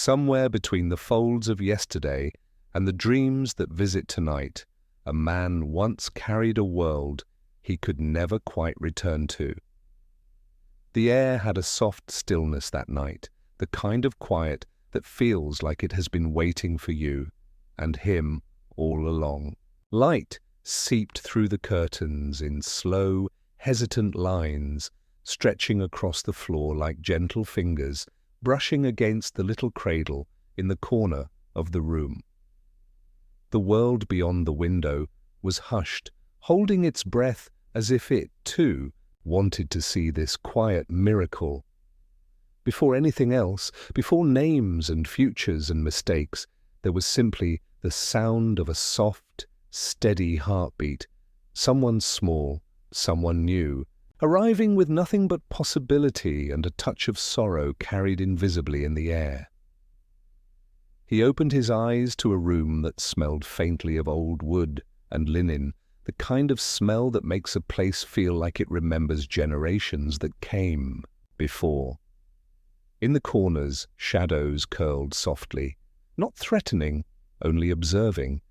Somewhere between the folds of yesterday and the dreams that visit tonight, a man once carried a world he could never quite return to. The air had a soft stillness that night, the kind of quiet that feels like it has been waiting for you and him all along. Light seeped through the curtains in slow, hesitant lines, stretching across the floor like gentle fingers, brushing against the little cradle in the corner of the room. The world beyond the window was hushed, holding its breath as if it, too, wanted to see this quiet miracle. Before anything else, before names and futures and mistakes, there was simply the sound of a soft, steady heartbeat, someone small, someone new, arriving with nothing but possibility and a touch of sorrow carried invisibly in the air. He opened his eyes to a room that smelled faintly of old wood and linen, the kind of smell that makes a place feel like it remembers generations that came before. In the corners, shadows curled softly, not threatening, only observing.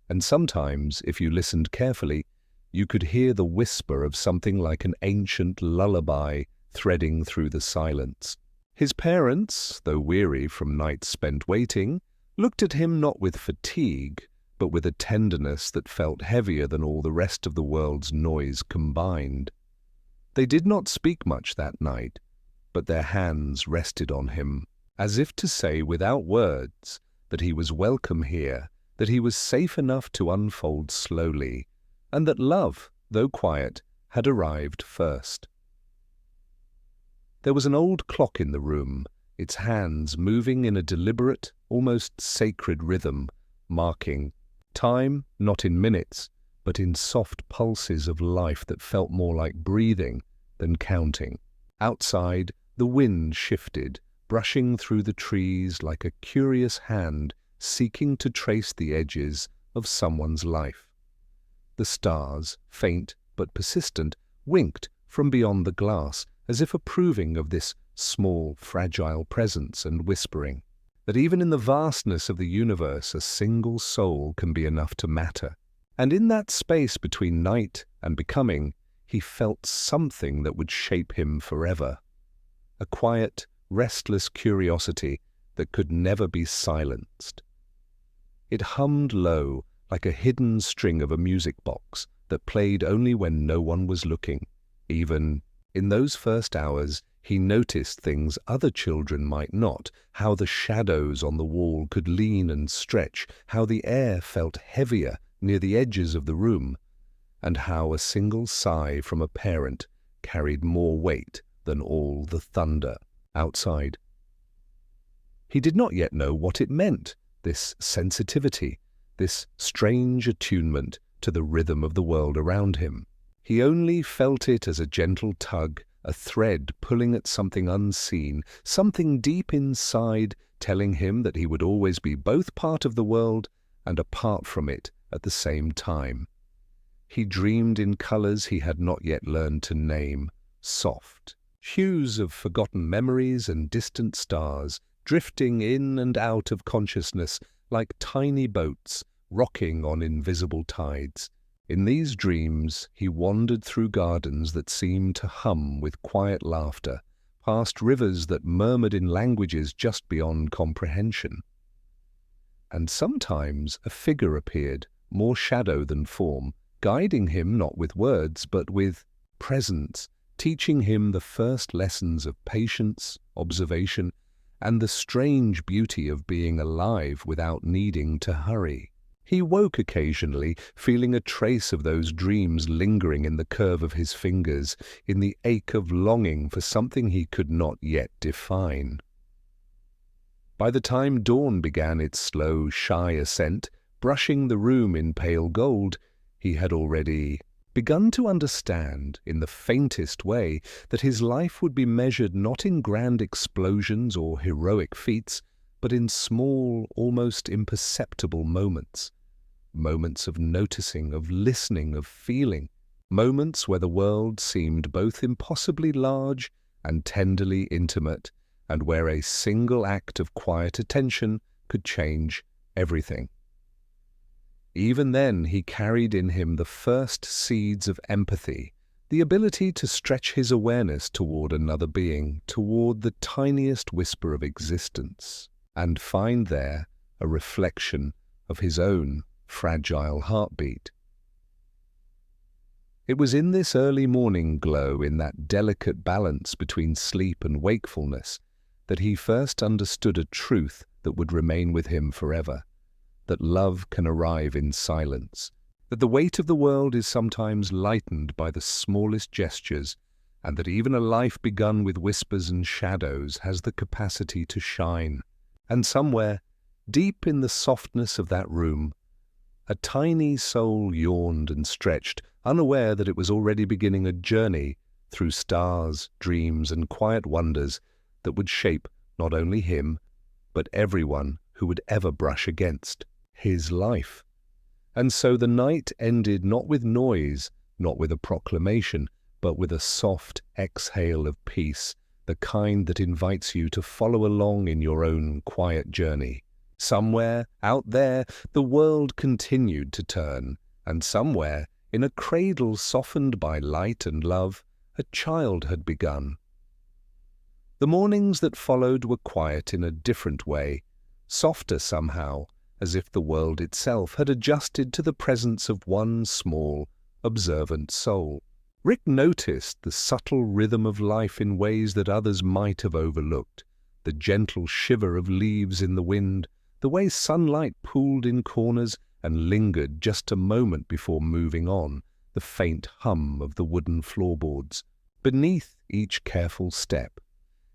And sometimes, if you listened carefully, you could hear the whisper of something like an ancient lullaby threading through the silence. His parents, though weary from nights spent waiting, looked at him not with fatigue, but with a tenderness that felt heavier than all the rest of the world's noise combined. They did not speak much that night, but their hands rested on him, as if to say without words that he was welcome here, that he was safe enough to unfold slowly, and that love, though quiet, had arrived first. There was an old clock in the room, its hands moving in a deliberate, almost sacred rhythm, marking time not in minutes, but in soft pulses of life that felt more like breathing than counting. Outside, the wind shifted, brushing through the trees like a curious hand seeking to trace the edges of someone's life. The stars, faint but persistent, winked from beyond the glass, as if approving of this small, fragile presence and whispering that even in the vastness of the universe a single soul can be enough to matter. And in that space between night and becoming, he felt something that would shape him forever. A quiet, restless curiosity that could never be silenced. It hummed low, like a hidden string of a music box that played only when no one was looking. Even in those first hours, he noticed things other children might not, how the shadows on the wall could lean and stretch, how the air felt heavier near the edges of the room, and how a single sigh from a parent carried more weight than all the thunder outside. He did not yet know what it meant, this sensitivity, this strange attunement to the rhythm of the world around him. He only felt it as a gentle tug, a thread pulling at something unseen, something deep inside telling him that he would always be both part of the world and apart from it at the same time. He dreamed in colors he had not yet learned to name, soft, hues of forgotten memories and distant stars, drifting in and out of consciousness like tiny boats rocking on invisible tides. In these dreams, he wandered through gardens that seemed to hum with quiet laughter, past rivers that murmured in languages just beyond comprehension. And sometimes a figure appeared, more shadow than form, guiding him not with words but with presence, teaching him the first lessons of patience, observation, and the strange beauty of being alive without needing to hurry. He woke occasionally, feeling a trace of those dreams lingering in the curve of his fingers, in the ache of longing for something he could not yet define. By the time dawn began its slow, shy ascent, brushing the room in pale gold, he had already begun to understand, in the faintest way, that his life would be measured not in grand explosions or heroic feats, but in small, almost imperceptible moments. Moments of noticing, of listening, of feeling. Moments where the world seemed both impossibly large and tenderly intimate, and where a single act of quiet attention could change everything. Even then, he carried in him the first seeds of empathy, the ability to stretch his awareness toward another being, toward the tiniest whisper of existence, and find there a reflection of his own fragile heartbeat. It was in this early morning glow, in that delicate balance between sleep and wakefulness, that he first understood a truth that would remain with him forever, that love can arrive in silence, that the weight of the world is sometimes lightened by the smallest gestures, and that even a life begun with whispers and shadows has the capacity to shine. And somewhere, deep in the softness of that room, a tiny soul yawned and stretched, unaware that it was already beginning a journey through stars, dreams, and quiet wonders that would shape not only him, but everyone who would ever brush against his life. And so the night ended not with noise, not with a proclamation, but with a soft exhale of peace, the kind that invites you to follow along in your own quiet journey. Somewhere out there, the world continued to turn, and somewhere, in a cradle softened by light and love, a child had begun. The mornings that followed were quiet in a different way, softer somehow, as if the world itself had adjusted to the presence of one small, observant soul. Rick noticed the subtle rhythm of life in ways that others might have overlooked, the gentle shiver of leaves in the wind, the way sunlight pooled in corners and lingered just a moment before moving on, the faint hum of the wooden floorboards beneath each careful step.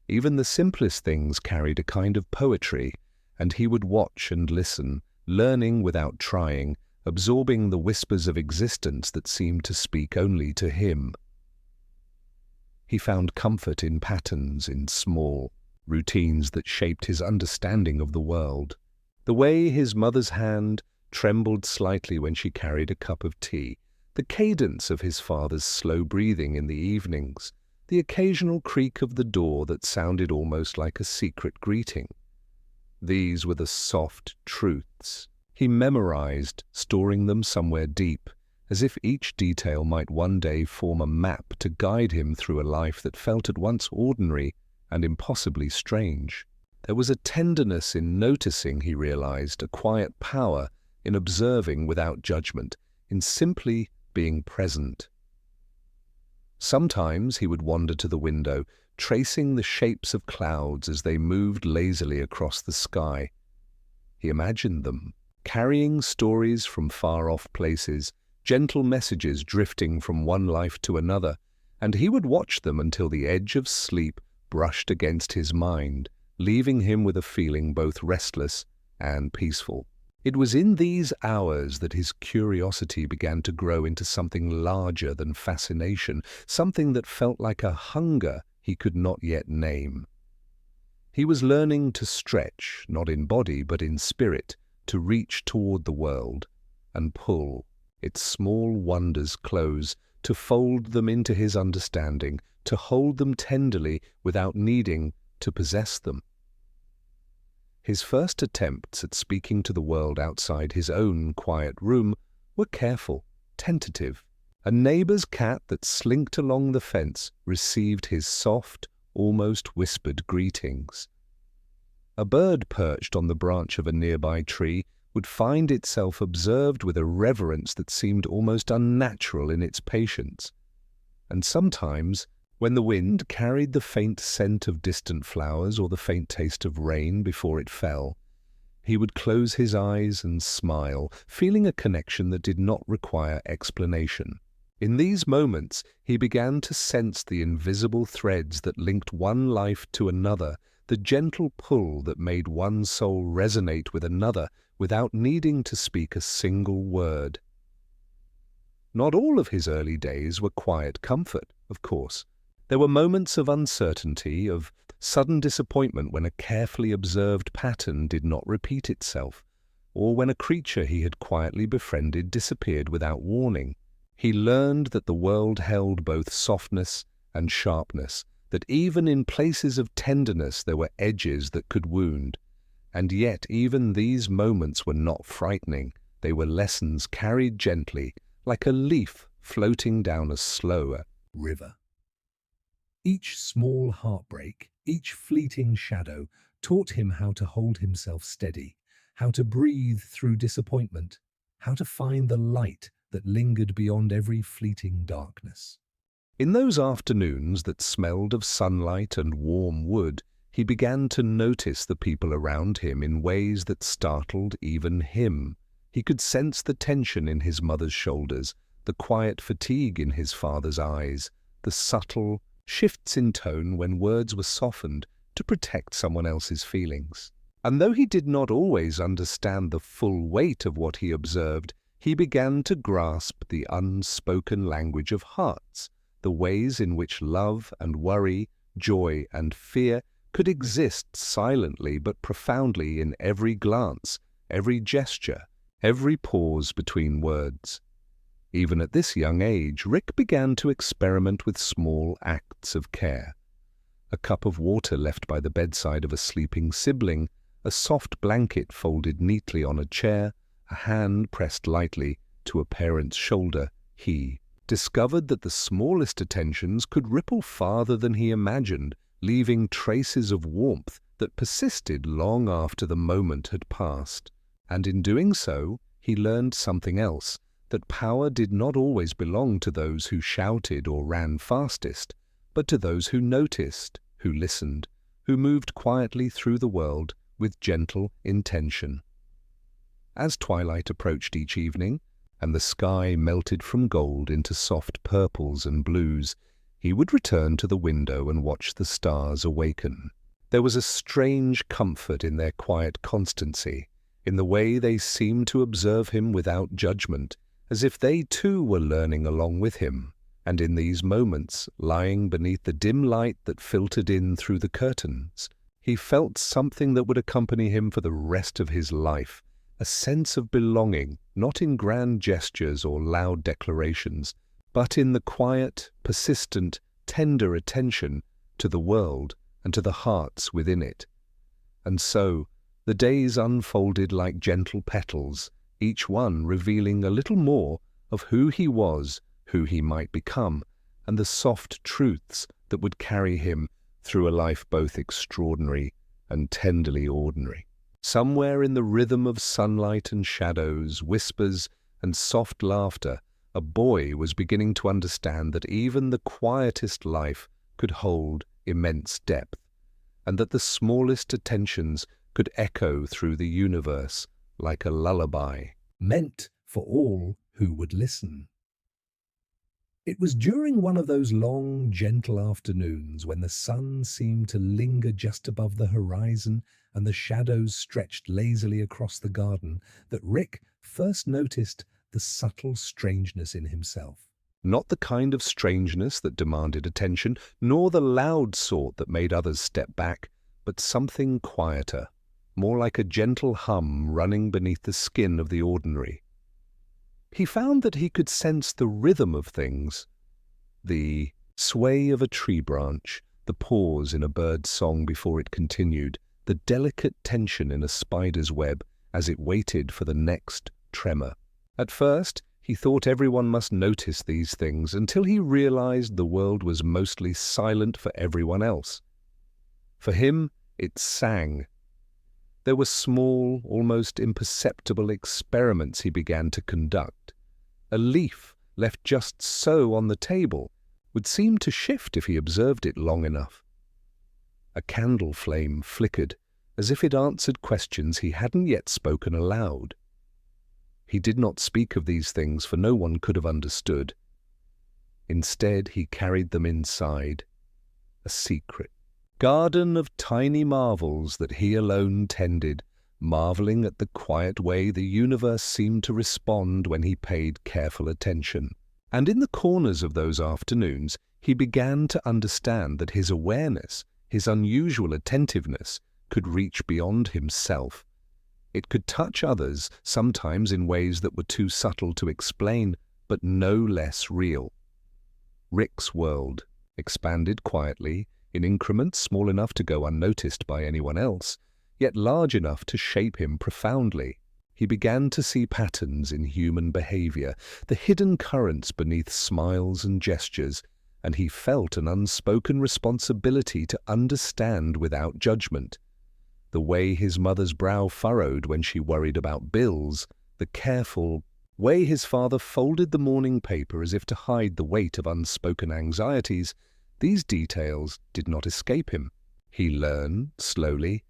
Even the simplest things carried a kind of poetry, and he would watch and listen, learning without trying, absorbing the whispers of existence that seemed to speak only to him. He found comfort in patterns, in small routines that shaped his understanding of the world. The way his mother's hand trembled slightly when she carried a cup of tea, the cadence of his father's slow breathing in the evenings, the occasional creak of the door that sounded almost like a secret greeting. These were the soft truths he memorized, storing them somewhere deep, as if each detail might one day form a map to guide him through a life that felt at once ordinary and impossibly strange. There was a tenderness in noticing, he realized, a quiet power in observing without judgment, in simply being present. Sometimes he would wander to the window, tracing the shapes of clouds as they moved lazily across the sky. He imagined them, carrying stories from far-off places, gentle messages drifting from one life to another, and he would watch them until the edge of sleep brushed against his mind, leaving him with a feeling both restless and peaceful. It was in these hours that his curiosity began to grow into something larger than fascination, something that felt like a hunger he could not yet name. He was learning to stretch, not in body but in spirit, to reach toward the world and pull its small wonders close, to fold them into his understanding, to hold them tenderly without needing to possess them. His first attempts at speaking to the world outside his own quiet room were careful, tentative. A neighbor's cat that slinked along the fence received his soft, almost whispered greetings. A bird perched on the branch of a nearby tree would find itself observed with a reverence that seemed almost unnatural in its patience. And sometimes, when the wind carried the faint scent of distant flowers or the faint taste of rain before it fell, he would close his eyes and smile, feeling a connection that did not require explanation. In these moments, he began to sense the invisible threads that linked one life to another, the gentle pull that made one soul resonate with another without needing to speak a single word. Not all of his early days were quiet comfort, of course. There were moments of uncertainty, of sudden disappointment when a carefully observed pattern did not repeat itself, or when a creature he had quietly befriended disappeared without warning. He learned that the world held both softness and sharpness, that even in places of tenderness there were edges that could wound. And yet even these moments were not frightening. They were lessons carried gently, like a leaf floating down a slower river. Each small heartbreak, each fleeting shadow, taught him how to hold himself steady, how to breathe through disappointment, how to find the light that lingered beyond every fleeting darkness. In those afternoons that smelled of sunlight and warm wood, he began to notice the people around him in ways that startled even him. He could sense the tension in his mother's shoulders, the quiet fatigue in his father's eyes, the subtle shifts in tone when words were softened to protect someone else's feelings. And though he did not always understand the full weight of what he observed, he began to grasp the unspoken language of hearts, the ways in which love and worry, joy and fear could exist silently but profoundly in every glance, every gesture, every pause between words. Even at this young age, Rick began to experiment with small acts of care. A cup of water left by the bedside of a sleeping sibling, a soft blanket folded neatly on a chair, a hand pressed lightly to a parent's shoulder. He discovered that the smallest attentions could ripple farther than he imagined, leaving traces of warmth that persisted long after the moment had passed. And in doing so, he learned something else, that power did not always belong to those who shouted or ran fastest, but to those who noticed, who listened, who moved quietly through the world with gentle intention. As twilight approached each evening, and the sky melted from gold into soft purples and blues, he would return to the window and watch the stars awaken. There was a strange comfort in their quiet constancy, in the way they seemed to observe him without judgment, as if they too were learning along with him. And in these moments, lying beneath the dim light that filtered in through the curtains, he felt something that would accompany him for the rest of his life, a sense of belonging, not in grand gestures or loud declarations, but in the quiet, persistent, tender attention to the world and to the hearts within it. And so, the days unfolded like gentle petals, each one revealing a little more of who he was, who he might become, and the soft truths that would carry him through a life both extraordinary and tenderly ordinary. Somewhere in the rhythm of sunlight and shadows, whispers and soft laughter, a boy was beginning to understand that even the quietest life could hold immense depth, and that the smallest attentions could echo through the universe like a lullaby, meant for all who would listen. It was during one of those long, gentle afternoons when the sun seemed to linger just above the horizon and the shadows stretched lazily across the garden that Rick first noticed the subtle strangeness in himself. Not the kind of strangeness that demanded attention, nor the loud sort that made others step back, but something quieter, more like a gentle hum running beneath the skin of the ordinary. He found that he could sense the rhythm of things, the sway of a tree branch, the pause in a bird's song before it continued, the delicate tension in a spider's web as it waited for the next tremor. At first, he thought everyone must notice these things until he realized the world was mostly silent for everyone else. For him, it sang. There were small, almost imperceptible experiments he began to conduct. A leaf left just so on the table would seem to shift if he observed it long enough. A candle flame flickered as if it answered questions he hadn't yet spoken aloud. He did not speak of these things, for no one could have understood. Instead, he carried them inside, a secret garden of tiny marvels that he alone tended, marveling at the quiet way the universe seemed to respond when he paid careful attention. And in the corners of those afternoons, he began to understand that his awareness, his unusual attentiveness, could reach beyond himself. It could touch others, sometimes in ways that were too subtle to explain, but no less real. Rick's world expanded quietly, in increments small enough to go unnoticed by anyone else, yet large enough to shape him profoundly. He began to see patterns in human behavior, the hidden currents beneath smiles and gestures, and he felt an unspoken responsibility to understand without judgment. The way his mother's brow furrowed when she worried about bills, the careful way his father folded the morning paper as if to hide the weight of unspoken anxieties, these details did not escape him. He learned, slowly,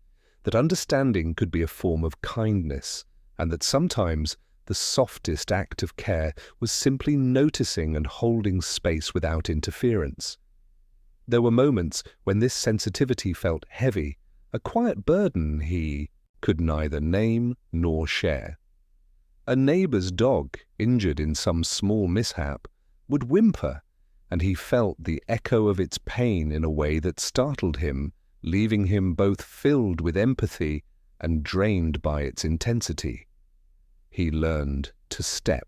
that understanding could be a form of kindness, and that sometimes the softest act of care was simply noticing and holding space without interference. There were moments when this sensitivity felt heavy, a quiet burden he could neither name nor share. A neighbor's dog, injured in some small mishap, would whimper, and he felt the echo of its pain in a way that startled him, leaving him both filled with empathy and drained by its intensity. He learned to step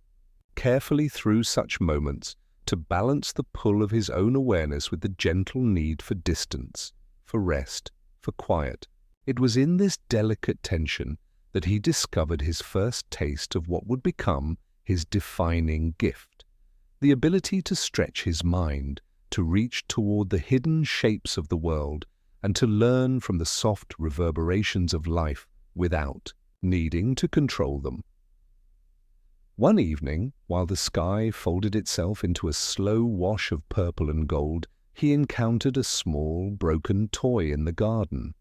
carefully through such moments, to balance the pull of his own awareness with the gentle need for distance, for rest, for quiet. It was in this delicate tension that he discovered his first taste of what would become his defining gift, the ability to stretch his mind, to reach toward the hidden shapes of the world, and to learn from the soft reverberations of life without needing to control them. One evening, while the sky folded itself into a slow wash of purple and gold, he encountered a small, broken toy in the garden.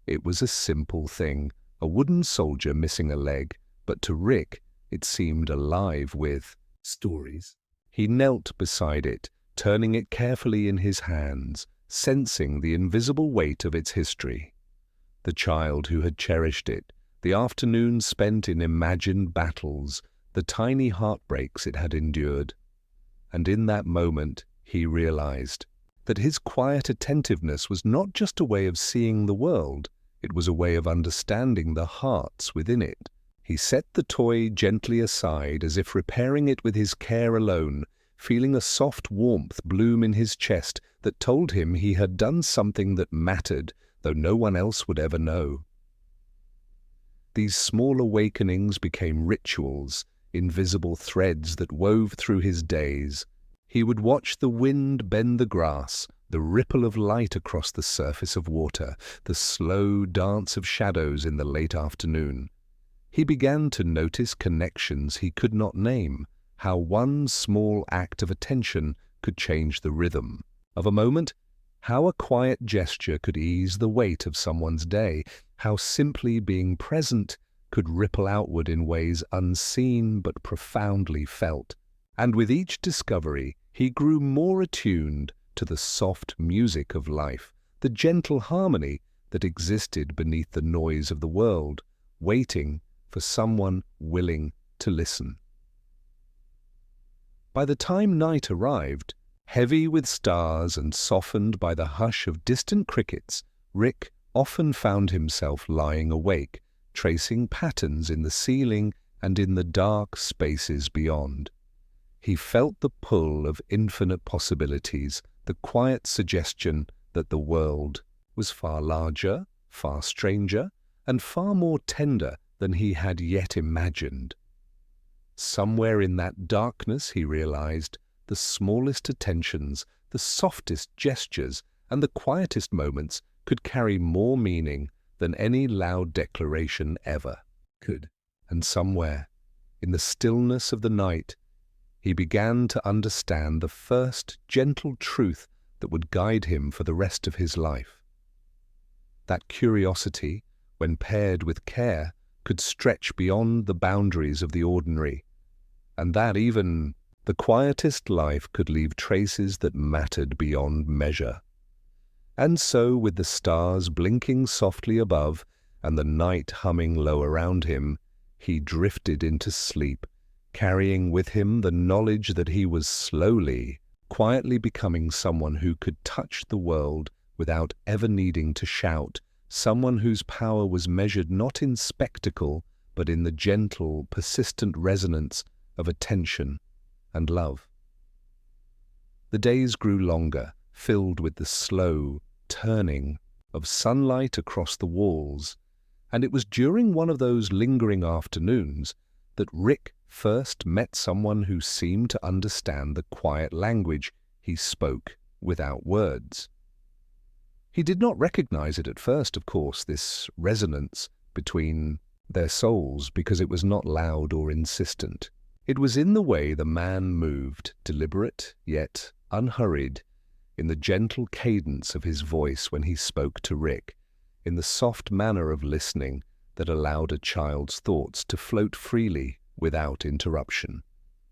It was a simple thing, a wooden soldier missing a leg, but to Rick it seemed alive with stories. He knelt beside it, turning it carefully in his hands, sensing the invisible weight of its history. The child who had cherished it, the afternoons spent in imagined battles, the tiny heartbreaks it had endured. And in that moment he realized that his quiet attentiveness was not just a way of seeing the world, it was a way of understanding the hearts within it. He set the toy gently aside as if repairing it with his care alone, feeling a soft warmth bloom in his chest that told him he had done something that mattered, though no one else would ever know. These small awakenings became rituals, invisible threads that wove through his days. He would watch the wind bend the grass, the ripple of light across the surface of water, the slow dance of shadows in the late afternoon. He began to notice connections he could not name, how one small act of attention could change the rhythm of a moment, how a quiet gesture could ease the weight of someone's day, how simply being present could ripple outward in ways unseen but profoundly felt. And with each discovery, he grew more attuned to the soft music of life, the gentle harmony that existed beneath the noise of the world, waiting for someone willing to listen. By the time night arrived, heavy with stars and softened by the hush of distant crickets, Rick often found himself lying awake, tracing patterns in the ceiling and in the dark spaces beyond. He felt the pull of infinite possibilities, the quiet suggestion that the world was far larger, far stranger, and far more tender than he had yet imagined. Somewhere in that darkness, he realized, the smallest attentions, the softest gestures, and the quietest moments could carry more meaning than any loud declaration ever could. And somewhere, in the stillness of the night, he began to understand the first gentle truth that would guide him for the rest of his life. That curiosity, when paired with care, could stretch beyond the boundaries of the ordinary, and that even the quietest life could leave traces that mattered beyond measure. And so, with the stars blinking softly above and the night humming low around him, he drifted into sleep, carrying with him the knowledge that he was slowly, quietly becoming someone who could touch the world without ever needing to shout, someone whose power was measured not in spectacle, but in the gentle, persistent resonance of attention and love. The days grew longer, filled with the slow turning of sunlight across the walls, and it was during one of those lingering afternoons that Rick first met someone who seemed to understand the quiet language he spoke without words. He did not recognize it at first, of course, this resonance between their souls, because it was not loud or insistent. It was in the way the man moved, deliberate yet unhurried, in the gentle cadence of his voice when he spoke to Rick, in the soft manner of listening that allowed a child's thoughts to float freely without interruption.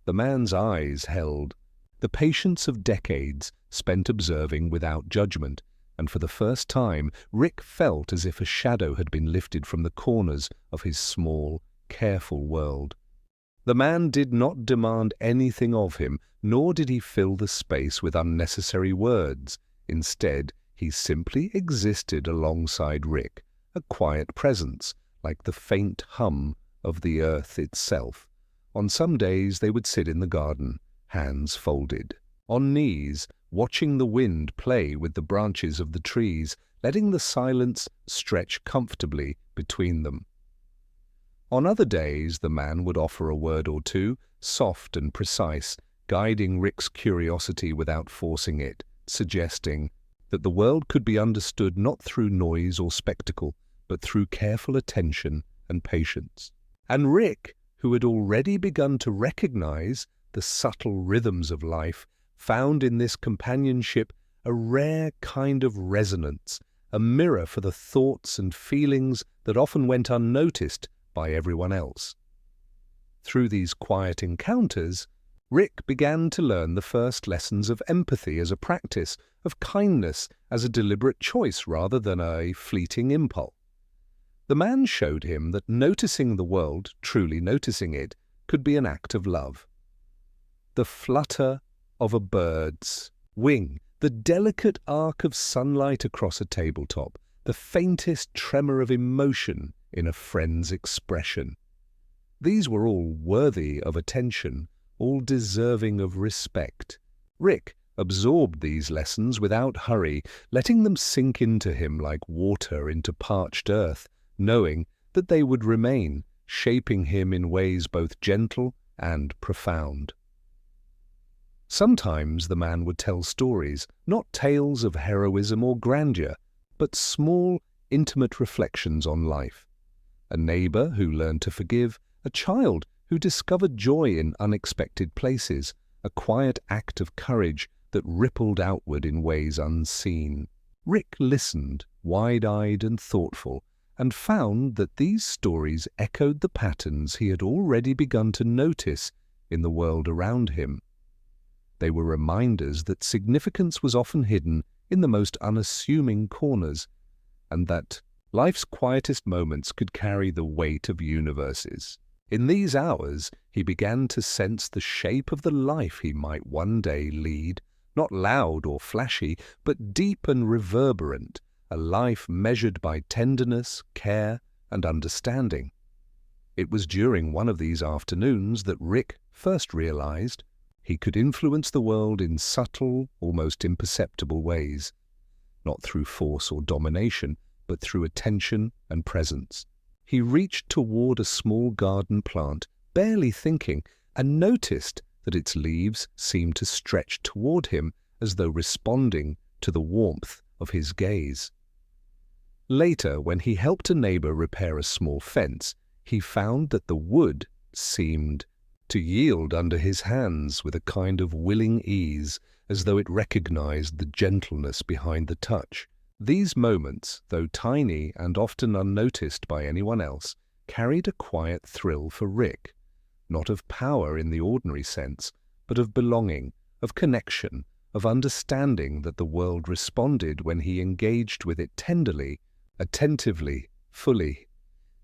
The man's eyes held the patience of decades spent observing without judgment, and for the first time Rick felt as if a shadow had been lifted from the corners of his small, careful world. The man did not demand anything of him, nor did he fill the space with unnecessary words. Instead, he simply existed alongside Rick, a quiet presence, like the faint hum of the earth itself. On some days they would sit in the garden, hands folded, on knees, watching the wind play with the branches of the trees, letting the silence stretch comfortably between them. On other days, the man would offer a word or two, soft and precise, guiding Rick's curiosity without forcing it, suggesting that the world could be understood not through noise or spectacle, but through careful attention and patience. And Rick, who had already begun to recognize the subtle rhythms of life, found in this companionship a rare kind of resonance, a mirror for the thoughts and feelings that often went unnoticed by everyone else. Through these quiet encounters, Rick began to learn the first lessons of empathy as a practice, of kindness as a deliberate choice rather than a fleeting impulse. The man showed him that noticing the world, truly noticing it, could be an act of love. The flutter of a bird's wing, the delicate arc of sunlight across a tabletop, the faintest tremor of emotion in a friend's expression. These were all worthy of attention, all deserving of respect. Rick absorbed these lessons without hurry, letting them sink into him like water into parched earth, knowing that they would remain, shaping him in ways both gentle and profound. Sometimes the man would tell stories, not tales of heroism or grandeur, but small, intimate reflections on life. A neighbor who learned to forgive, a child who discovered joy in unexpected places, a quiet act of courage that rippled outward in ways unseen. Rick listened, wide-eyed and thoughtful, and found that these stories echoed the patterns he had already begun to notice in the world around him. They were reminders that significance was often hidden in the most unassuming corners, and that life's quietest moments could carry the weight of universes. In these hours, he began to sense the shape of the life he might one day lead, not loud or flashy, but deep and reverberant, a life measured by tenderness, care, and understanding. It was during one of these afternoons that Rick first realized he could influence the world in subtle, almost imperceptible ways, not through force or domination, but through attention and presence. He reached toward a small garden plant, barely thinking, and noticed that its leaves seemed to stretch toward him as though responding to the warmth of his gaze. Later, when he helped a neighbor repair a small fence, he found that the wood seemed to yield under his hands with a kind of willing ease, as though it recognized the gentleness behind the touch. These moments, though tiny and often unnoticed by anyone else, carried a quiet thrill for Rick, not of power in the ordinary sense, but of belonging, of connection, of understanding that the world responded when he engaged with it tenderly, attentively, fully.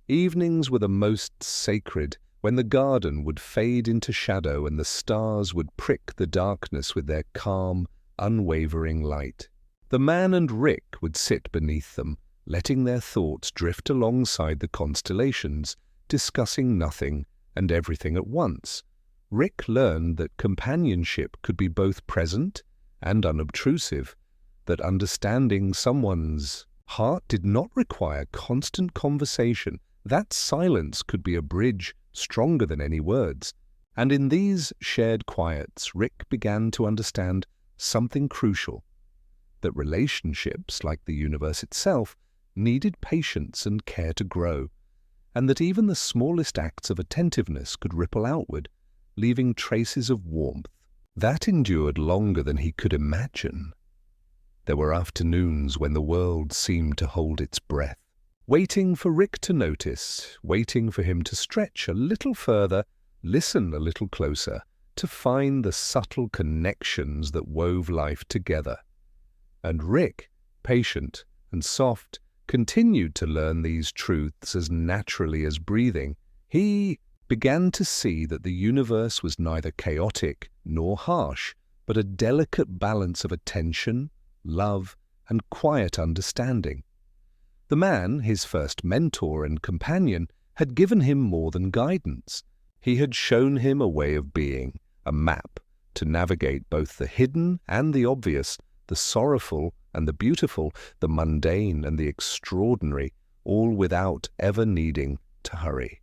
Evenings were the most sacred, when the garden would fade into shadow and the stars would prick the darkness with their calm, unwavering light. The man and Rick would sit beneath them, letting their thoughts drift alongside the constellations, discussing nothing and everything at once. Rick learned that companionship could be both present and unobtrusive, that understanding someone's heart did not require constant conversation. That silence could be a bridge stronger than any words. And in these shared quiets, Rick began to understand something crucial, that relationships, like the universe itself, needed patience and care to grow, and that even the smallest acts of attentiveness could ripple outward, leaving traces of warmth. That endured longer than he could imagine. There were afternoons when the world seemed to hold its breath, waiting for Rick to notice, waiting for him to stretch a little further, listen a little closer, to find the subtle connections that wove life together. And Rick, patient and soft, continued to learn these truths as naturally as breathing. He began to see that the universe was neither chaotic nor harsh, but a delicate balance of attention, love, and quiet understanding. The man, his first mentor and companion, had given him more than guidance. He had shown him a way of being, a map, to navigate both the hidden and the obvious, the sorrowful and the beautiful, the mundane and the extraordinary, all without ever needing to hurry.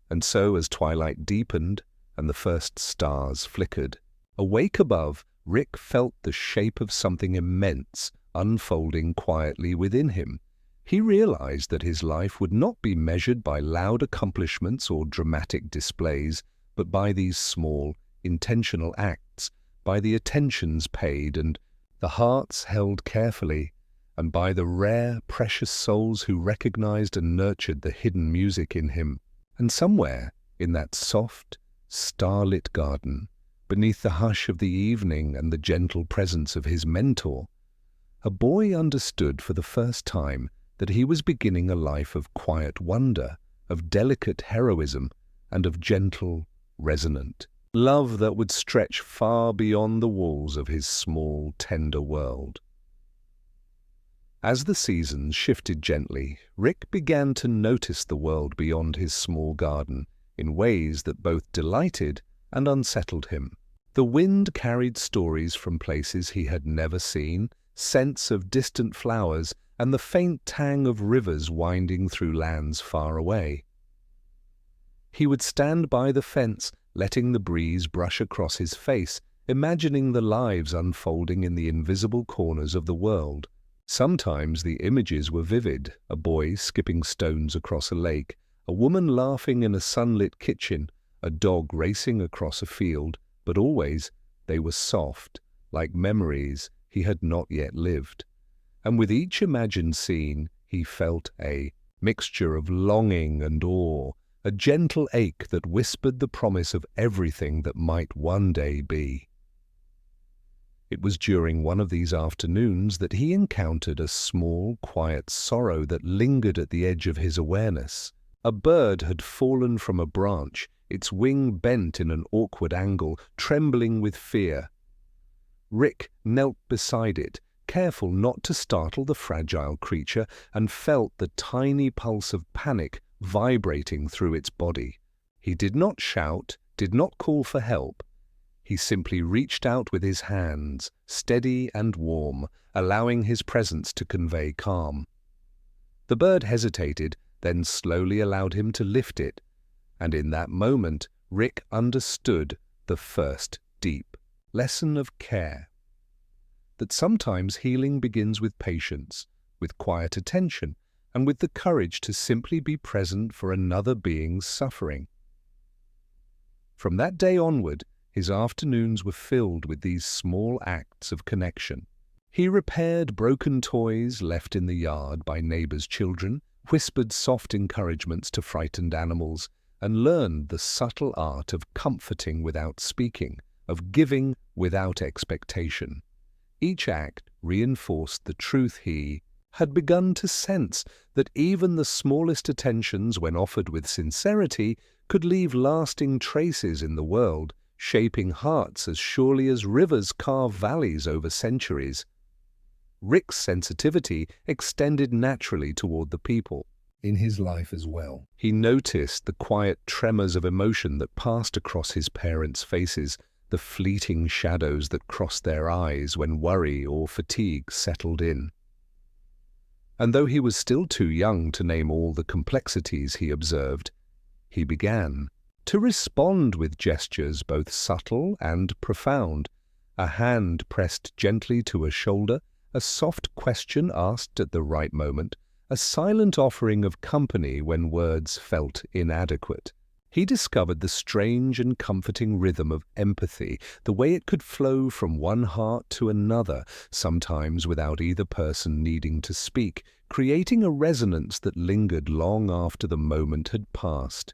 And so, as twilight deepened and the first stars flickered, awake above, Rick felt the shape of something immense unfolding quietly within him. He realized that his life would not be measured by loud accomplishments or dramatic displays, but by these small, intentional acts, by the attentions paid and the hearts held carefully, and by the rare, precious souls who recognized and nurtured the hidden music in him. And somewhere, in that soft, starlit garden, beneath the hush of the evening and the gentle presence of his mentor, a boy understood for the first time that he was beginning a life of quiet wonder, of delicate heroism, and of gentle, resonant love that would stretch far beyond the walls of his small, tender world. As the seasons shifted gently, Rick began to notice the world beyond his small garden in ways that both delighted and unsettled him. The wind carried stories from places he had never seen, scents of distant flowers, and the faint tang of rivers winding through lands far away. He would stand by the fence, letting the breeze brush across his face, imagining the lives unfolding in the invisible corners of the world. Sometimes the images were vivid, a boy skipping stones across a lake, a woman laughing in a sunlit kitchen, a dog racing across a field, but always they were soft, like memories he had not yet lived. And with each imagined scene, he felt a mixture of longing and awe, a gentle ache that whispered the promise of everything that might one day be. It was during one of these afternoons that he encountered a small, quiet sorrow that lingered at the edge of his awareness. A bird had fallen from a branch, its wing bent in an awkward angle, trembling with fear. Rick knelt beside it, careful not to startle the fragile creature, and felt the tiny pulse of panic vibrating through its body. He did not shout, did not call for help. He simply reached out with his hands, steady and warm, allowing his presence to convey calm. The bird hesitated, then slowly allowed him to lift it, and in that moment Rick understood the first deep lesson of care. That sometimes healing begins with patience, with quiet attention, and with the courage to simply be present for another being's suffering. From that day onward, his afternoons were filled with these small acts of connection. He repaired broken toys left in the yard by neighbors' children, whispered soft encouragements to frightened animals, and learned the subtle art of comforting without speaking, of giving without expectation. Each act reinforced the truth he had begun to sense, that even the smallest attentions, when offered with sincerity, could leave lasting traces in the world, shaping hearts as surely as rivers carve valleys over centuries. Rick's sensitivity extended naturally toward the people in his life as well. He noticed the quiet tremors of emotion that passed across his parents' faces, the fleeting shadows that crossed their eyes when worry or fatigue settled in. And though he was still too young to name all the complexities he observed, he began to respond with gestures both subtle and profound, a hand pressed gently to a shoulder, a soft question asked at the right moment, a silent offering of company when words felt inadequate. He discovered the strange and comforting rhythm of empathy, the way it could flow from one heart to another, sometimes without either person needing to speak, creating a resonance that lingered long after the moment had passed.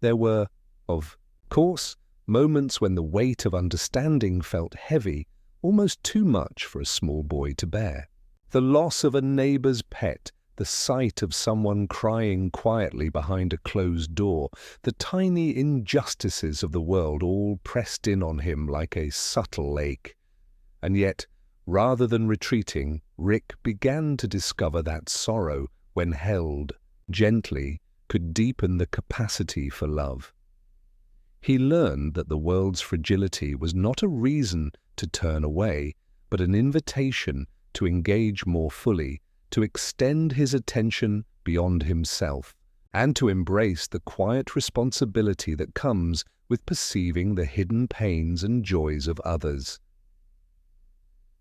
There were, of course, moments when the weight of understanding felt heavy, almost too much for a small boy to bear. The loss of a neighbor's pet, the sight of someone crying quietly behind a closed door, the tiny injustices of the world all pressed in on him like a subtle ache. And yet, rather than retreating, Rick began to discover that sorrow, when held gently, could deepen the capacity for love. He learned that the world's fragility was not a reason to turn away, but an invitation to engage more fully, to extend his attention beyond himself, and to embrace the quiet responsibility that comes with perceiving the hidden pains and joys of others.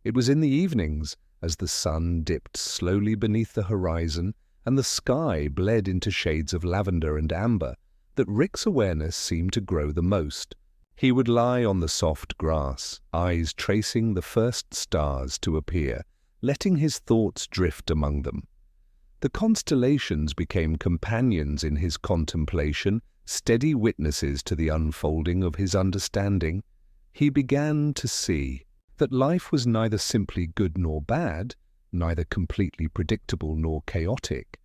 It was in the evenings, as the sun dipped slowly beneath the horizon and the sky bled into shades of lavender and amber, that Rick's awareness seemed to grow the most. He would lie on the soft grass, eyes tracing the first stars to appear, letting his thoughts drift among them. The constellations became companions in his contemplation, steady witnesses to the unfolding of his understanding. He began to see that life was neither simply good nor bad, neither completely predictable nor chaotic,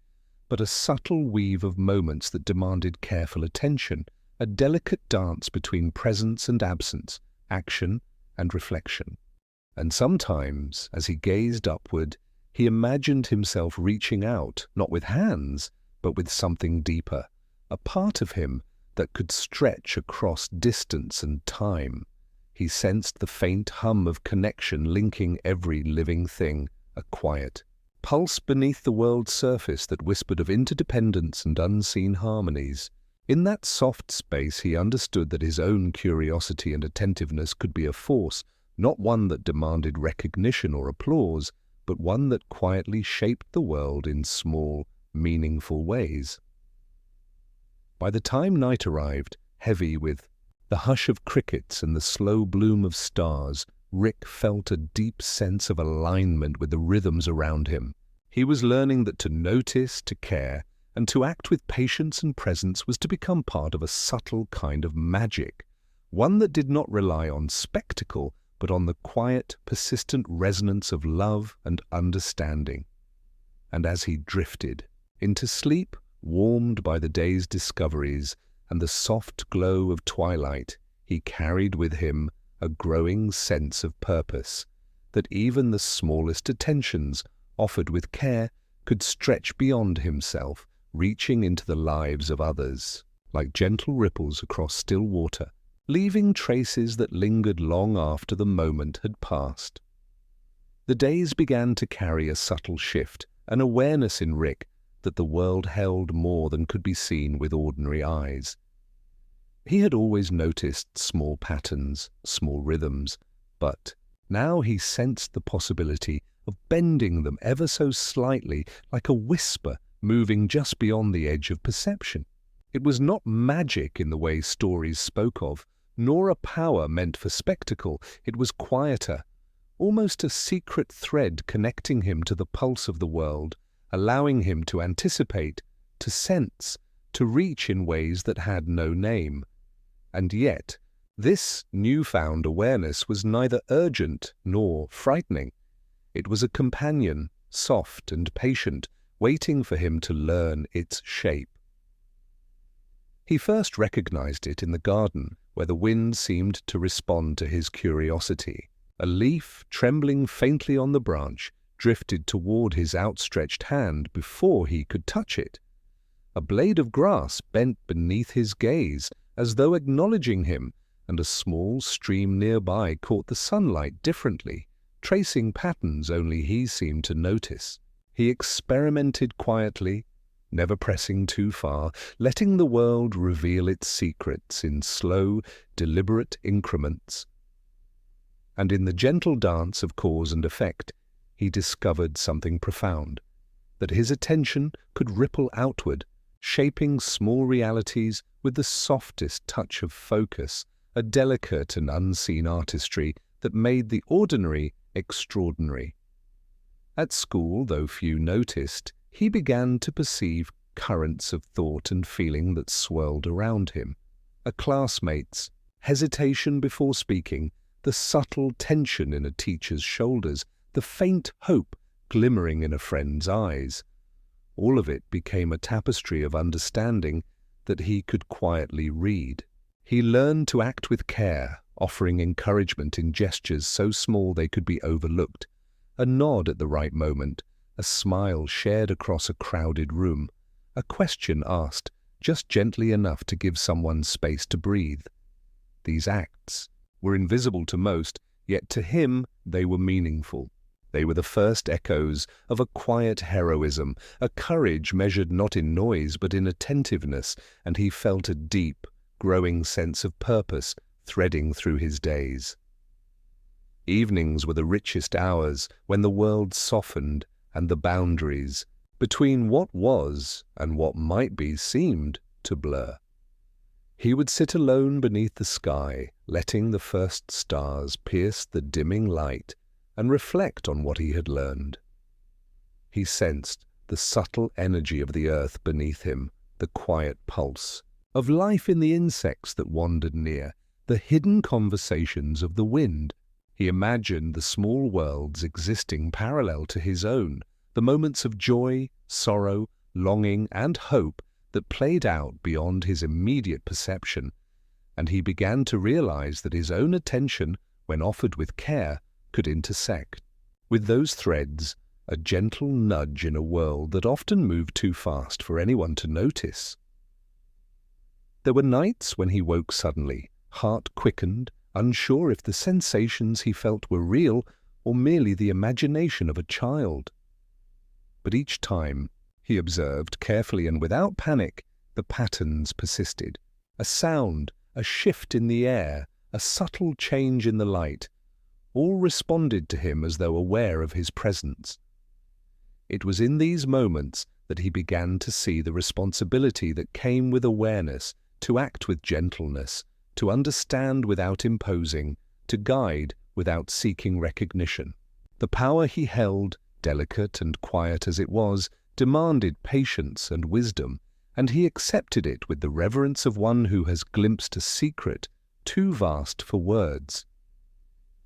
but a subtle weave of moments that demanded careful attention, a delicate dance between presence and absence, action and reflection. And sometimes, as he gazed upward, he imagined himself reaching out, not with hands, but with something deeper, a part of him that could stretch across distance and time. He sensed the faint hum of connection linking every living thing, a quiet pulse beneath the world's surface that whispered of interdependence and unseen harmonies. In that soft space he understood that his own curiosity and attentiveness could be a force, not one that demanded recognition or applause, but one that quietly shaped the world in small, meaningful ways. By the time night arrived, heavy with the hush of crickets and the slow bloom of stars, Rick felt a deep sense of alignment with the rhythms around him. He was learning that to notice, to care, and to act with patience and presence was to become part of a subtle kind of magic, one that did not rely on spectacle, but on the quiet, persistent resonance of love and understanding. And as he drifted into sleep, warmed by the day's discoveries and the soft glow of twilight, he carried with him a growing sense of purpose, that even the smallest attentions, offered with care, could stretch beyond himself, reaching into the lives of others, like gentle ripples across still water, leaving traces that lingered long after the moment had passed. The days began to carry a subtle shift, an awareness in Rick that the world held more than could be seen with ordinary eyes. He had always noticed small patterns, small rhythms, but now he sensed the possibility of bending them ever so slightly, like a whisper moving just beyond the edge of perception. It was not magic in the way stories spoke of, nor a power meant for spectacle. It was quieter, almost a secret thread connecting him to the pulse of the world, allowing him to anticipate, to sense, to reach in ways that had no name. And yet, this newfound awareness was neither urgent nor frightening. It was a companion, soft and patient, waiting for him to learn its shape. He first recognized it in the garden, where the wind seemed to respond to his curiosity. A leaf, trembling faintly on the branch, drifted toward his outstretched hand before he could touch it. A blade of grass bent beneath his gaze, as though acknowledging him, and a small stream nearby caught the sunlight differently, tracing patterns only he seemed to notice. He experimented quietly, never pressing too far, letting the world reveal its secrets in slow, deliberate increments. And in the gentle dance of cause and effect, he discovered something profound, that his attention could ripple outward, shaping small realities with the softest touch of focus, a delicate and unseen artistry that made the ordinary extraordinary. At school, though few noticed, he began to perceive currents of thought and feeling that swirled around him. A classmate's hesitation before speaking, the subtle tension in a teacher's shoulders, the faint hope glimmering in a friend's eyes. All of it became a tapestry of understanding that he could quietly read. He learned to act with care, offering encouragement in gestures so small they could be overlooked. A nod at the right moment, a smile shared across a crowded room, a question asked just gently enough to give someone space to breathe. These acts were invisible to most, yet to him they were meaningful. They were the first echoes of a quiet heroism, a courage measured not in noise but in attentiveness, and he felt a deep, growing sense of purpose threading through his days. Evenings were the richest hours, when the world softened and the boundaries between what was and what might be seemed to blur. He would sit alone beneath the sky, letting the first stars pierce the dimming light, and reflect on what he had learned. He sensed the subtle energy of the earth beneath him, the quiet pulse of life in the insects that wandered near, the hidden conversations of the wind. He imagined the small worlds existing parallel to his own, the moments of joy, sorrow, longing, and hope that played out beyond his immediate perception, and he began to realize that his own attention, when offered with care, could intersect with those threads, a gentle nudge in a world that often moved too fast for anyone to notice. There were nights when he woke suddenly, heart quickened, unsure if the sensations he felt were real or merely the imagination of a child. But each time, he observed carefully and without panic, the patterns persisted. A sound, a shift in the air, a subtle change in the light, all responded to him as though aware of his presence. It was in these moments that he began to see the responsibility that came with awareness, to act with gentleness, to understand without imposing, to guide without seeking recognition. The power he held, delicate and quiet as it was, demanded patience and wisdom, and he accepted it with the reverence of one who has glimpsed a secret too vast for words.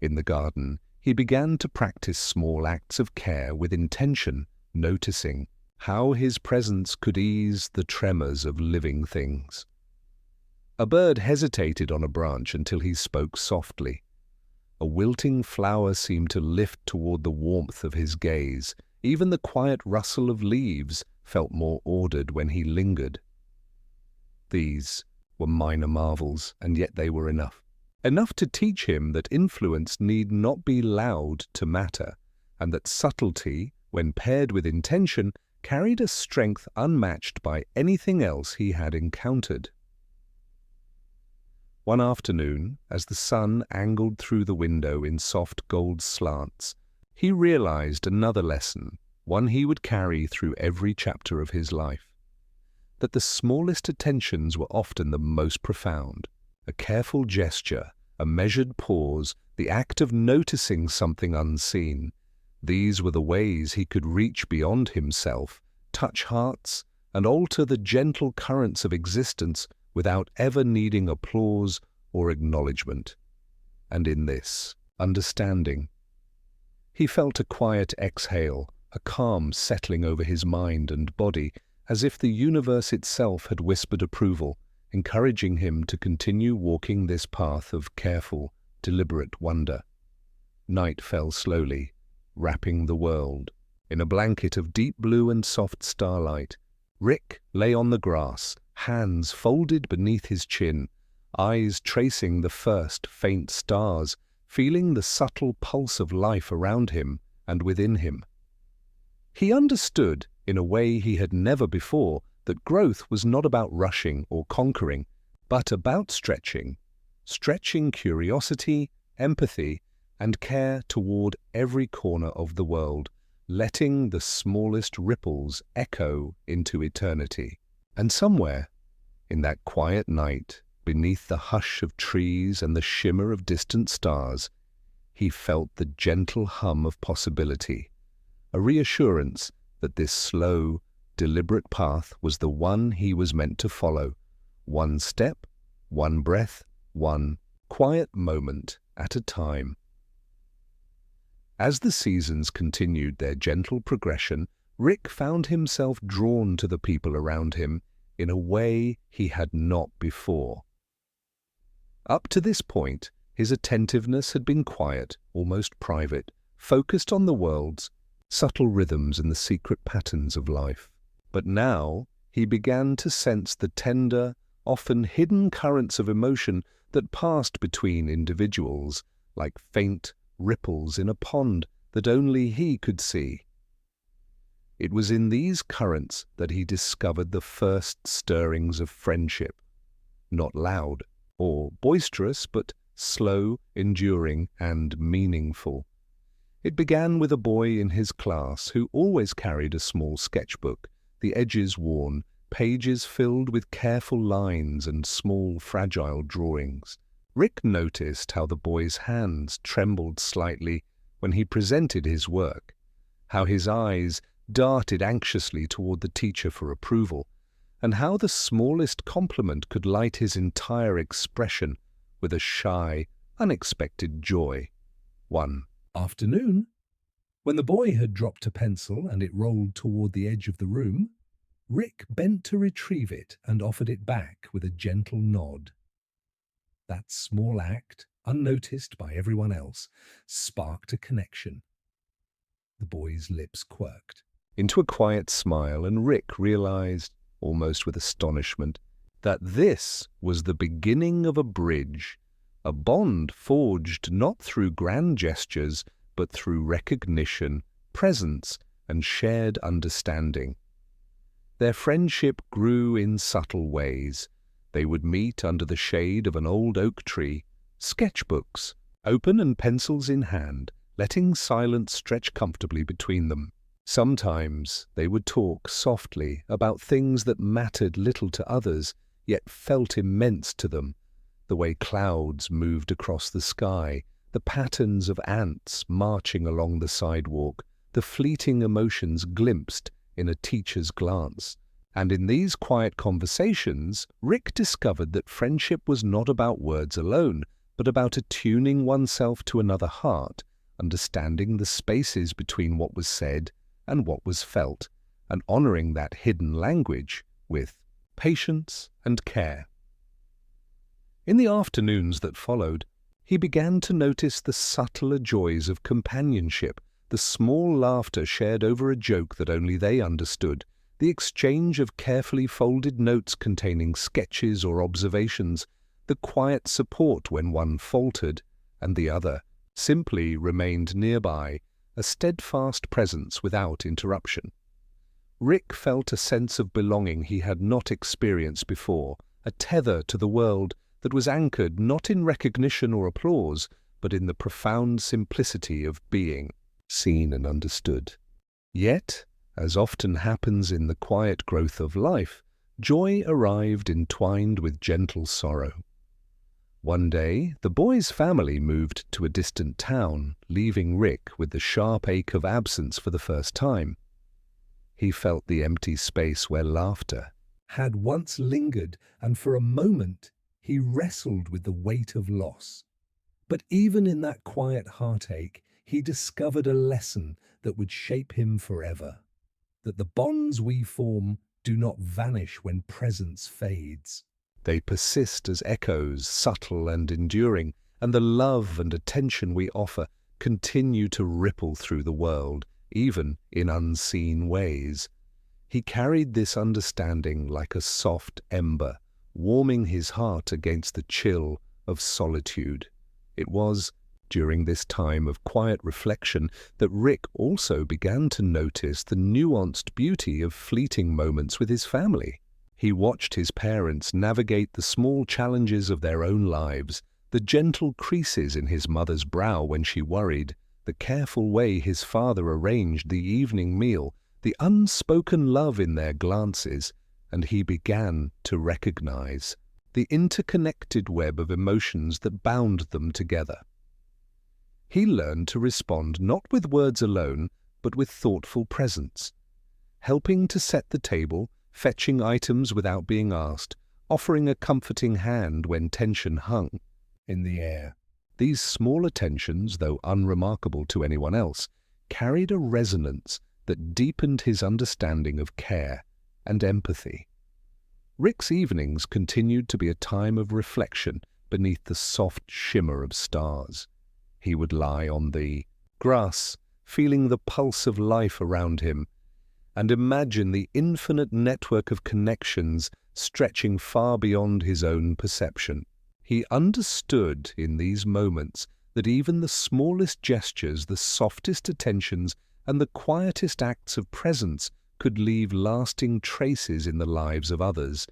In the garden, he began to practice small acts of care with intention, noticing how his presence could ease the tremors of living things. A bird hesitated on a branch until he spoke softly. A wilting flower seemed to lift toward the warmth of his gaze. Even the quiet rustle of leaves felt more ordered when he lingered. These were minor marvels, and yet they were enough. Enough to teach him that influence need not be loud to matter, and that subtlety, when paired with intention, carried a strength unmatched by anything else he had encountered. One afternoon, as the sun angled through the window in soft gold slants, he realized another lesson, one he would carry through every chapter of his life. That the smallest attentions were often the most profound. A careful gesture, a measured pause, the act of noticing something unseen. These were the ways he could reach beyond himself, touch hearts, and alter the gentle currents of existence without ever needing applause or acknowledgement. And in this understanding, he felt a quiet exhale, a calm settling over his mind and body, as if the universe itself had whispered approval, encouraging him to continue walking this path of careful, deliberate wonder. Night fell slowly, wrapping the world in a blanket of deep blue and soft starlight. Rick lay on the grass, hands folded beneath his chin, eyes tracing the first faint stars, feeling the subtle pulse of life around him and within him. He understood, in a way he had never before, that growth was not about rushing or conquering, but about stretching curiosity, empathy, and care toward every corner of the world, letting the smallest ripples echo into eternity. And somewhere, in that quiet night, beneath the hush of trees and the shimmer of distant stars, he felt the gentle hum of possibility, a reassurance that this slow, deliberate path was the one he was meant to follow, one step, one breath, one quiet moment at a time. As the seasons continued their gentle progression, Rick found himself drawn to the people around him in a way he had not before. Up to this point, his attentiveness had been quiet, almost private, focused on the world's subtle rhythms and the secret patterns of life. But now he began to sense the tender, often hidden currents of emotion that passed between individuals, like faint ripples in a pond that only he could see. It was in these currents that he discovered the first stirrings of friendship, not loud or boisterous, but slow, enduring, and meaningful. It began with a boy in his class who always carried a small sketchbook, the edges worn, pages filled with careful lines and small, fragile drawings. Rick noticed how the boy's hands trembled slightly when he presented his work, how his eyes darted anxiously toward the teacher for approval, and how the smallest compliment could light his entire expression with a shy, unexpected joy. One afternoon, when the boy had dropped a pencil and it rolled toward the edge of the room, Rick bent to retrieve it and offered it back with a gentle nod. That small act, unnoticed by everyone else, sparked a connection. The boy's lips quirked into a quiet smile, and Rick realized, almost with astonishment, that this was the beginning of a bridge, a bond forged not through grand gestures, but through recognition, presence, and shared understanding. Their friendship grew in subtle ways. They would meet under the shade of an old oak tree, sketchbooks open and pencils in hand, letting silence stretch comfortably between them. Sometimes they would talk softly about things that mattered little to others, yet felt immense to them, the way clouds moved across the sky, the patterns of ants marching along the sidewalk, the fleeting emotions glimpsed in a teacher's glance. And in these quiet conversations, Rick discovered that friendship was not about words alone, but about attuning oneself to another heart, understanding the spaces between what was said and what was felt, and honoring that hidden language with patience and care. In the afternoons that followed, he began to notice the subtler joys of companionship, the small laughter shared over a joke that only they understood, the exchange of carefully folded notes containing sketches or observations, the quiet support when one faltered and the other simply remained nearby, a steadfast presence without interruption. Rick felt a sense of belonging he had not experienced before, a tether to the world that was anchored not in recognition or applause, but in the profound simplicity of being seen and understood. Yet, as often happens in the quiet growth of life, joy arrived entwined with gentle sorrow. One day, the boy's family moved to a distant town, leaving Rick with the sharp ache of absence for the first time. He felt the empty space where laughter had once lingered, and for a moment he wrestled with the weight of loss. But even in that quiet heartache, he discovered a lesson that would shape him forever, that the bonds we form do not vanish when presence fades. They persist as echoes, subtle and enduring, and the love and attention we offer continue to ripple through the world, even in unseen ways. He carried this understanding like a soft ember, warming his heart against the chill of solitude. It was during this time of quiet reflection that Rick also began to notice the nuanced beauty of fleeting moments with his family. He watched his parents navigate the small challenges of their own lives, the gentle creases in his mother's brow when she worried, the careful way his father arranged the evening meal, the unspoken love in their glances, and he began to recognize the interconnected web of emotions that bound them together. He learned to respond not with words alone, but with thoughtful presence, helping to set the table, fetching items without being asked, offering a comforting hand when tension hung in the air. These small attentions, though unremarkable to anyone else, carried a resonance that deepened his understanding of care and empathy. Rick's evenings continued to be a time of reflection beneath the soft shimmer of stars. He would lie on the grass, feeling the pulse of life around him, and imagine the infinite network of connections stretching far beyond his own perception. He understood in these moments that even the smallest gestures, the softest attentions, and the quietest acts of presence could leave lasting traces in the lives of others,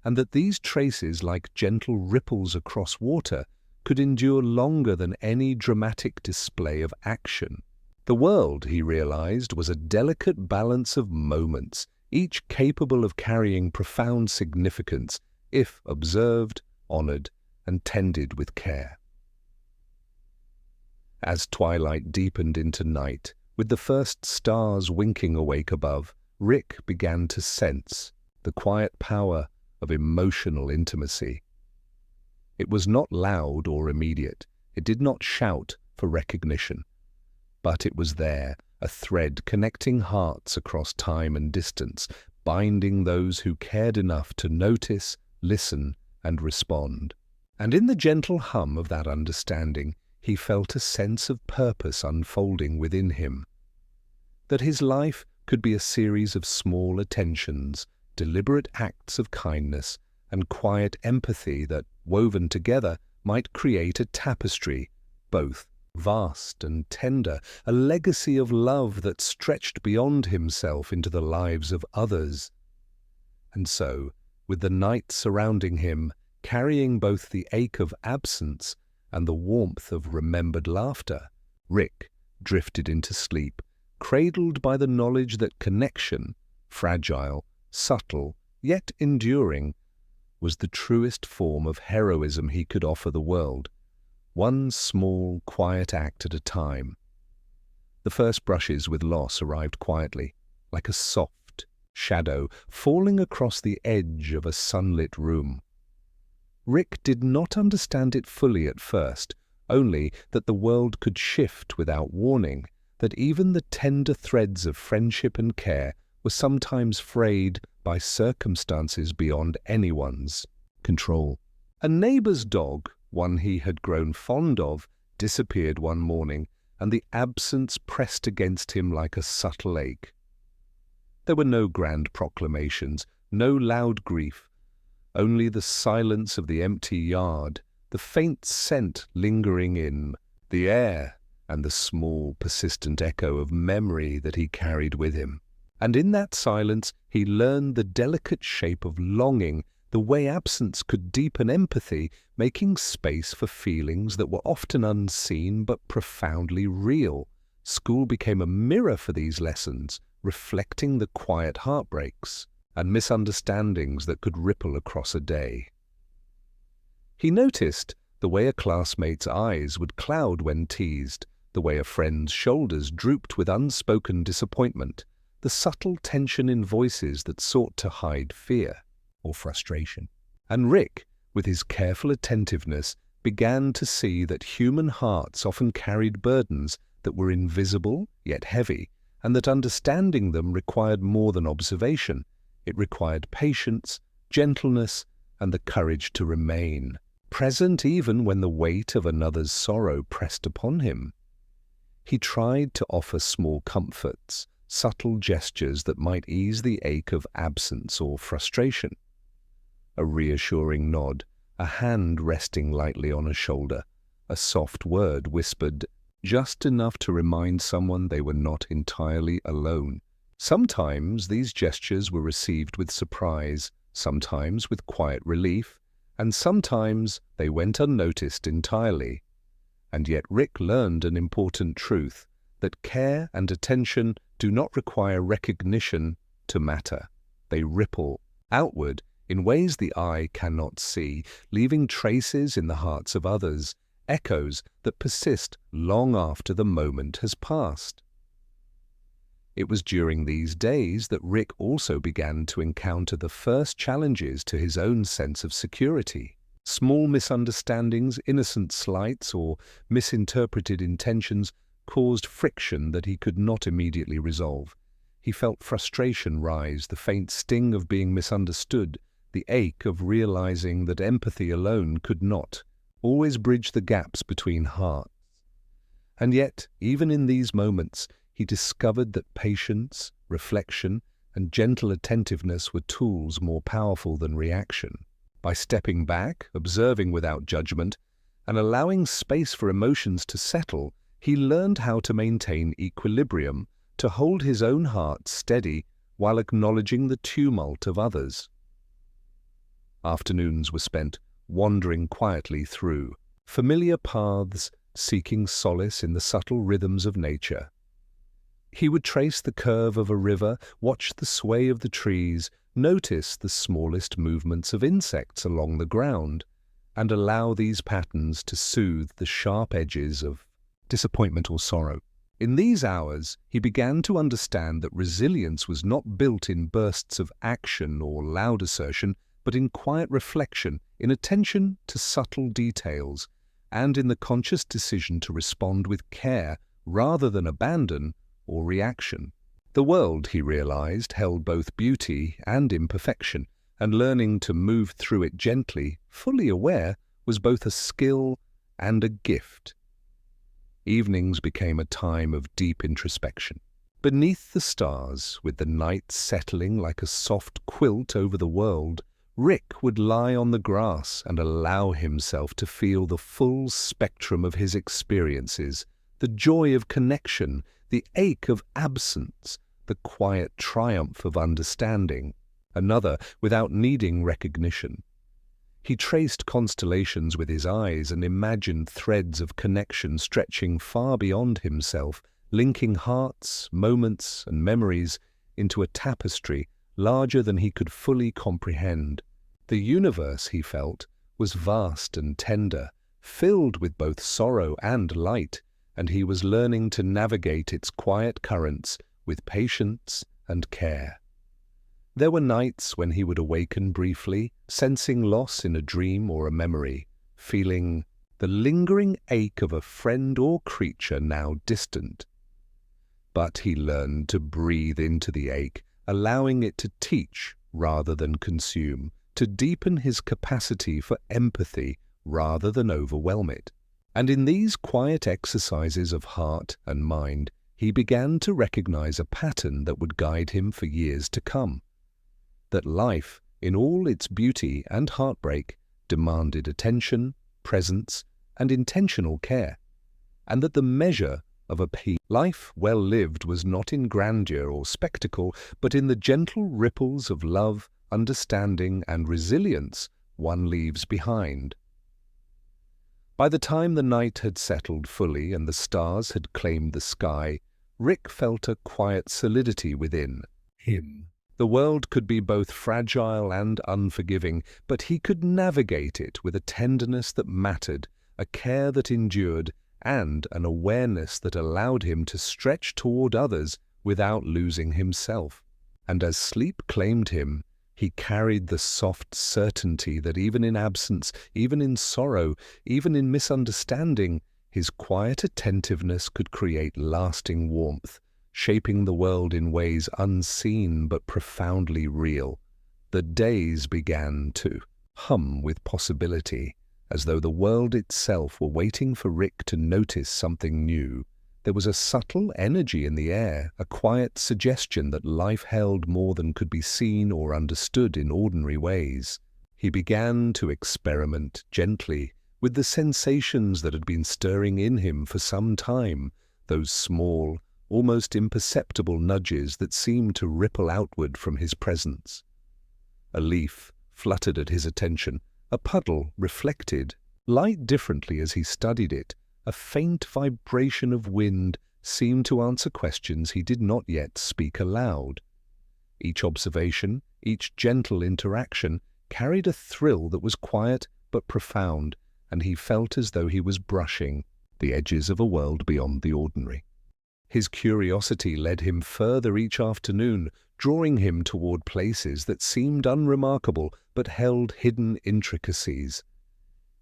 and that these traces, like gentle ripples across water, could endure longer than any dramatic display of action. The world, he realized, was a delicate balance of moments, each capable of carrying profound significance if observed, honored, and tended with care. As twilight deepened into night, with the first stars winking awake above, Rick began to sense the quiet power of emotional intimacy. It was not loud or immediate. It did not shout for recognition. But it was there, a thread connecting hearts across time and distance, binding those who cared enough to notice, listen, and respond. And in the gentle hum of that understanding, he felt a sense of purpose unfolding within him. That his life could be a series of small attentions, deliberate acts of kindness, and quiet empathy that, woven together, might create a tapestry, both vast and tender, a legacy of love that stretched beyond himself into the lives of others. And so, with the night surrounding him, carrying both the ache of absence and the warmth of remembered laughter, Rick drifted into sleep, cradled by the knowledge that connection, fragile, subtle, yet enduring, was the truest form of heroism he could offer the world, one small, quiet act at a time. The first brushes with loss arrived quietly, like a soft shadow falling across the edge of a sunlit room. Rick did not understand it fully at first, only that the world could shift without warning, that even the tender threads of friendship and care were sometimes frayed by circumstances beyond anyone's control. A neighbor's dog, one he had grown fond of, disappeared one morning, and the absence pressed against him like a subtle ache. There were no grand proclamations, no loud grief, only the silence of the empty yard, the faint scent lingering in the air, and the small, persistent echo of memory that he carried with him. And in that silence he learned the delicate shape of longing, the way absence could deepen empathy, making space for feelings that were often unseen but profoundly real. School became a mirror for these lessons, reflecting the quiet heartbreaks and misunderstandings that could ripple across a day. He noticed the way a classmate's eyes would cloud when teased, the way a friend's shoulders drooped with unspoken disappointment, the subtle tension in voices that sought to hide fear or frustration. And Rick, with his careful attentiveness, began to see that human hearts often carried burdens that were invisible yet heavy, and that understanding them required more than observation. It required patience, gentleness, and the courage to remain present even when the weight of another's sorrow pressed upon him. He tried to offer small comforts, subtle gestures that might ease the ache of absence or frustration. A reassuring nod, a hand resting lightly on a shoulder, a soft word whispered, just enough to remind someone they were not entirely alone. Sometimes these gestures were received with surprise, sometimes with quiet relief, and sometimes they went unnoticed entirely. And yet Rick learned an important truth, that care and attention do not require recognition to matter. They ripple outward in ways the eye cannot see, leaving traces in the hearts of others, echoes that persist long after the moment has passed. It was during these days that Rick also began to encounter the first challenges to his own sense of security. Small misunderstandings, innocent slights, or misinterpreted intentions caused friction that he could not immediately resolve. He felt frustration rise, the faint sting of being misunderstood, the ache of realizing that empathy alone could not always bridge the gaps between hearts. And yet, even in these moments, he discovered that patience, reflection, and gentle attentiveness were tools more powerful than reaction. By stepping back, observing without judgment, and allowing space for emotions to settle, he learned how to maintain equilibrium, to hold his own heart steady while acknowledging the tumult of others. Afternoons were spent wandering quietly through familiar paths, seeking solace in the subtle rhythms of nature. He would trace the curve of a river, watch the sway of the trees, notice the smallest movements of insects along the ground, and allow these patterns to soothe the sharp edges of disappointment or sorrow. In these hours, he began to understand that resilience was not built in bursts of action or loud assertion, but in quiet reflection, in attention to subtle details, and in the conscious decision to respond with care rather than abandon or reaction. The world, he realized, held both beauty and imperfection, and learning to move through it gently, fully aware, was both a skill and a gift. Evenings became a time of deep introspection. Beneath the stars, with the night settling like a soft quilt over the world, Rick would lie on the grass and allow himself to feel the full spectrum of his experiences, the joy of connection, the ache of absence, the quiet triumph of understanding, another without needing recognition. He traced constellations with his eyes and imagined threads of connection stretching far beyond himself, linking hearts, moments, and memories into a tapestry larger than he could fully comprehend. The universe, he felt, was vast and tender, filled with both sorrow and light, and he was learning to navigate its quiet currents with patience and care. There were nights when he would awaken briefly, sensing loss in a dream or a memory, feeling the lingering ache of a friend or creature now distant. But he learned to breathe into the ache, allowing it to teach rather than consume, to deepen his capacity for empathy rather than overwhelm it. And in these quiet exercises of heart and mind, he began to recognize a pattern that would guide him for years to come. That life, in all its beauty and heartbreak, demanded attention, presence, and intentional care, and that the measure of a life well lived was not in grandeur or spectacle, but in the gentle ripples of love, understanding, and resilience one leaves behind. By the time the night had settled fully and the stars had claimed the sky, Rick felt a quiet solidity within him. The world could be both fragile and unforgiving, but he could navigate it with a tenderness that mattered, a care that endured, and an awareness that allowed him to stretch toward others without losing himself. And as sleep claimed him, he carried the soft certainty that even in absence, even in sorrow, even in misunderstanding, his quiet attentiveness could create lasting warmth, shaping the world in ways unseen but profoundly real. The days began to hum with possibility, as though the world itself were waiting for Rick to notice something new. There was a subtle energy in the air, a quiet suggestion that life held more than could be seen or understood in ordinary ways. He began to experiment gently with the sensations that had been stirring in him for some time, those small, almost imperceptible nudges that seemed to ripple outward from his presence. A leaf fluttered at his attention, a puddle reflected, light differently as he studied it. A faint vibration of wind seemed to answer questions he did not yet speak aloud. Each observation, each gentle interaction, carried a thrill that was quiet but profound, and he felt as though he was brushing the edges of a world beyond the ordinary. His curiosity led him further each afternoon, drawing him toward places that seemed unremarkable but held hidden intricacies.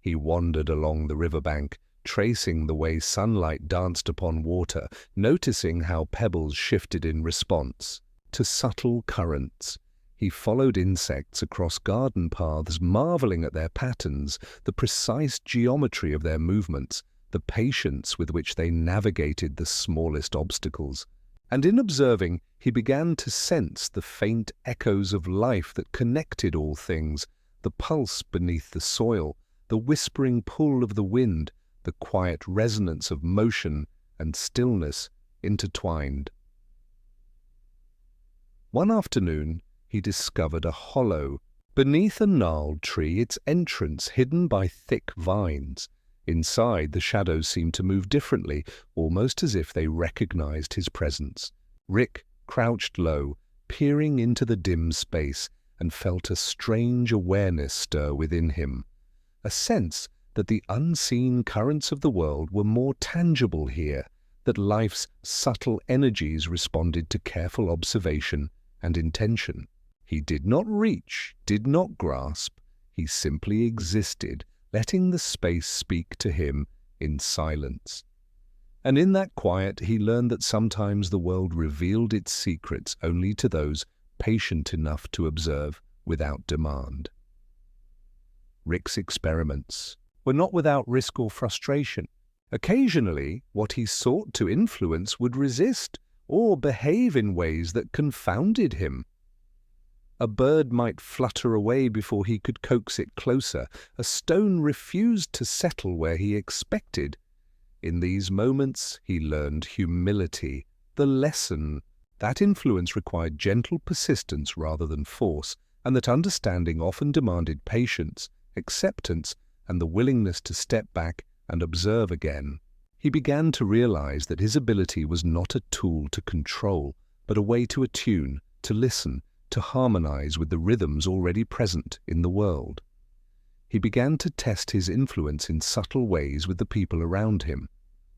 He wandered along the riverbank, tracing the way sunlight danced upon water, noticing how pebbles shifted in response to subtle currents. He followed insects across garden paths, marveling at their patterns, the precise geometry of their movements, the patience with which they navigated the smallest obstacles. And in observing, he began to sense the faint echoes of life that connected all things, the pulse beneath the soil, the whispering pull of the wind, the quiet resonance of motion and stillness intertwined. One afternoon, he discovered a hollow beneath a gnarled tree, its entrance hidden by thick vines. Inside, the shadows seemed to move differently, almost as if they recognized his presence. Rick crouched low, peering into the dim space, and felt a strange awareness stir within him, a sense that the unseen currents of the world were more tangible here, that life's subtle energies responded to careful observation and intention. He did not reach, did not grasp, he simply existed, letting the space speak to him in silence. And in that quiet, he learned that sometimes the world revealed its secrets only to those patient enough to observe without demand. Rick's experiments were not without risk or frustration. Occasionally, what he sought to influence would resist or behave in ways that confounded him. A bird might flutter away before he could coax it closer. A stone refused to settle where he expected. In these moments, he learned humility, the lesson that influence required gentle persistence rather than force, and that understanding often demanded patience, acceptance, and the willingness to step back and observe again. He began to realize that his ability was not a tool to control, but a way to attune, to listen, to harmonize with the rhythms already present in the world. He began to test his influence in subtle ways with the people around him.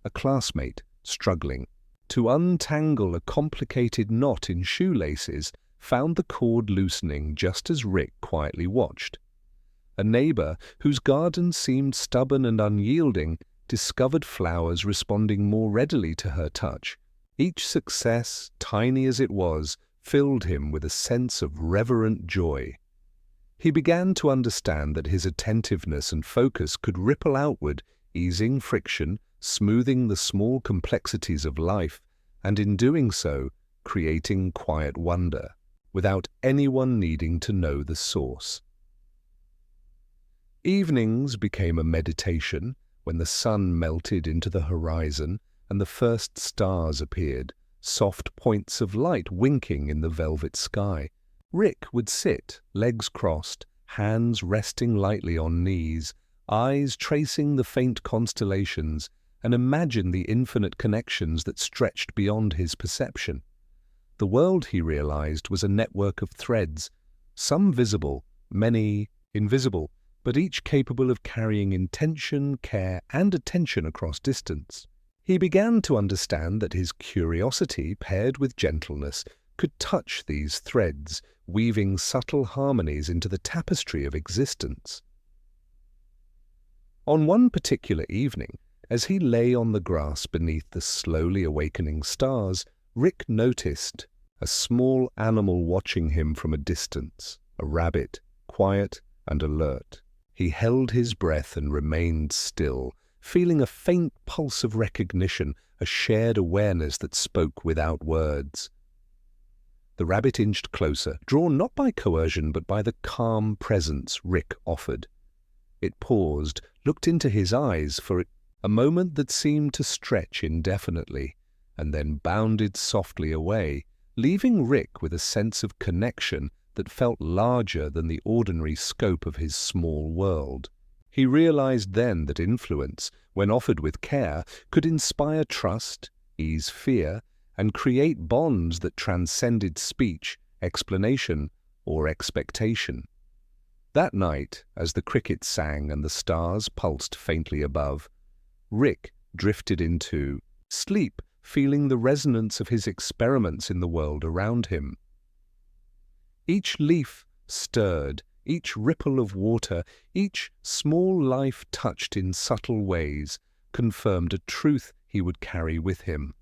A classmate, struggling to untangle a complicated knot in shoelaces, found the cord loosening just as Rick quietly watched. A neighbor, whose garden seemed stubborn and unyielding, discovered flowers responding more readily to her touch. Each success, tiny as it was, filled him with a sense of reverent joy. He began to understand that his attentiveness and focus could ripple outward, easing friction, smoothing the small complexities of life, and in doing so, creating quiet wonder, without anyone needing to know the source. Evenings became a meditation when the sun melted into the horizon and the first stars appeared, soft points of light winking in the velvet sky. Rick would sit, legs crossed, hands resting lightly on knees, eyes tracing the faint constellations, and imagine the infinite connections that stretched beyond his perception. The world, he realized, was a network of threads, some visible, many invisible, but each capable of carrying intention, care, and attention across distance. He began to understand that his curiosity, paired with gentleness, could touch these threads, weaving subtle harmonies into the tapestry of existence. On one particular evening, as he lay on the grass beneath the slowly awakening stars, Rick noticed a small animal watching him from a distance, a rabbit, quiet and alert. He held his breath and remained still, feeling a faint pulse of recognition, a shared awareness that spoke without words. The rabbit inched closer, drawn not by coercion but by the calm presence Rick offered. It paused, looked into his eyes for a moment that seemed to stretch indefinitely, and then bounded softly away, leaving Rick with a sense of connection that felt larger than the ordinary scope of his small world. He realized then that influence, when offered with care, could inspire trust, ease fear, and create bonds that transcended speech, explanation, or expectation. That night, as the crickets sang and the stars pulsed faintly above, Rick drifted into sleep, feeling the resonance of his experiments in the world around him. Each leaf stirred, each ripple of water, each small life touched in subtle ways, confirmed a truth he would carry with him.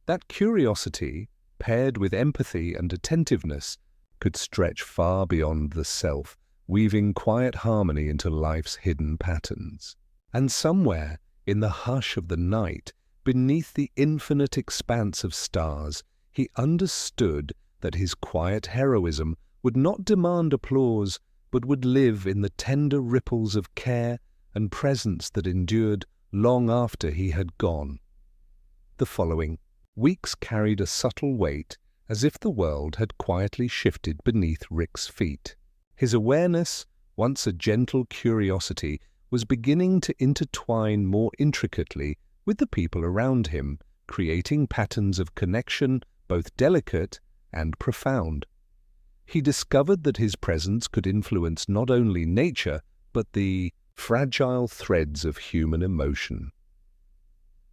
That curiosity, paired with empathy and attentiveness, could stretch far beyond the self, weaving quiet harmony into life's hidden patterns. And somewhere, in the hush of the night, beneath the infinite expanse of stars, he understood that his quiet heroism would not demand applause, but would live in the tender ripples of care and presence that endured long after he had gone. The following weeks carried a subtle weight, as if the world had quietly shifted beneath Rick's feet. His awareness, once a gentle curiosity, was beginning to intertwine more intricately with the people around him, creating patterns of connection both delicate and profound. He discovered that his presence could influence not only nature, but the fragile threads of human emotion.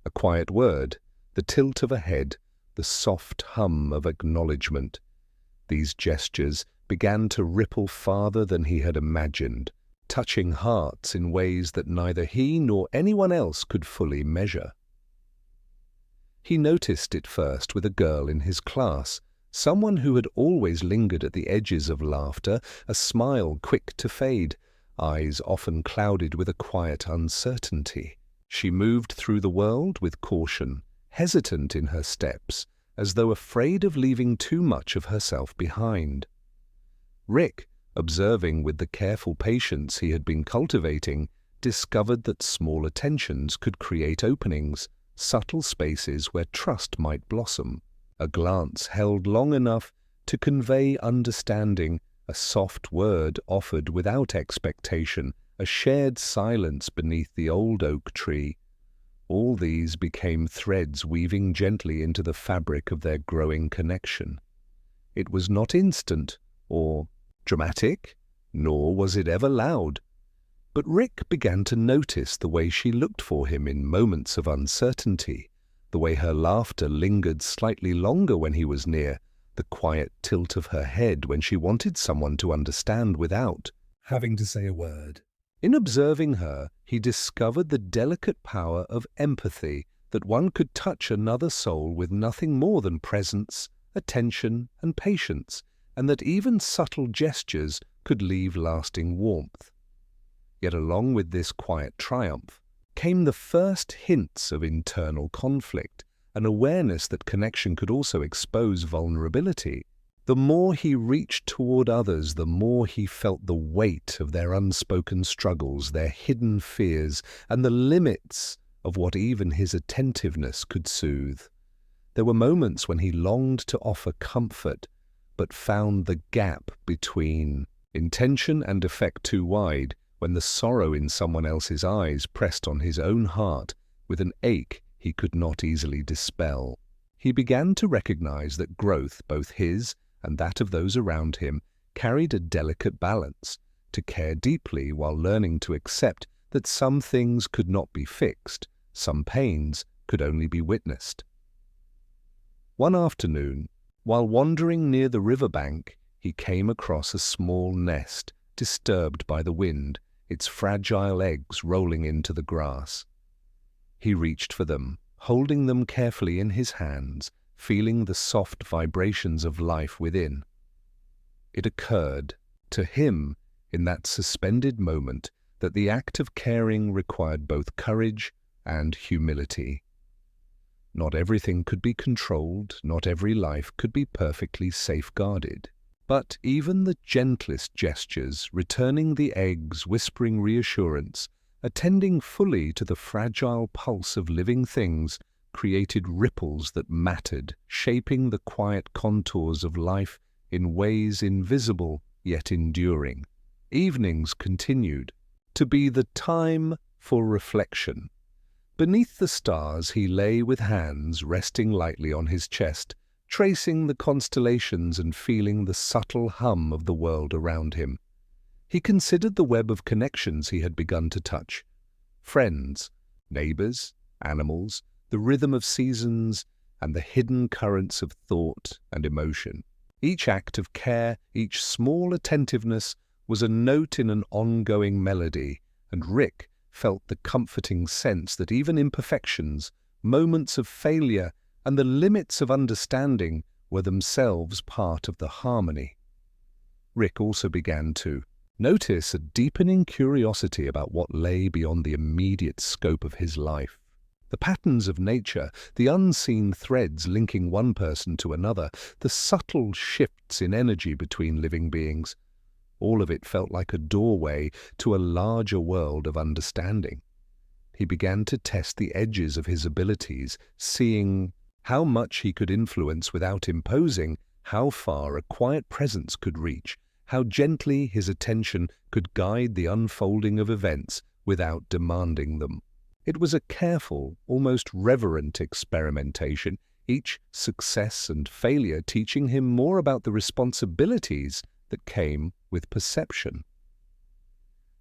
A quiet word, the tilt of a head, the soft hum of acknowledgement. These gestures began to ripple farther than he had imagined, touching hearts in ways that neither he nor anyone else could fully measure. He noticed it first with a girl in his class, someone who had always lingered at the edges of laughter, a smile quick to fade, eyes often clouded with a quiet uncertainty. She moved through the world with caution, hesitant in her steps, as though afraid of leaving too much of herself behind. Rick, observing with the careful patience he had been cultivating, discovered that small attentions could create openings, subtle spaces where trust might blossom. A glance held long enough to convey understanding, a soft word offered without expectation, a shared silence beneath the old oak tree. All these became threads weaving gently into the fabric of their growing connection. It was not instant or dramatic, nor was it ever loud. But Rick began to notice the way she looked for him in moments of uncertainty, the way her laughter lingered slightly longer when he was near, the quiet tilt of her head when she wanted someone to understand without having to say a word. In observing her, he discovered the delicate power of empathy, that one could touch another soul with nothing more than presence, attention, and patience, and that even subtle gestures could leave lasting warmth. Yet along with this quiet triumph came the first hints of internal conflict, an awareness that connection could also expose vulnerability. The more he reached toward others, the more he felt the weight of their unspoken struggles, their hidden fears, and the limits of what even his attentiveness could soothe. There were moments when he longed to offer comfort, but found the gap between intention and effect too wide, when the sorrow in someone else's eyes pressed on his own heart with an ache he could not easily dispel. He began to recognize that growth, both his and that of those around him, carried a delicate balance, to care deeply while learning to accept that some things could not be fixed, some pains could only be witnessed. One afternoon, while wandering near the riverbank, he came across a small nest, disturbed by the wind, its fragile eggs rolling into the grass. He reached for them, holding them carefully in his hands, feeling the soft vibrations of life within. It occurred to him in that suspended moment that the act of caring required both courage and humility. Not everything could be controlled, not every life could be perfectly safeguarded. But even the gentlest gestures, returning the eggs, whispering reassurance, attending fully to the fragile pulse of living things, created ripples that mattered, shaping the quiet contours of life in ways invisible yet enduring. Evenings continued to be the time for reflection. Beneath the stars he lay with hands resting lightly on his chest, tracing the constellations and feeling the subtle hum of the world around him. He considered the web of connections he had begun to touch. Friends, neighbors, animals, the rhythm of seasons, and the hidden currents of thought and emotion. Each act of care, each small attentiveness was a note in an ongoing melody, and Rick felt the comforting sense that even imperfections, moments of failure, and the limits of understanding were themselves part of the harmony. Rick also began to notice a deepening curiosity about what lay beyond the immediate scope of his life. The patterns of nature, the unseen threads linking one person to another, the subtle shifts in energy between living beings. All of it felt like a doorway to a larger world of understanding. He began to test the edges of his abilities, seeing how much he could influence without imposing, how far a quiet presence could reach, how gently his attention could guide the unfolding of events without demanding them. It was a careful, almost reverent experimentation, each success and failure teaching him more about the responsibilities that came with perception.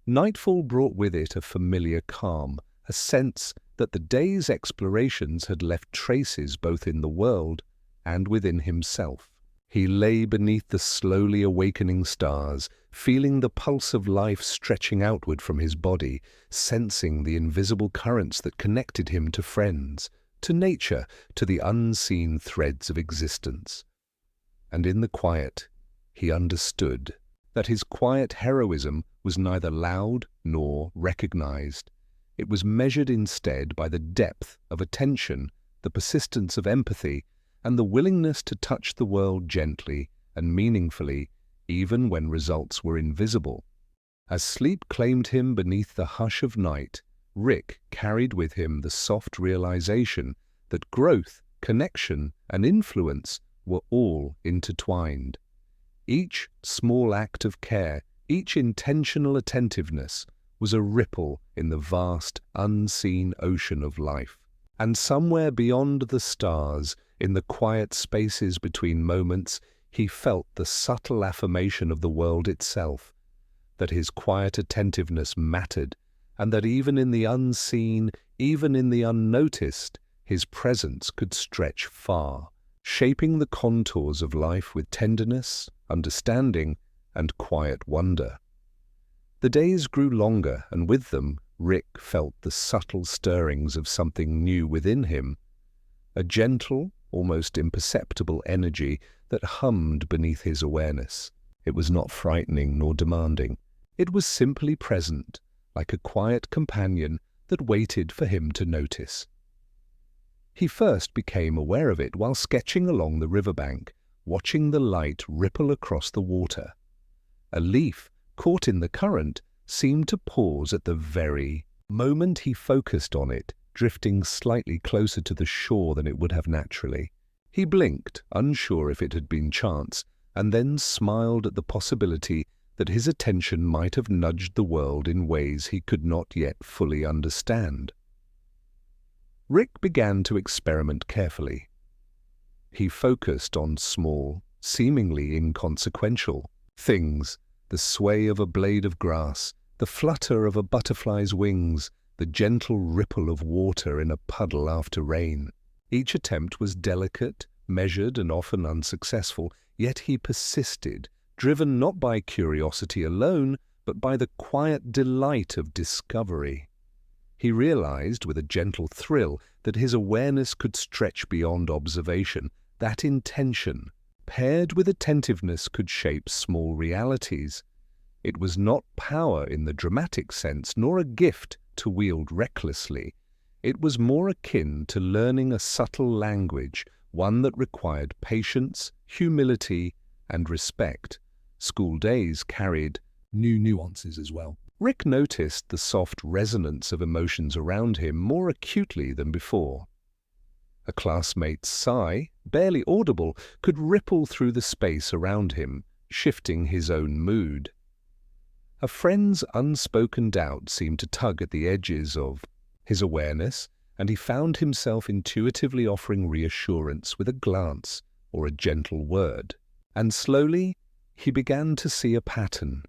Nightfall brought with it a familiar calm, a sense that the day's explorations had left traces both in the world and within himself. He lay beneath the slowly awakening stars, feeling the pulse of life stretching outward from his body, sensing the invisible currents that connected him to friends, to nature, to the unseen threads of existence. And in the quiet, he understood that his quiet heroism was neither loud nor recognized. It was measured instead by the depth of attention, the persistence of empathy, and the willingness to touch the world gently and meaningfully, even when results were invisible. As sleep claimed him beneath the hush of night, Rick carried with him the soft realization that growth, connection, and influence were all intertwined. Each small act of care, each intentional attentiveness, was a ripple in the vast, unseen ocean of life. And somewhere beyond the stars, in the quiet spaces between moments, he felt the subtle affirmation of the world itself, that his quiet attentiveness mattered, and that even in the unseen, even in the unnoticed, his presence could stretch far, shaping the contours of life with tenderness, understanding, and quiet wonder. The days grew longer, and with them, Rick felt the subtle stirrings of something new within him, a gentle, almost imperceptible energy that hummed beneath his awareness. It was not frightening nor demanding. It was simply present, like a quiet companion that waited for him to notice. He first became aware of it while sketching along the riverbank, watching the light ripple across the water. A leaf, caught in the current, seemed to pause at the very moment he focused on it, drifting slightly closer to the shore than it would have naturally. He blinked, unsure if it had been chance, and then smiled at the possibility that his attention might have nudged the world in ways he could not yet fully understand. Rick began to experiment carefully. He focused on small, seemingly inconsequential things, the sway of a blade of grass, the flutter of a butterfly's wings, the gentle ripple of water in a puddle after rain. Each attempt was delicate, measured, and often unsuccessful, yet he persisted, driven not by curiosity alone, but by the quiet delight of discovery. He realized with a gentle thrill that his awareness could stretch beyond observation, that intention, paired with attentiveness, could shape small realities. It was not power in the dramatic sense, nor a gift to wield recklessly. It was more akin to learning a subtle language, one that required patience, humility, and respect. School days carried new nuances as well. Rick noticed the soft resonance of emotions around him more acutely than before. A classmate's sigh, barely audible, could ripple through the space around him, shifting his own mood. A friend's unspoken doubt seemed to tug at the edges of his awareness, and he found himself intuitively offering reassurance with a glance or a gentle word. And slowly, he began to see a pattern.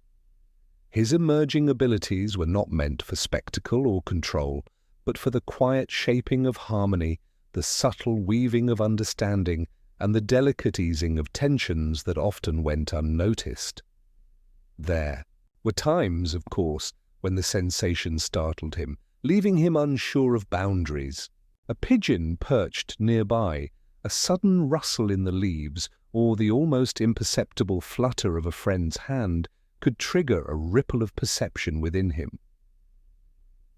His emerging abilities were not meant for spectacle or control, but for the quiet shaping of harmony, the subtle weaving of understanding, and the delicate easing of tensions that often went unnoticed. There were times, of course, when the sensation startled him, leaving him unsure of boundaries. A pigeon perched nearby, a sudden rustle in the leaves, or the almost imperceptible flutter of a friend's hand could trigger a ripple of perception within him.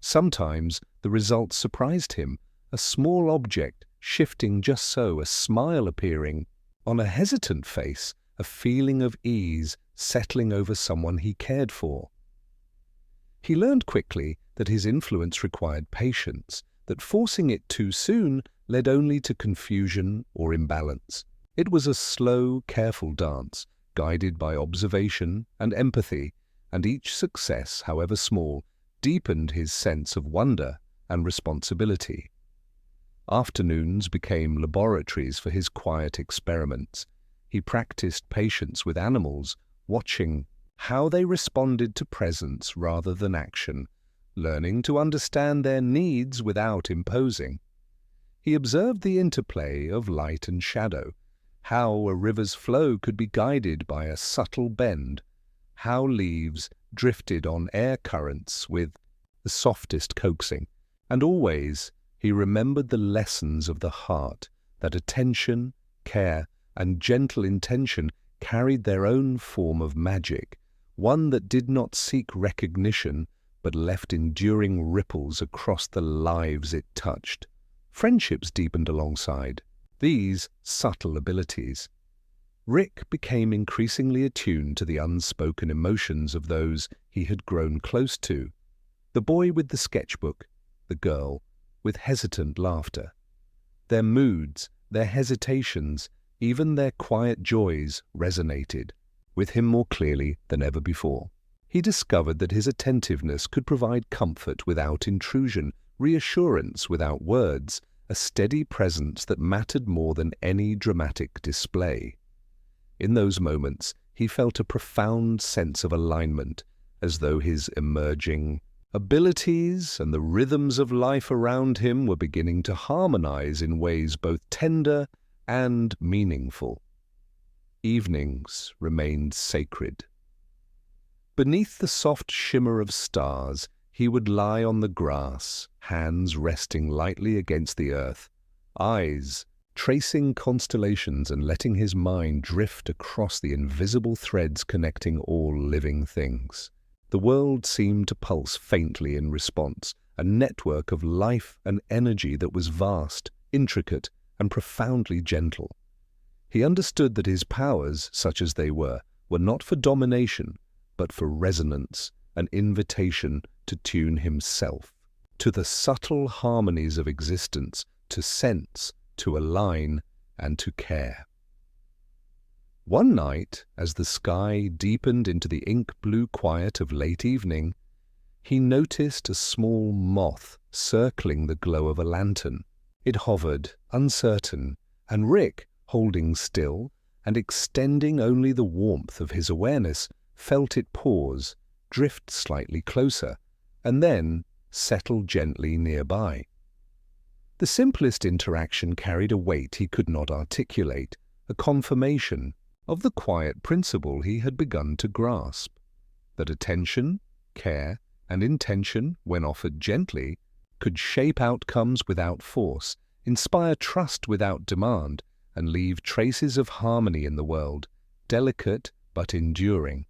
Sometimes the result surprised him, a small object shifting just so, a smile appearing. On a hesitant face, a feeling of ease settling over someone he cared for. He learned quickly that his influence required patience, that forcing it too soon led only to confusion or imbalance. It was a slow, careful dance, guided by observation and empathy, and each success, however small, deepened his sense of wonder and responsibility. Afternoons became laboratories for his quiet experiments. He practiced patience with animals, watching how they responded to presence rather than action, learning to understand their needs without imposing. He observed the interplay of light and shadow, how a river's flow could be guided by a subtle bend, how leaves drifted on air currents with the softest coaxing, and always he remembered the lessons of the heart, that attention, care, and gentle intention carried their own form of magic, one that did not seek recognition but left enduring ripples across the lives it touched. Friendships deepened alongside these subtle abilities. Rick became increasingly attuned to the unspoken emotions of those he had grown close to. The boy with the sketchbook, the girl with hesitant laughter. Their moods, their hesitations, even their quiet joys resonated with him more clearly than ever before. He discovered that his attentiveness could provide comfort without intrusion, reassurance without words, a steady presence that mattered more than any dramatic display. In those moments, he felt a profound sense of alignment, as though his emerging abilities and the rhythms of life around him were beginning to harmonize in ways both tender and meaningful. Evenings remained sacred. Beneath the soft shimmer of stars, he would lie on the grass, hands resting lightly against the earth, eyes tracing constellations and letting his mind drift across the invisible threads connecting all living things. The world seemed to pulse faintly in response, a network of life and energy that was vast, intricate, and profoundly gentle. He understood that his powers, such as they were not for domination, but for resonance, an invitation to tune himself to the subtle harmonies of existence, to sense, to align, and to care. One night, as the sky deepened into the ink-blue quiet of late evening, he noticed a small moth circling the glow of a lantern. It hovered, uncertain, and Rick, holding still and extending only the warmth of his awareness, felt it pause, drift slightly closer, and then settle gently nearby. The simplest interaction carried a weight he could not articulate, a confirmation of the quiet principle he had begun to grasp, that attention, care, and intention, when offered gently, could shape outcomes without force, inspire trust without demand, and leave traces of harmony in the world, delicate but enduring.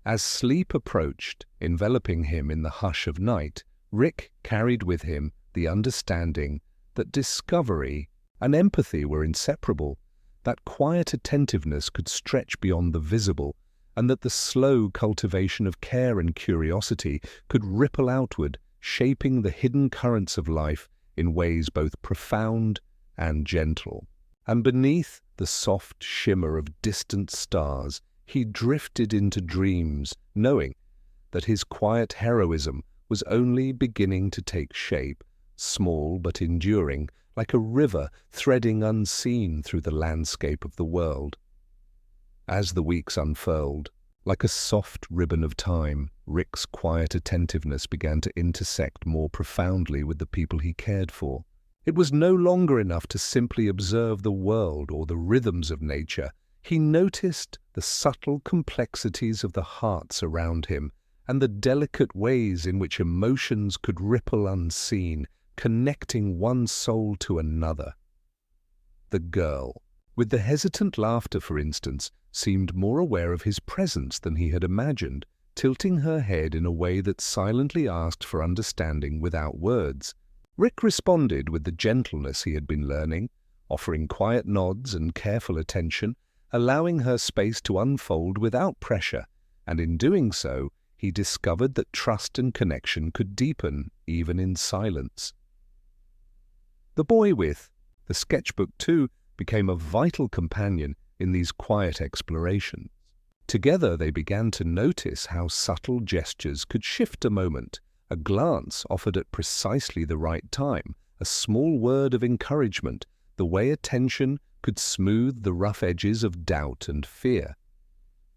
As sleep approached, enveloping him in the hush of night, Rick carried with him the understanding that discovery and empathy were inseparable, that quiet attentiveness could stretch beyond the visible, and that the slow cultivation of care and curiosity could ripple outward, shaping the hidden currents of life in ways both profound and gentle. And beneath the soft shimmer of distant stars, he drifted into dreams, knowing that his quiet heroism was only beginning to take shape, small but enduring, like a river threading unseen through the landscape of the world. As the weeks unfurled, like a soft ribbon of time, Rick's quiet attentiveness began to intersect more profoundly with the people he cared for. It was no longer enough to simply observe the world or the rhythms of nature. He noticed the subtle complexities of the hearts around him and the delicate ways in which emotions could ripple unseen, connecting one soul to another. The girl, with the hesitant laughter for instance, seemed more aware of his presence than he had imagined, tilting her head in a way that silently asked for understanding without words. Rick responded with the gentleness he had been learning, offering quiet nods and careful attention, allowing her space to unfold without pressure, and in doing so, he discovered that trust and connection could deepen even in silence. The boy with the sketchbook, too, became a vital companion in these quiet explorations. Together they began to notice how subtle gestures could shift a moment, a glance offered at precisely the right time, a small word of encouragement, the way attention could smooth the rough edges of doubt and fear.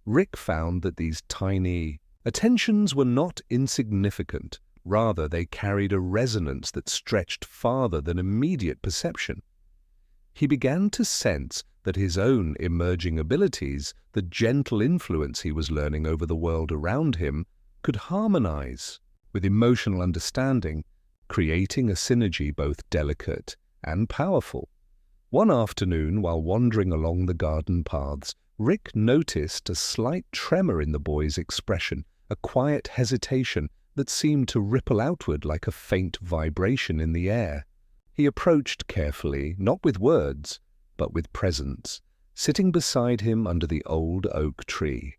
Rick found that these tiny attentions were not insignificant. Rather, they carried a resonance that stretched farther than immediate perception. He began to sense that his own emerging abilities, the gentle influence he was learning over the world around him, could harmonize with emotional understanding, creating a synergy both delicate and powerful. One afternoon, while wandering along the garden paths, Rick noticed a slight tremor in the boy's expression, a quiet hesitation that seemed to ripple outward like a faint vibration in the air. He approached carefully, not with words, but with presence, sitting beside him under the old oak tree.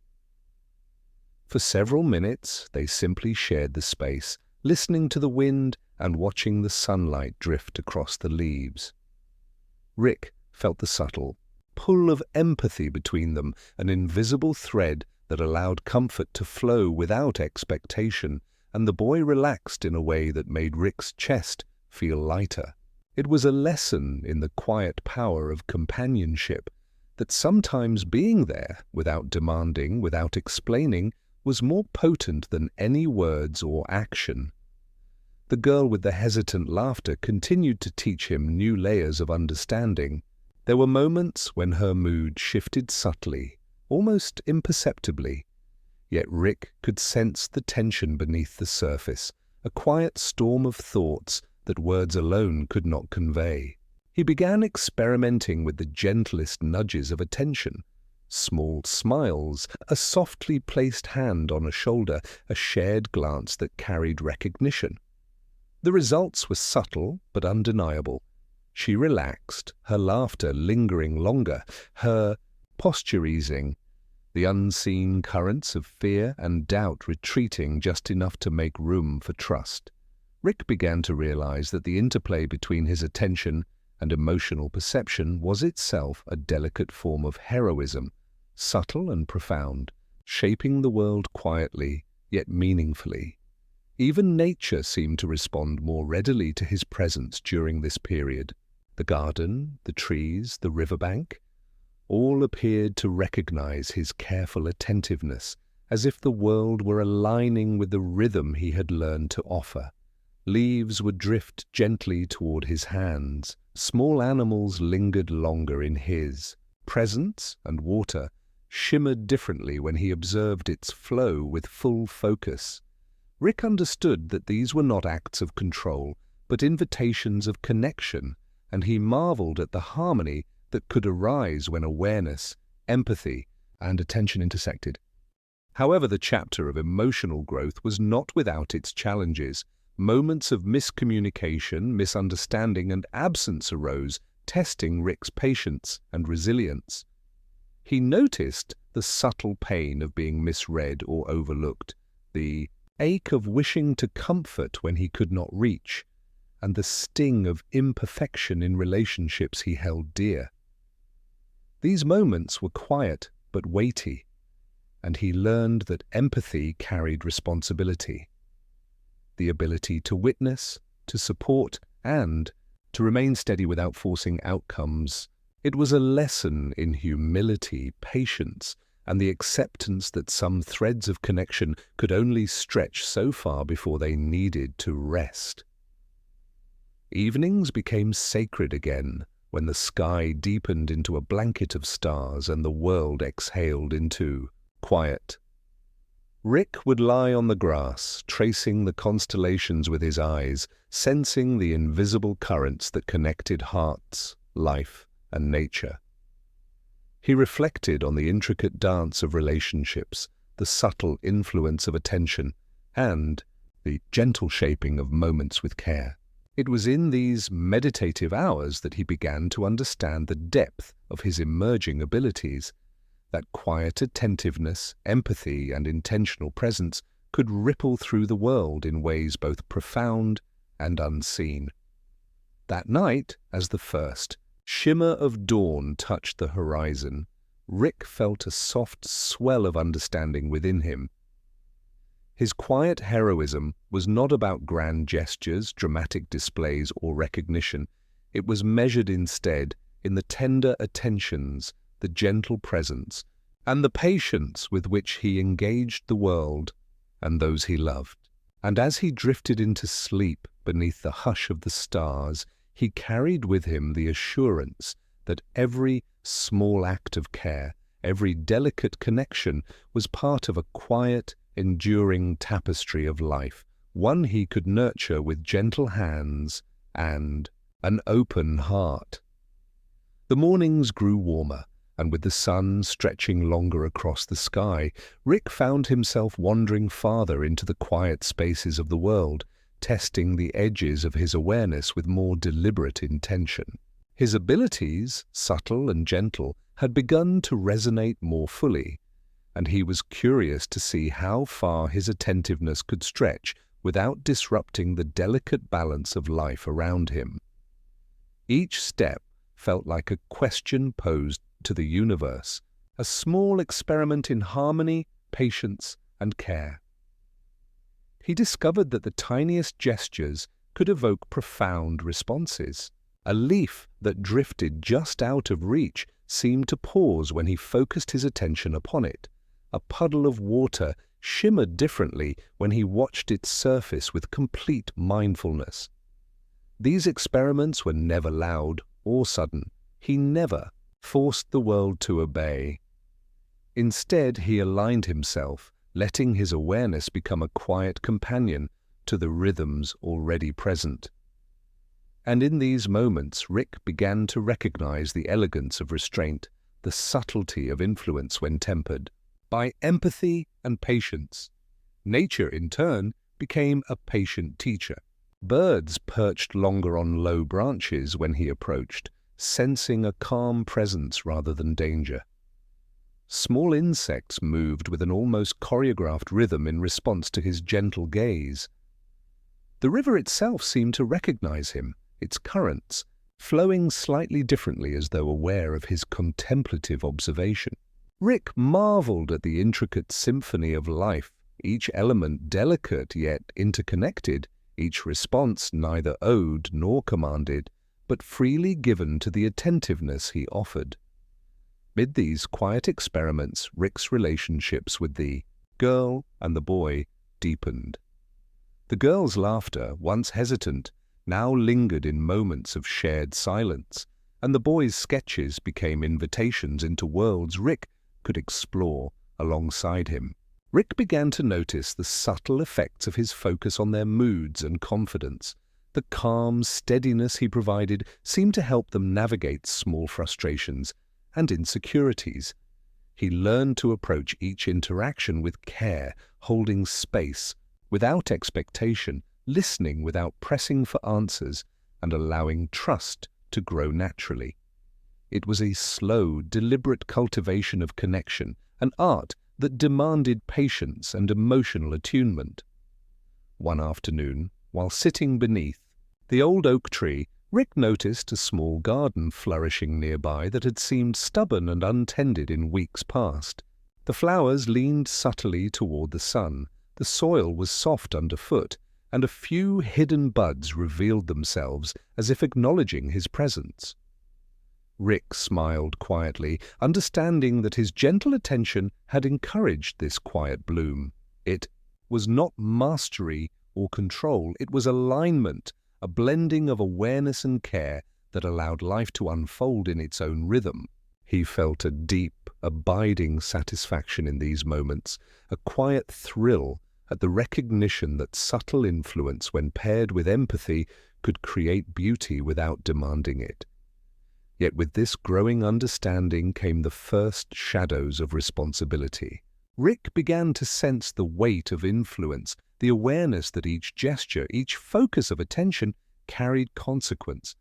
For several minutes, they simply shared the space, listening to the wind and watching the sunlight drift across the leaves. Rick felt the subtle pull of empathy between them, an invisible thread that allowed comfort to flow without expectation, and the boy relaxed in a way that made Rick's chest feel lighter. It was a lesson in the quiet power of companionship, that sometimes being there, without demanding, without explaining, was more potent than any words or action. The girl with the hesitant laughter continued to teach him new layers of understanding. There were moments when her mood shifted subtly, almost imperceptibly, yet Rick could sense the tension beneath the surface, a quiet storm of thoughts that words alone could not convey. He began experimenting with the gentlest nudges of attention, small smiles, a softly placed hand on a shoulder, a shared glance that carried recognition. The results were subtle but undeniable. She relaxed, her laughter lingering longer, her posture easing, the unseen currents of fear and doubt retreating just enough to make room for trust. Rick began to realize that the interplay between his attention and emotional perception was itself a delicate form of heroism, subtle and profound, shaping the world quietly yet meaningfully. Even nature seemed to respond more readily to his presence during this period. The garden, the trees, the riverbank, all appeared to recognize his careful attentiveness, as if the world were aligning with the rhythm he had learned to offer. Leaves would drift gently toward his hands. Small animals lingered longer in his. Presence and water shimmered differently when he observed its flow with full focus. Rick understood that these were not acts of control, but invitations of connection, and he marveled at the harmony that could arise when awareness, empathy, and attention intersected. However, the chapter of emotional growth was not without its challenges. moments of miscommunication, misunderstanding, and absence arose, testing Rick's patience and resilience. He noticed the subtle pain of being misread or overlooked, the ache of wishing to comfort when he could not reach, and the sting of imperfection in relationships he held dear. These moments were quiet but weighty, and he learned that empathy carried responsibility. The ability to witness, to support, and to remain steady without forcing outcomes. It was a lesson in humility, patience, and the acceptance that some threads of connection could only stretch so far before they needed to rest. Evenings became sacred again when the sky deepened into a blanket of stars and the world exhaled into quiet. Rick would lie on the grass, tracing the constellations with his eyes, sensing the invisible currents that connected hearts, life, and nature. He reflected on the intricate dance of relationships, the subtle influence of attention, and the gentle shaping of moments with care. It was in these meditative hours that he began to understand the depth of his emerging abilities. That quiet attentiveness, empathy, and intentional presence could ripple through the world in ways both profound and unseen. That night, as the first shimmer of dawn touched the horizon, Rick felt a soft swell of understanding within him. His quiet heroism was not about grand gestures, dramatic displays, or recognition. It was measured instead in the tender attentions, the gentle presence, and the patience with which he engaged the world and those he loved. And as he drifted into sleep beneath the hush of the stars, he carried with him the assurance that every small act of care, every delicate connection was part of a quiet, enduring tapestry of life, one he could nurture with gentle hands and an open heart. The mornings grew warmer, and with the sun stretching longer across the sky, Rick found himself wandering farther into the quiet spaces of the world, testing the edges of his awareness with more deliberate intention. His abilities, subtle and gentle, had begun to resonate more fully, and he was curious to see how far his attentiveness could stretch without disrupting the delicate balance of life around him. Each step felt like a question posed to the universe, a small experiment in harmony, patience, and care. He discovered that the tiniest gestures could evoke profound responses. A leaf that drifted just out of reach seemed to pause when he focused his attention upon it. A puddle of water shimmered differently when he watched its surface with complete mindfulness. These experiments were never loud or sudden. He never forced the world to obey. Instead, he aligned himself, letting his awareness become a quiet companion to the rhythms already present. And in these moments, Rick began to recognize the elegance of restraint, the subtlety of influence when tempered by empathy and patience. Nature, in turn, became a patient teacher. Birds perched longer on low branches when he approached, sensing a calm presence rather than danger. Small insects moved with an almost choreographed rhythm in response to his gentle gaze. The river itself seemed to recognize him, its currents flowing slightly differently as though aware of his contemplative observation. Rick marveled at the intricate symphony of life, each element delicate yet interconnected, each response neither owed nor commanded, but freely given to the attentiveness he offered. Mid these quiet experiments, Rick's relationships with the girl and the boy deepened. The girl's laughter, once hesitant, now lingered in moments of shared silence, and the boy's sketches became invitations into worlds Rick could explore alongside him. Rick began to notice the subtle effects of his focus on their moods and confidence. The calm steadiness he provided seemed to help them navigate small frustrations and insecurities. He learned to approach each interaction with care, holding space, without expectation, listening without pressing for answers and allowing trust to grow naturally. It was a slow, deliberate cultivation of connection, an art that demanded patience and emotional attunement. One afternoon, while sitting beneath the old oak tree, Rick noticed a small garden flourishing nearby that had seemed stubborn and untended in weeks past. The flowers leaned subtly toward the sun, the soil was soft underfoot, and a few hidden buds revealed themselves as if acknowledging his presence. Rick smiled quietly, understanding that his gentle attention had encouraged this quiet bloom. It was not mastery or control, it was alignment, a blending of awareness and care that allowed life to unfold in its own rhythm. He felt a deep, abiding satisfaction in these moments, a quiet thrill at the recognition that subtle influence, when paired with empathy, could create beauty without demanding it. Yet with this growing understanding came the first shadows of responsibility. Rick began to sense the weight of influence, the awareness that each gesture, each focus of attention carried consequence.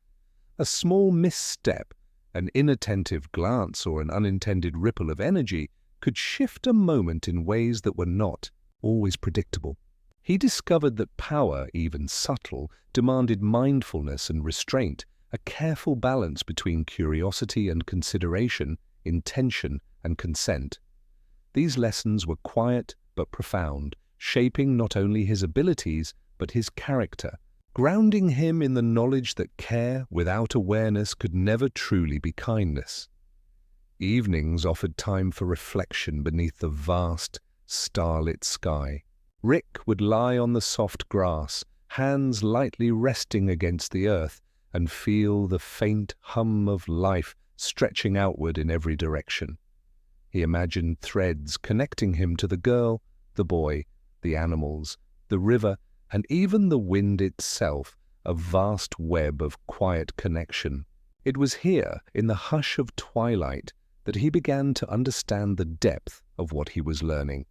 A small misstep, an inattentive glance, or an unintended ripple of energy could shift a moment in ways that were not always predictable. He discovered that power, even subtle, demanded mindfulness and restraint, a careful balance between curiosity and consideration, intention and consent. These lessons were quiet but profound, shaping not only his abilities but his character, grounding him in the knowledge that care without awareness could never truly be kindness. Evenings offered time for reflection beneath the vast, starlit sky. Rick would lie on the soft grass, hands lightly resting against the earth, and feel the faint hum of life stretching outward in every direction. He imagined threads connecting him to the girl, the boy, the animals, the river, and even the wind itself, a vast web of quiet connection. It was here, in the hush of twilight, that he began to understand the depth of what he was learning,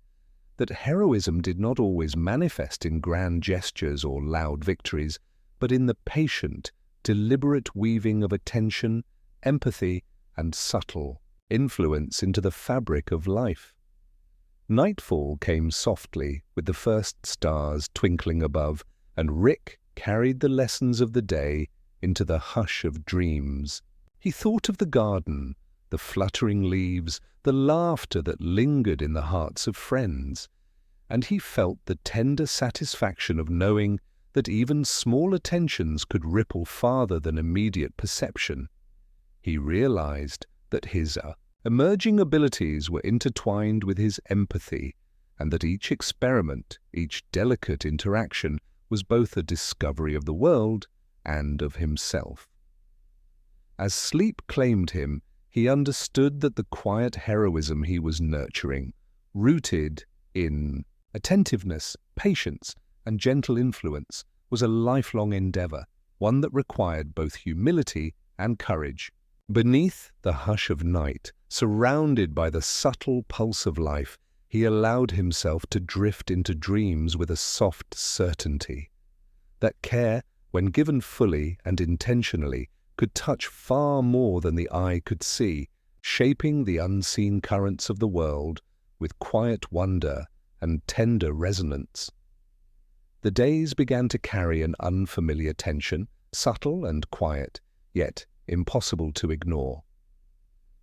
that heroism did not always manifest in grand gestures or loud victories, but in the patient, deliberate weaving of attention, empathy, and subtle influence into the fabric of life. Nightfall came softly, with the first stars twinkling above, and Rick carried the lessons of the day into the hush of dreams. He thought of the garden, the fluttering leaves, the laughter that lingered in the hearts of friends, and he felt the tender satisfaction of knowing that even small attentions could ripple farther than immediate perception. He realized that his emerging abilities were intertwined with his empathy, and that each experiment, each delicate interaction, was both a discovery of the world and of himself. As sleep claimed him, he understood that the quiet heroism he was nurturing, rooted in attentiveness, patience, and gentle influence, was a lifelong endeavor, one that required both humility and courage. Beneath the hush of night, surrounded by the subtle pulse of life, he allowed himself to drift into dreams with a soft certainty. That care, when given fully and intentionally, could touch far more than the eye could see, shaping the unseen currents of the world with quiet wonder and tender resonance. The days began to carry an unfamiliar tension, subtle and quiet, yet impossible to ignore.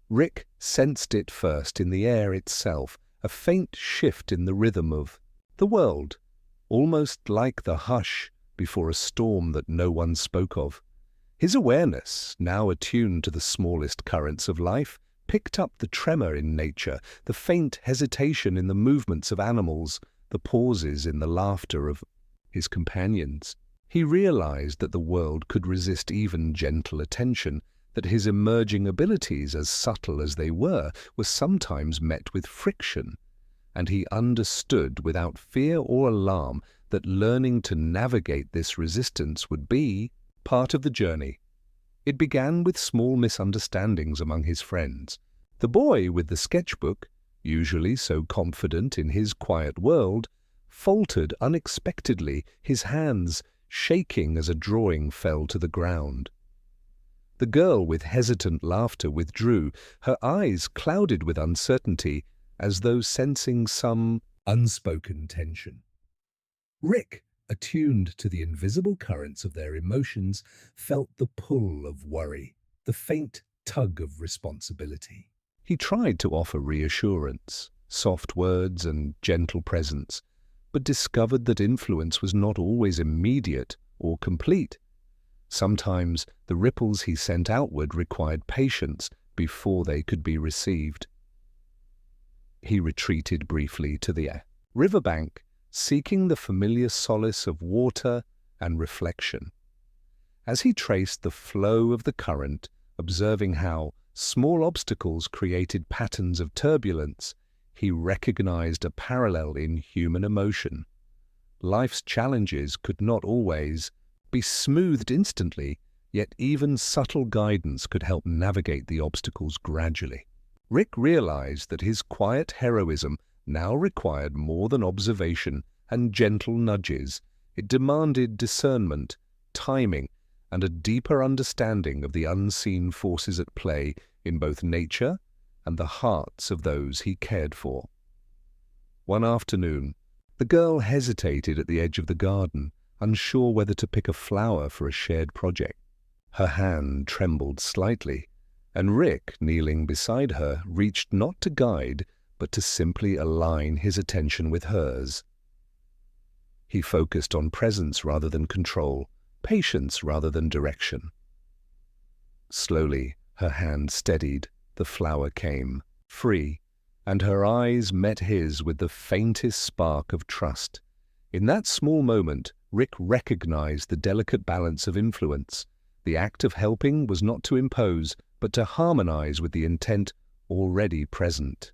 Rick sensed it first in the air itself, a faint shift in the rhythm of the world, almost like the hush before a storm that no one spoke of. His awareness, now attuned to the smallest currents of life, picked up the tremor in nature, the faint hesitation in the movements of animals, the pauses in the laughter of his companions. He realized that the world could resist even gentle attention, that his emerging abilities, as subtle as they were sometimes met with friction, and he understood without fear or alarm that learning to navigate this resistance would be part of the journey. It began with small misunderstandings among his friends. The boy with the sketchbook, usually so confident in his quiet world, faltered unexpectedly, his hands shaking as a drawing fell to the ground. The girl with hesitant laughter withdrew, her eyes clouded with uncertainty, as though sensing some unspoken tension. Rick, attuned to the invisible currents of their emotions, felt the pull of worry, the faint tug of responsibility. He tried to offer reassurance, soft words and gentle presence, but discovered that influence was not always immediate or complete. Sometimes the ripples he sent outward required patience before they could be received. He retreated briefly to the riverbank, seeking the familiar solace of water and reflection. As he traced the flow of the current, observing how small obstacles created patterns of turbulence, he recognized a parallel in human emotion. Life's challenges could not always be smoothed instantly, yet even subtle guidance could help navigate the obstacles gradually. Rick realized that his quiet heroism now required more than observation and gentle nudges. It demanded discernment, timing, and a deeper understanding of the unseen forces at play in both nature and the hearts of those he cared for. One afternoon, the girl hesitated at the edge of the garden, unsure whether to pick a flower for a shared project. Her hand trembled slightly, and Rick, kneeling beside her, reached not to guide, but to simply align his attention with hers. He focused on presence rather than control, patience rather than direction. Slowly, her hand steadied, the flower came, free, and her eyes met his with the faintest spark of trust. In that small moment, Rick recognized the delicate balance of influence. The act of helping was not to impose, but to harmonize with the intent already present.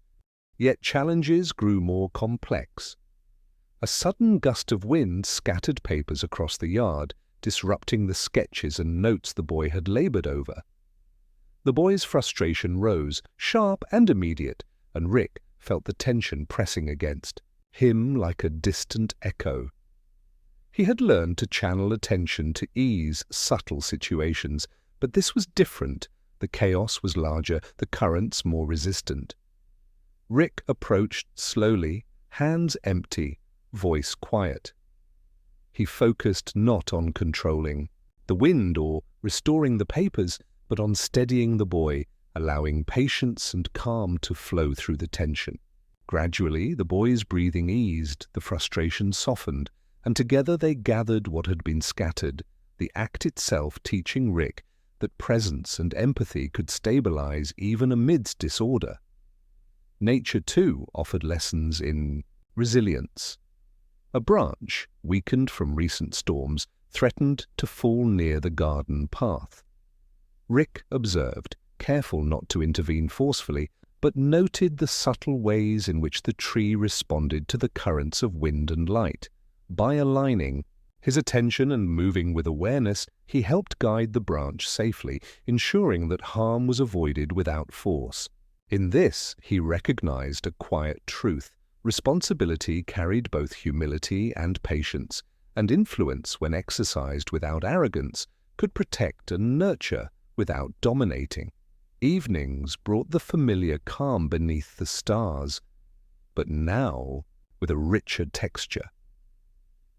Yet challenges grew more complex. A sudden gust of wind scattered papers across the yard, disrupting the sketches and notes the boy had labored over. The boy's frustration rose, sharp and immediate, and Rick felt the tension pressing against him like a distant echo. He had learned to channel attention to ease subtle situations, but this was different. The chaos was larger, the currents more resistant. Rick approached slowly, hands empty, voice quiet. He focused not on controlling the wind or restoring the papers, but on steadying the boy, allowing patience and calm to flow through the tension. Gradually, the boy's breathing eased, the frustration softened, and together they gathered what had been scattered, the act itself teaching Rick that presence and empathy could stabilize even amidst disorder. Nature, too, offered lessons in resilience. A branch, weakened from recent storms, threatened to fall near the garden path. Rick observed, careful not to intervene forcefully, but noted the subtle ways in which the tree responded to the currents of wind and light. By aligning his attention and moving with awareness, he helped guide the branch safely, ensuring that harm was avoided without force. In this, he recognized a quiet truth. Responsibility carried both humility and patience, and influence, when exercised without arrogance, could protect and nurture without dominating. Evenings brought the familiar calm beneath the stars, but now with a richer texture.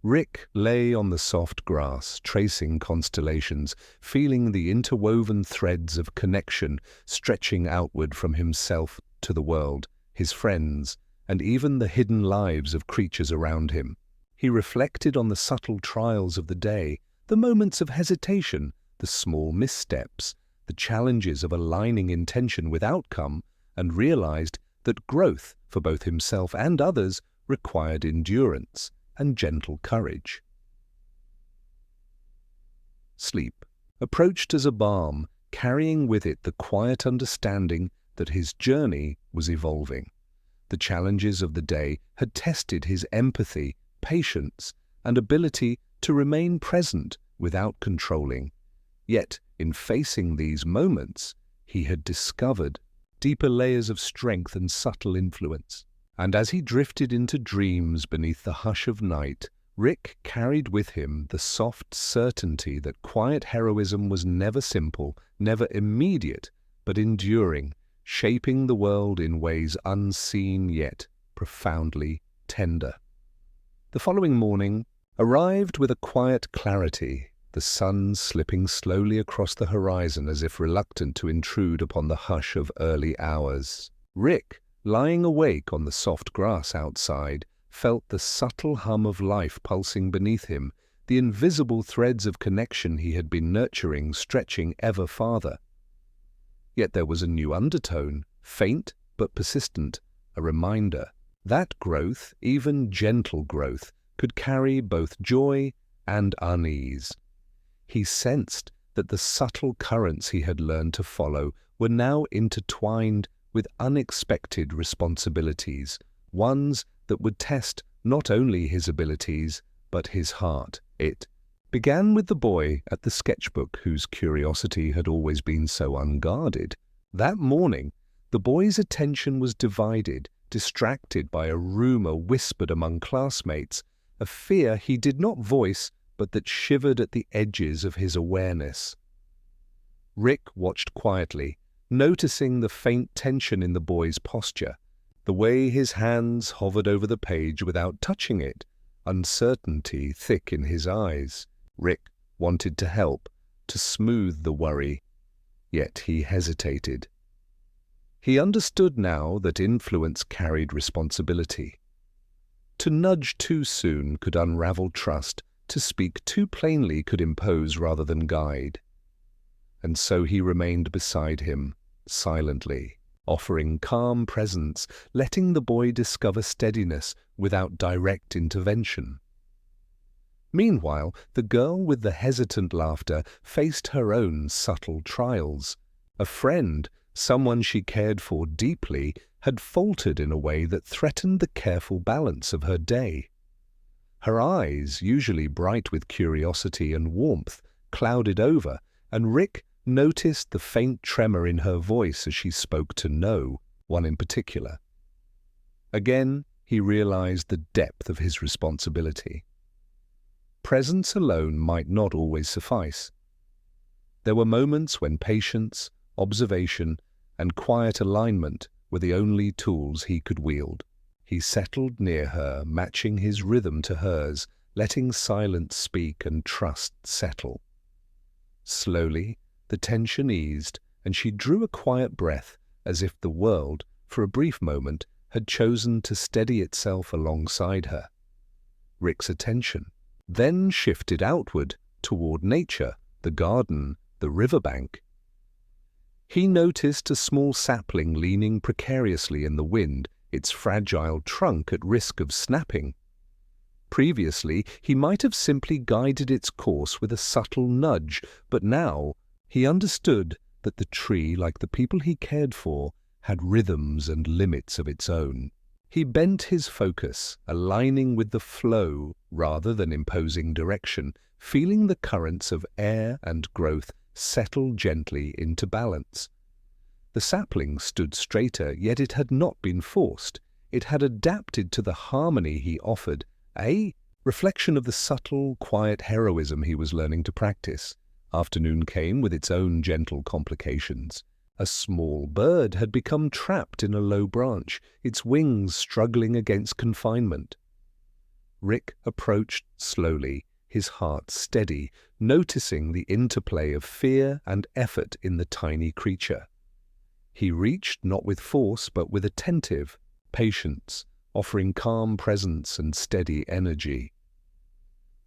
Rick lay on the soft grass, tracing constellations, feeling the interwoven threads of connection stretching outward from himself to the world, his friends, and even the hidden lives of creatures around him. He reflected on the subtle trials of the day, the moments of hesitation, the small missteps, the challenges of aligning intention with outcome, and realized that growth for both himself and others required endurance and gentle courage. Sleep approached as a balm, carrying with it the quiet understanding that his journey was evolving. The challenges of the day had tested his empathy, patience, and ability to remain present without controlling. Yet, in facing these moments, he had discovered deeper layers of strength and subtle influence. And as he drifted into dreams beneath the hush of night, Rick carried with him the soft certainty that quiet heroism was never simple, never immediate, but enduring, shaping the world in ways unseen yet profoundly tender. The following morning arrived with a quiet clarity, the sun slipping slowly across the horizon as if reluctant to intrude upon the hush of early hours. Rick, lying awake on the soft grass outside, felt the subtle hum of life pulsing beneath him, the invisible threads of connection he had been nurturing stretching ever farther. Yet there was a new undertone, faint but persistent, a reminder that growth, even gentle growth, could carry both joy and unease. He sensed that the subtle currents he had learned to follow were now intertwined with unexpected responsibilities, ones that would test not only his abilities, but his heart. It began with the boy at the sketchbook whose curiosity had always been so unguarded. That morning, the boy's attention was divided, distracted by a rumor whispered among classmates, a fear he did not voice but that shivered at the edges of his awareness. Rick watched quietly, noticing the faint tension in the boy's posture, the way his hands hovered over the page without touching it, uncertainty thick in his eyes. Rick wanted to help, to smooth the worry, yet he hesitated. He understood now that influence carried responsibility. To nudge too soon could unravel trust, to speak too plainly could impose rather than guide. And so he remained beside him, silently, offering calm presence, letting the boy discover steadiness without direct intervention. Meanwhile, the girl with the hesitant laughter faced her own subtle trials. A friend, someone she cared for deeply, had faltered in a way that threatened the careful balance of her day. Her eyes, usually bright with curiosity and warmth, clouded over, and Rick noticed the faint tremor in her voice as she spoke to no one in particular. Again, he realized the depth of his responsibility. Presence alone might not always suffice. There were moments when patience, observation, and quiet alignment were the only tools he could wield. He settled near her, matching his rhythm to hers, letting silence speak and trust settle. Slowly, the tension eased, and she drew a quiet breath, as if the world, for a brief moment, had chosen to steady itself alongside her. Rick's attention then shifted outward, toward nature, the garden, the riverbank. He noticed a small sapling leaning precariously in the wind, its fragile trunk at risk of snapping. Previously, he might have simply guided its course with a subtle nudge, but now he understood that the tree, like the people he cared for, had rhythms and limits of its own. He bent his focus, aligning with the flow rather than imposing direction, feeling the currents of air and growth settle gently into balance. The sapling stood straighter, yet it had not been forced. It had adapted to the harmony he offered, a reflection of the subtle, quiet heroism he was learning to practice. Afternoon came with its own gentle complications. A small bird had become trapped in a low branch, its wings struggling against confinement. Rick approached slowly, his heart steady, noticing the interplay of fear and effort in the tiny creature. He reached not with force but with attentive patience, offering calm presence and steady energy.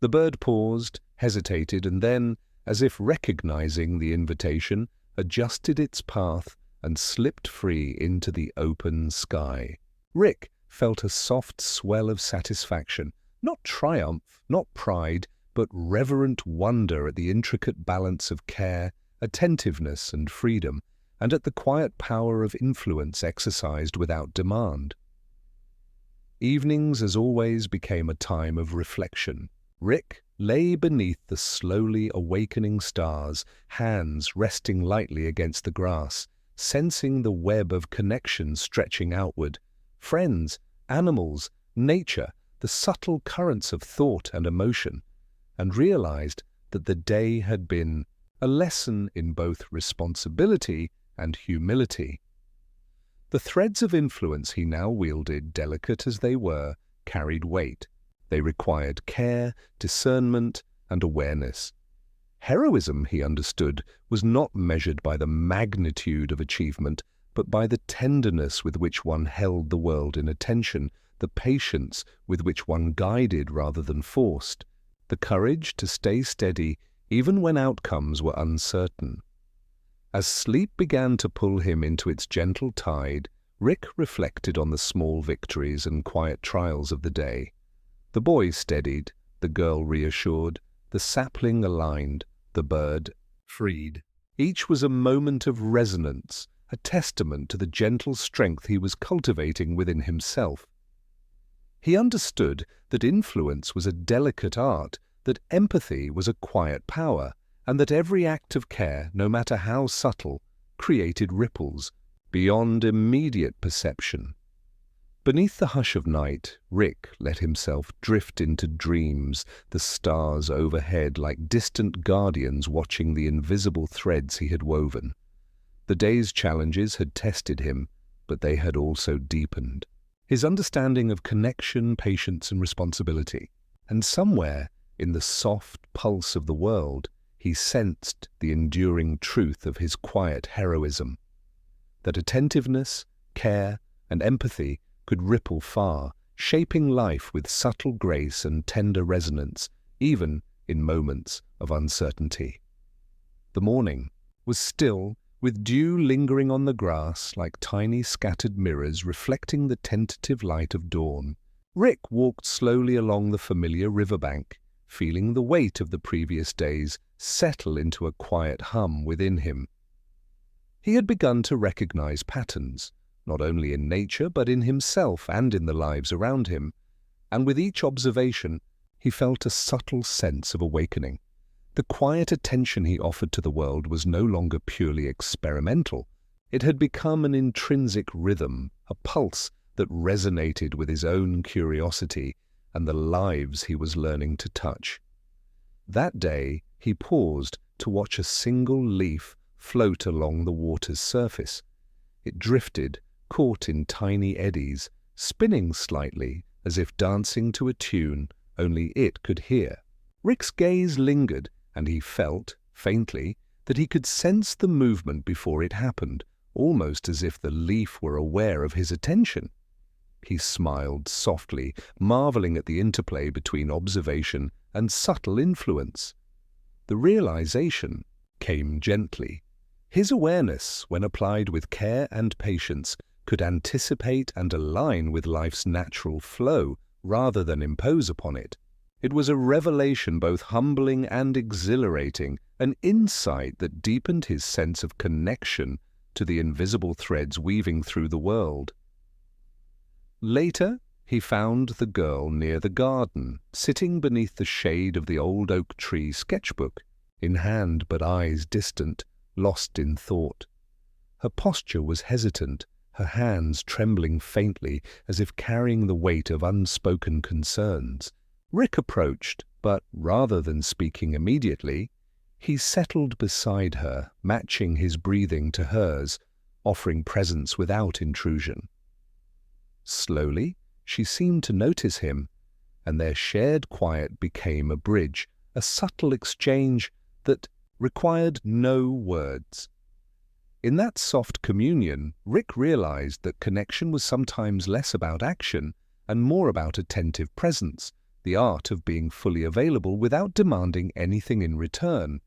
The bird paused, hesitated, and then, as if recognizing the invitation, adjusted its path and slipped free into the open sky. Rick felt a soft swell of satisfaction, not triumph, not pride, but reverent wonder at the intricate balance of care, attentiveness, and freedom, and at the quiet power of influence exercised without demand. Evenings, as always, became a time of reflection. Rick lay beneath the slowly awakening stars, hands resting lightly against the grass, sensing the web of connection stretching outward. Friends, animals, nature, the subtle currents of thought and emotion, and realized that the day had been a lesson in both responsibility and humility. The threads of influence he now wielded, delicate as they were, carried weight. They required care, discernment, and awareness. Heroism, he understood, was not measured by the magnitude of achievement, but by the tenderness with which one held the world in attention, the patience with which one guided rather than forced, the courage to stay steady even when outcomes were uncertain. As sleep began to pull him into its gentle tide, Rick reflected on the small victories and quiet trials of the day. The boy steadied, the girl reassured, the sapling aligned, the bird freed. Each was a moment of resonance, a testament to the gentle strength he was cultivating within himself. He understood that influence was a delicate art, that empathy was a quiet power, and that every act of care, no matter how subtle, created ripples beyond immediate perception. Beneath the hush of night, Rick let himself drift into dreams, the stars overhead like distant guardians watching the invisible threads he had woven. The day's challenges had tested him, but they had also deepened his understanding of connection, patience, and responsibility. And somewhere, in the soft pulse of the world, he sensed the enduring truth of his quiet heroism, that attentiveness, care, and empathy could ripple far, shaping life with subtle grace and tender resonance, even in moments of uncertainty. The morning was still, with dew lingering on the grass like tiny scattered mirrors reflecting the tentative light of dawn. Rick walked slowly along the familiar riverbank, feeling the weight of the previous days settle into a quiet hum within him. He had begun to recognize patterns, not only in nature but in himself and in the lives around him, and with each observation he felt a subtle sense of awakening. The quiet attention he offered to the world was no longer purely experimental. It had become an intrinsic rhythm, a pulse that resonated with his own curiosity and the lives he was learning to touch. That day, he paused to watch a single leaf float along the water's surface. It drifted, caught in tiny eddies, spinning slightly as if dancing to a tune only it could hear. Rick's gaze lingered, and he felt, faintly, that he could sense the movement before it happened, almost as if the leaf were aware of his attention. He smiled softly, marveling at the interplay between observation and subtle influence. The realization came gently. His awareness, when applied with care and patience, could anticipate and align with life's natural flow rather than impose upon it. It was a revelation both humbling and exhilarating, an insight that deepened his sense of connection to the invisible threads weaving through the world. Later, he found the girl near the garden, sitting beneath the shade of the old oak tree sketchbook, in hand but eyes distant, lost in thought. Her posture was hesitant, her hands trembling faintly as if carrying the weight of unspoken concerns. Rick approached, but rather than speaking immediately, he settled beside her, matching his breathing to hers, offering presence without intrusion. Slowly, she seemed to notice him, and their shared quiet became a bridge, a subtle exchange that required no words. In that soft communion, Rick realized that connection was sometimes less about action and more about attentive presence, the art of being fully available without demanding anything in return.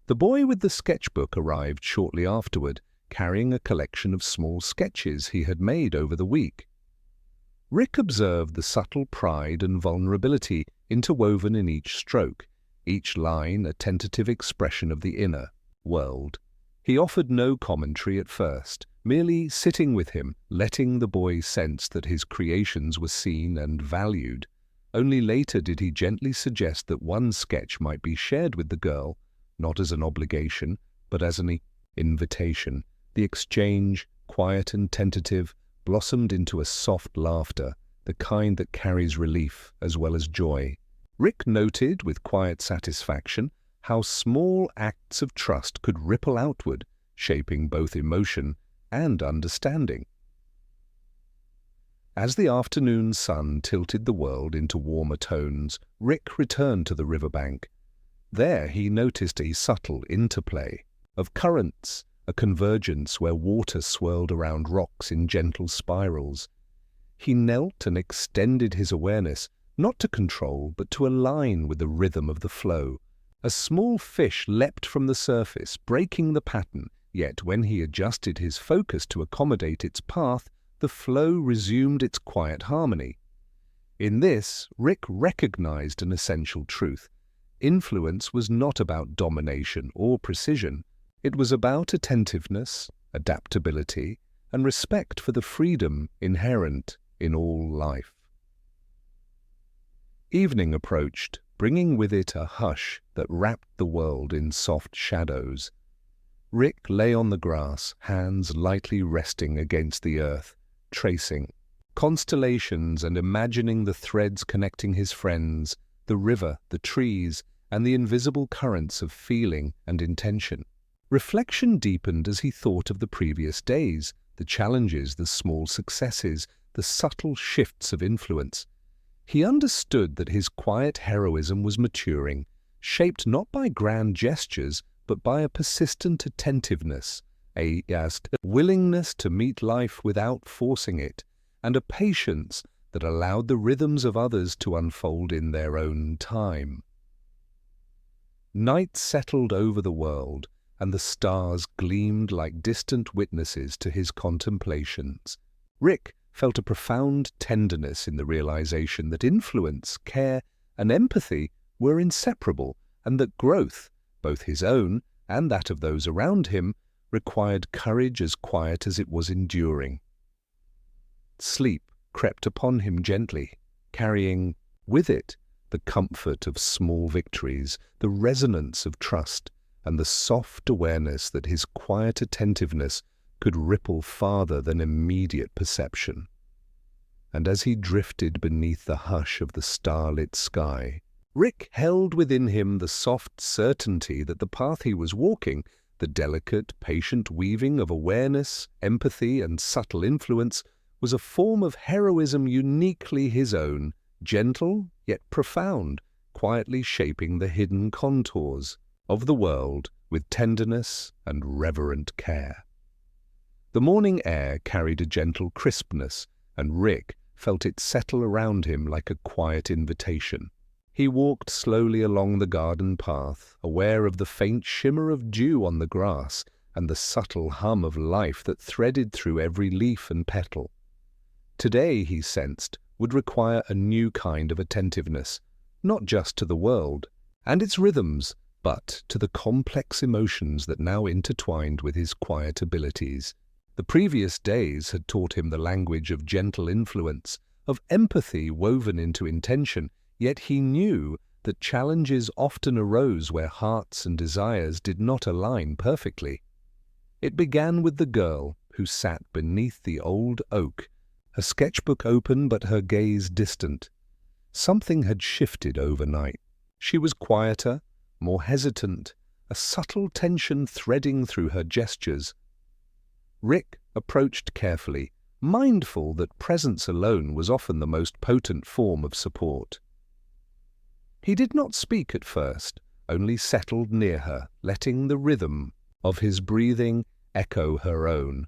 The boy with the sketchbook arrived shortly afterward, carrying a collection of small sketches he had made over the week. Rick observed the subtle pride and vulnerability interwoven in each stroke, each line a tentative expression of the inner world. He offered no commentary at first, merely sitting with him, letting the boy sense that his creations were seen and valued. Only later did he gently suggest that one sketch might be shared with the girl, not as an obligation, but as an invitation. The exchange, quiet and tentative, blossomed into a soft laughter, the kind that carries relief as well as joy. Rick noted with quiet satisfaction how small acts of trust could ripple outward, shaping both emotion and understanding. As the afternoon sun tilted the world into warmer tones, Rick returned to the riverbank. There he noticed a subtle interplay of currents, a convergence where water swirled around rocks in gentle spirals. He knelt and extended his awareness, not to control, but to align with the rhythm of the flow. A small fish leapt from the surface, breaking the pattern, yet when he adjusted his focus to accommodate its path, the flow resumed its quiet harmony. In this, Rick recognized an essential truth. Influence was not about domination or precision. It was about attentiveness, adaptability, and respect for the freedom inherent in all life. Evening approached, bringing with it a hush that wrapped the world in soft shadows. Rick lay on the grass, hands lightly resting against the earth, tracing constellations and imagining the threads connecting his friends, the river, the trees, and the invisible currents of feeling and intention. Reflection deepened as he thought of the previous days, the challenges, the small successes, the subtle shifts of influence. He understood that his quiet heroism was maturing, shaped not by grand gestures, but by a persistent attentiveness, a willingness to meet life without forcing it, and a patience that allowed the rhythms of others to unfold in their own time. Night settled over the world, and the stars gleamed like distant witnesses to his contemplations. Rick felt a profound tenderness in the realization that influence, care, and empathy were inseparable, and that growth, both his own and that of those around him, required courage as quiet as it was enduring. Sleep crept upon him gently, carrying with it the comfort of small victories, the resonance of trust, and the soft awareness that his quiet attentiveness could ripple farther than immediate perception. And as he drifted beneath the hush of the starlit sky, Rick held within him the soft certainty that the path he was walking, the delicate, patient weaving of awareness, empathy, and subtle influence, was a form of heroism uniquely his own, gentle yet profound, quietly shaping the hidden contours of the world with tenderness and reverent care. The morning air carried a gentle crispness, and Rick felt it settle around him like a quiet invitation. He walked slowly along the garden path, aware of the faint shimmer of dew on the grass and the subtle hum of life that threaded through every leaf and petal. Today, he sensed, would require a new kind of attentiveness, not just to the world and its rhythms, but to the complex emotions that now intertwined with his quiet abilities. The previous days had taught him the language of gentle influence, of empathy woven into intention, yet he knew that challenges often arose where hearts and desires did not align perfectly. It began with the girl who sat beneath the old oak, her sketchbook open but her gaze distant. Something had shifted overnight. She was quieter, more hesitant, a subtle tension threading through her gestures. Rick approached carefully, mindful that presence alone was often the most potent form of support. He did not speak at first, only settled near her, letting the rhythm of his breathing echo her own.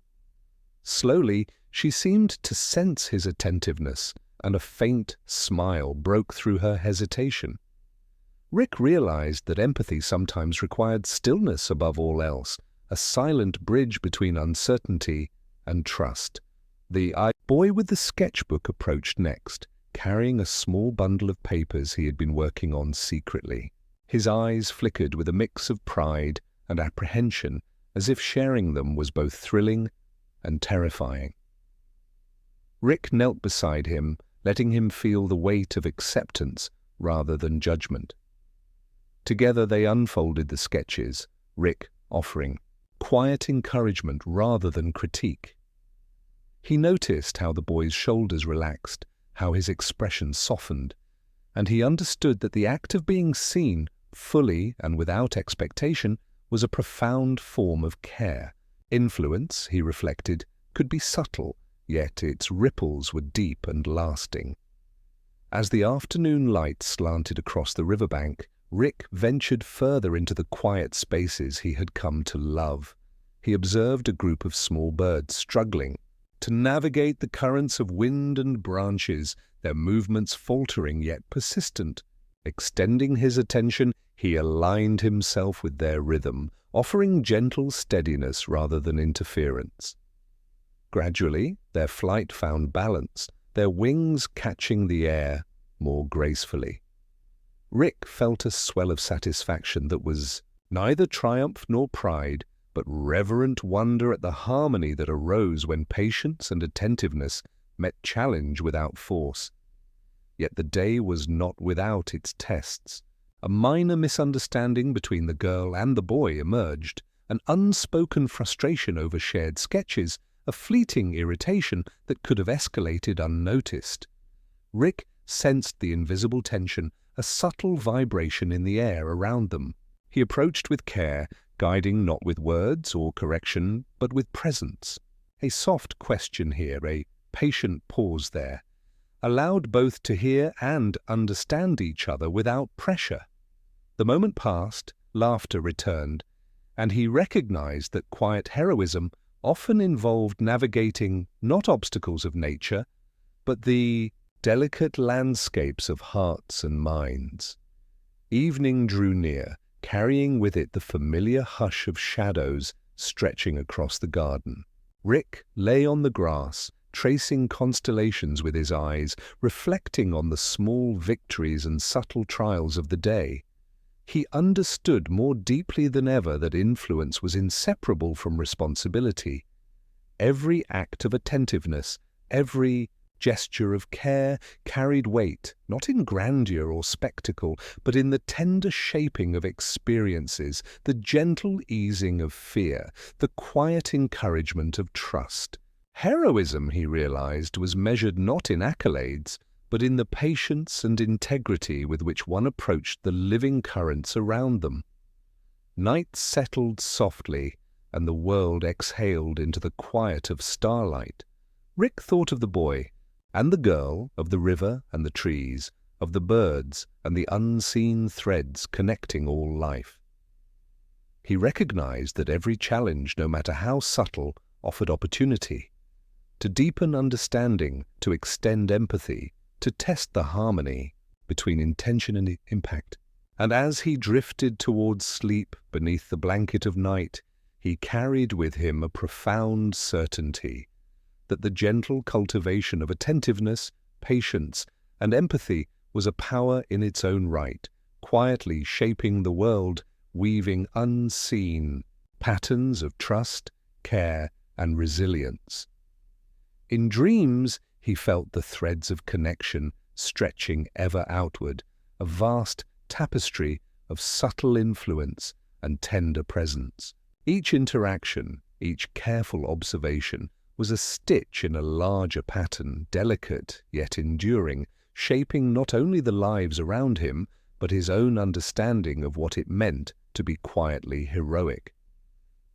Slowly, she seemed to sense his attentiveness, and a faint smile broke through her hesitation. Rick realized that empathy sometimes required stillness above all else, a silent bridge between uncertainty and trust. The boy with the sketchbook approached next, carrying a small bundle of papers he had been working on secretly. His eyes flickered with a mix of pride and apprehension, as if sharing them was both thrilling and terrifying. Rick knelt beside him, letting him feel the weight of acceptance rather than judgment. Together they unfolded the sketches, Rick offering quiet encouragement rather than critique. He noticed how the boy's shoulders relaxed, how his expression softened, and he understood that the act of being seen, fully and without expectation, was a profound form of care. Influence, he reflected, could be subtle, yet its ripples were deep and lasting. As the afternoon light slanted across the riverbank, Rick ventured further into the quiet spaces he had come to love. He observed a group of small birds struggling to navigate the currents of wind and branches, their movements faltering yet persistent. Extending his attention, he aligned himself with their rhythm, offering gentle steadiness rather than interference. Gradually, their flight found balance, their wings catching the air more gracefully. Rick felt a swell of satisfaction that was neither triumph nor pride, but reverent wonder at the harmony that arose when patience and attentiveness met challenge without force. Yet the day was not without its tests. A minor misunderstanding between the girl and the boy emerged, an unspoken frustration over shared sketches, a fleeting irritation that could have escalated unnoticed. Rick sensed the invisible tension, a subtle vibration in the air around them. He approached with care, guiding not with words or correction, but with presence. A soft question here, a patient pause there, allowed both to hear and understand each other without pressure. The moment passed, laughter returned, and he recognized that quiet heroism often involved navigating not obstacles of nature, but the delicate landscapes of hearts and minds. Evening drew near, carrying with it the familiar hush of shadows stretching across the garden. Rick lay on the grass, tracing constellations with his eyes, reflecting on the small victories and subtle trials of the day. He understood more deeply than ever that influence was inseparable from responsibility. Every act of attentiveness, every gesture of care carried weight, not in grandeur or spectacle, but in the tender shaping of experiences, the gentle easing of fear, the quiet encouragement of trust. Heroism, he realized, was measured not in accolades, but in the patience and integrity with which one approached the living currents around them. Night settled softly, and the world exhaled into the quiet of starlight. Rick thought of the boy and the girl, of the river and the trees, of the birds and the unseen threads connecting all life. He recognized that every challenge, no matter how subtle, offered opportunity to deepen understanding, to extend empathy, to test the harmony between intention and impact. And as he drifted towards sleep beneath the blanket of night, he carried with him a profound certainty that the gentle cultivation of attentiveness, patience, and empathy was a power in its own right, quietly shaping the world, weaving unseen patterns of trust, care, and resilience. In dreams, he felt the threads of connection stretching ever outward, a vast tapestry of subtle influence and tender presence. Each interaction, each careful observation, was a stitch in a larger pattern, delicate yet enduring, shaping not only the lives around him, but his own understanding of what it meant to be quietly heroic.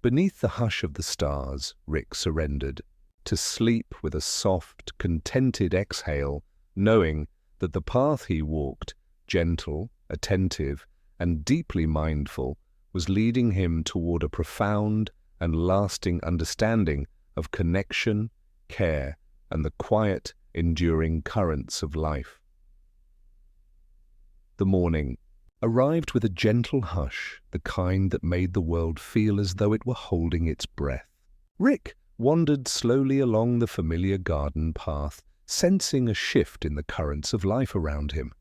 Beneath the hush of the stars, Rick surrendered, to sleep with a soft, contented exhale, knowing that the path he walked, gentle, attentive, and deeply mindful, was leading him toward a profound and lasting understanding of connection, care, and the quiet, enduring currents of life. The morning arrived with a gentle hush, the kind that made the world feel as though it were holding its breath. Rick wandered slowly along the familiar garden path, sensing a shift in the currents of life around him.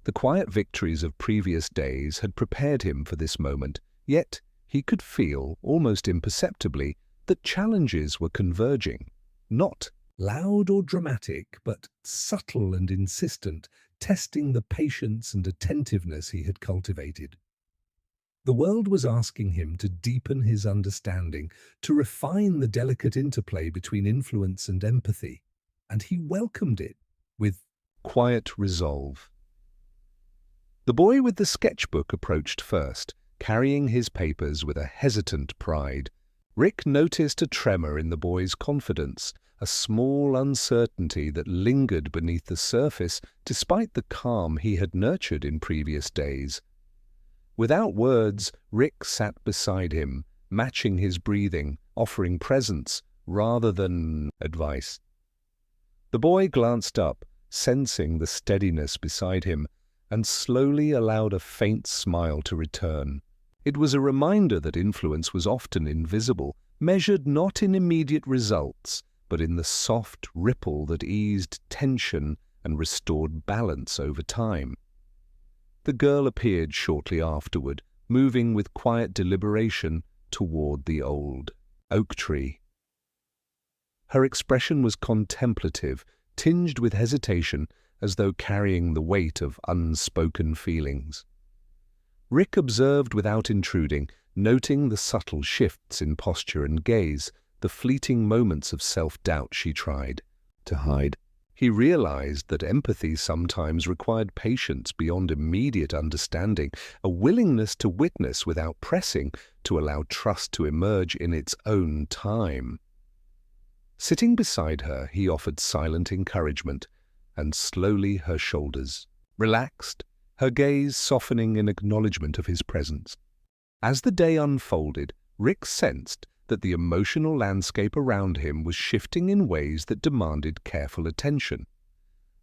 The quiet victories of previous days had prepared him for this moment, yet he could feel, almost imperceptibly, that challenges were converging, not loud or dramatic, but subtle and insistent, testing the patience and attentiveness he had cultivated. The world was asking him to deepen his understanding, to refine the delicate interplay between influence and empathy, and he welcomed it. with quiet resolve. The boy with the sketchbook approached first, carrying his papers with a hesitant pride. Rick noticed a tremor in the boy's confidence, a small uncertainty that lingered beneath the surface despite the calm he had nurtured in previous days. Without words, Rick sat beside him, matching his breathing, offering presence rather than advice. The boy glanced up, sensing the steadiness beside him, and slowly allowed a faint smile to return. It was a reminder that influence was often invisible, measured not in immediate results, but in the soft ripple that eased tension and restored balance over time. The girl appeared shortly afterward, moving with quiet deliberation toward the old oak tree. Her expression was contemplative, tinged with hesitation, as though carrying the weight of unspoken feelings. Rick observed without intruding, noting the subtle shifts in posture and gaze, the fleeting moments of self-doubt she tried to hide. He realized that empathy sometimes required patience beyond immediate understanding, a willingness to witness without pressing, to allow trust to emerge in its own time. Sitting beside her, he offered silent encouragement, and slowly her shoulders relaxed, her gaze softening in acknowledgement of his presence. As the day unfolded, Rick sensed that the emotional landscape around him was shifting in ways that demanded careful attention.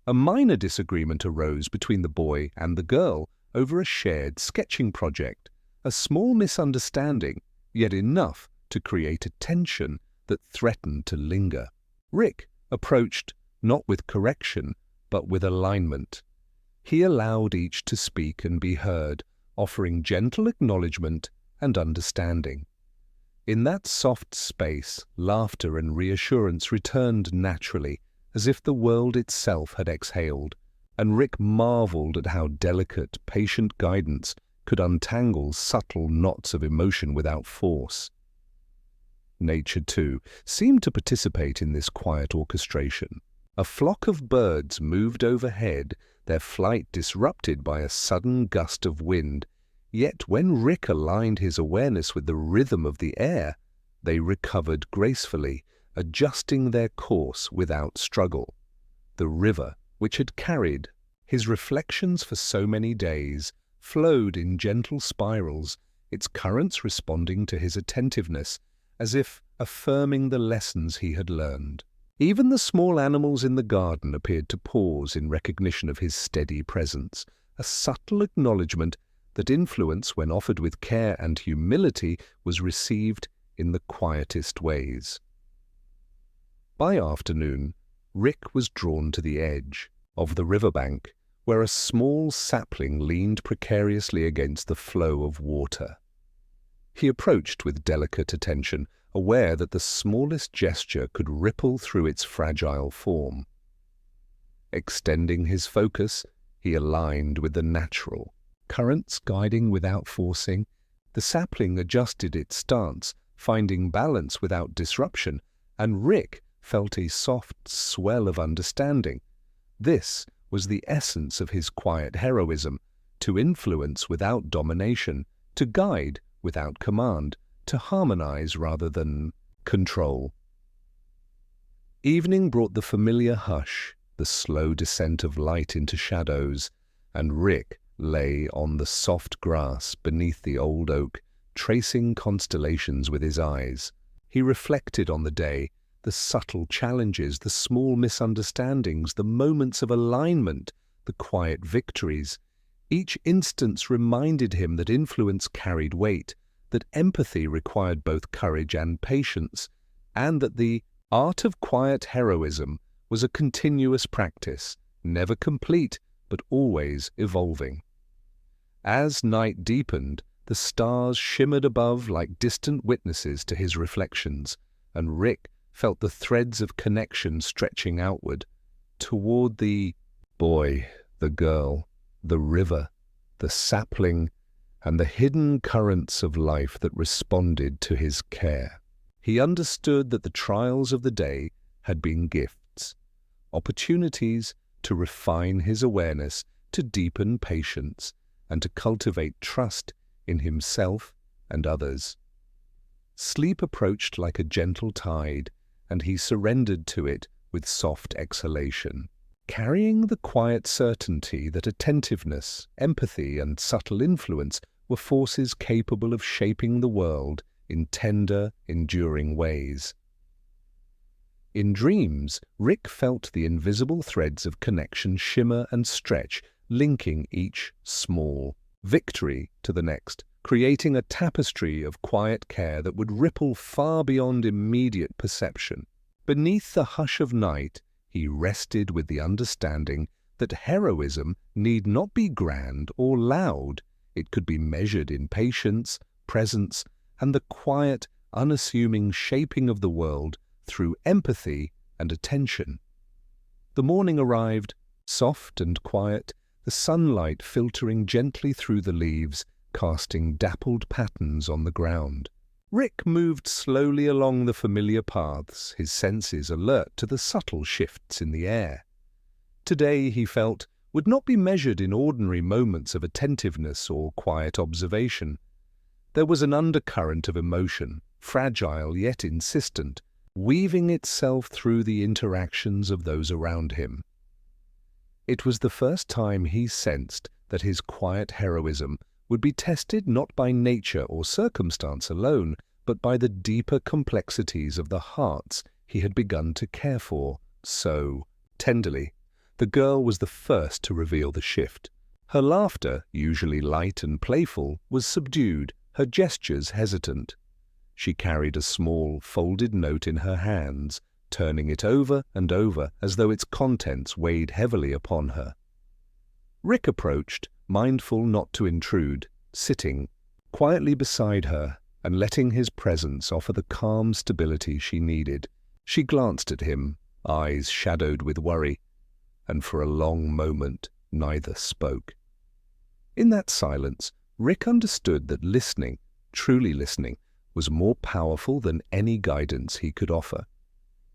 A minor disagreement arose between the boy and the girl over a shared sketching project, a small misunderstanding, yet enough to create a tension that threatened to linger. Rick approached not with correction, but with alignment. He allowed each to speak and be heard, offering gentle acknowledgement and understanding. In that soft space, laughter and reassurance returned naturally, as if the world itself had exhaled, and Rick marveled at how delicate, patient guidance could untangle subtle knots of emotion without force. Nature, too, seemed to participate in this quiet orchestration. A flock of birds moved overhead, their flight disrupted by a sudden gust of wind. Yet when Rick aligned his awareness with the rhythm of the air, they recovered gracefully, adjusting their course without struggle. The river, which had carried his reflections for so many days, flowed in gentle spirals, its currents responding to his attentiveness, as if affirming the lessons he had learned. Even the small animals in the garden appeared to pause in recognition of his steady presence, a subtle acknowledgement that influence, when offered with care and humility, was received in the quietest ways. By afternoon, Rick was drawn to the edge of the riverbank, where a small sapling leaned precariously against the flow of water. He approached with delicate attention, aware that the smallest gesture could ripple through its fragile form. Extending his focus, he aligned with the natural currents guiding without forcing. The sapling adjusted its stance, finding balance without disruption, and Rick felt a soft swell of understanding. This was the essence of his quiet heroism, to influence without domination, to guide without command, to harmonize rather than control. Evening brought the familiar hush, the slow descent of light into shadows, and Rick lay on the soft grass beneath the old oak, tracing constellations with his eyes. He reflected on the day, the subtle challenges, the small misunderstandings, the moments of alignment, the quiet victories. Each instance reminded him that influence carried weight, that empathy required both courage and patience, and that the art of quiet heroism was a continuous practice, never complete, but always evolving. As night deepened, the stars shimmered above like distant witnesses to his reflections, and Rick felt the threads of connection stretching outward, toward the boy, the girl, the river, the sapling, and the hidden currents of life that responded to his care. He understood that the trials of the day had been gifts, opportunities to refine his awareness, to deepen patience, and to cultivate trust in himself and others. Sleep approached like a gentle tide, and he surrendered to it with soft exhalation, carrying the quiet certainty that attentiveness, empathy, and subtle influence were forces capable of shaping the world in tender, enduring ways. In dreams, Rick felt the invisible threads of connection shimmer and stretch, linking each small victory to the next, creating a tapestry of quiet care that would ripple far beyond immediate perception. Beneath the hush of night, he rested with the understanding that heroism need not be grand or loud. It could be measured in patience, presence, and the quiet, unassuming shaping of the world through empathy and attention. The morning arrived, soft and quiet, the sunlight filtering gently through the leaves, casting dappled patterns on the ground. Rick moved slowly along the familiar paths, his senses alert to the subtle shifts in the air. Today, he felt, would not be measured in ordinary moments of attentiveness or quiet observation. There was an undercurrent of emotion, fragile yet insistent, weaving itself through the interactions of those around him. It was the first time he sensed that his quiet heroism would be tested not by nature or circumstance alone, but by the deeper complexities of the hearts he had begun to care for so tenderly. The girl was the first to reveal the shift. Her laughter, usually light and playful, was subdued, her gestures hesitant. She carried a small, folded note in her hands, turning it over and over as though its contents weighed heavily upon her. Rick approached, mindful not to intrude, sitting quietly beside her and letting his presence offer the calm stability she needed. She glanced at him, eyes shadowed with worry, and for a long moment neither spoke. In that silence, Rick understood that listening, truly listening, was more powerful than any guidance he could offer.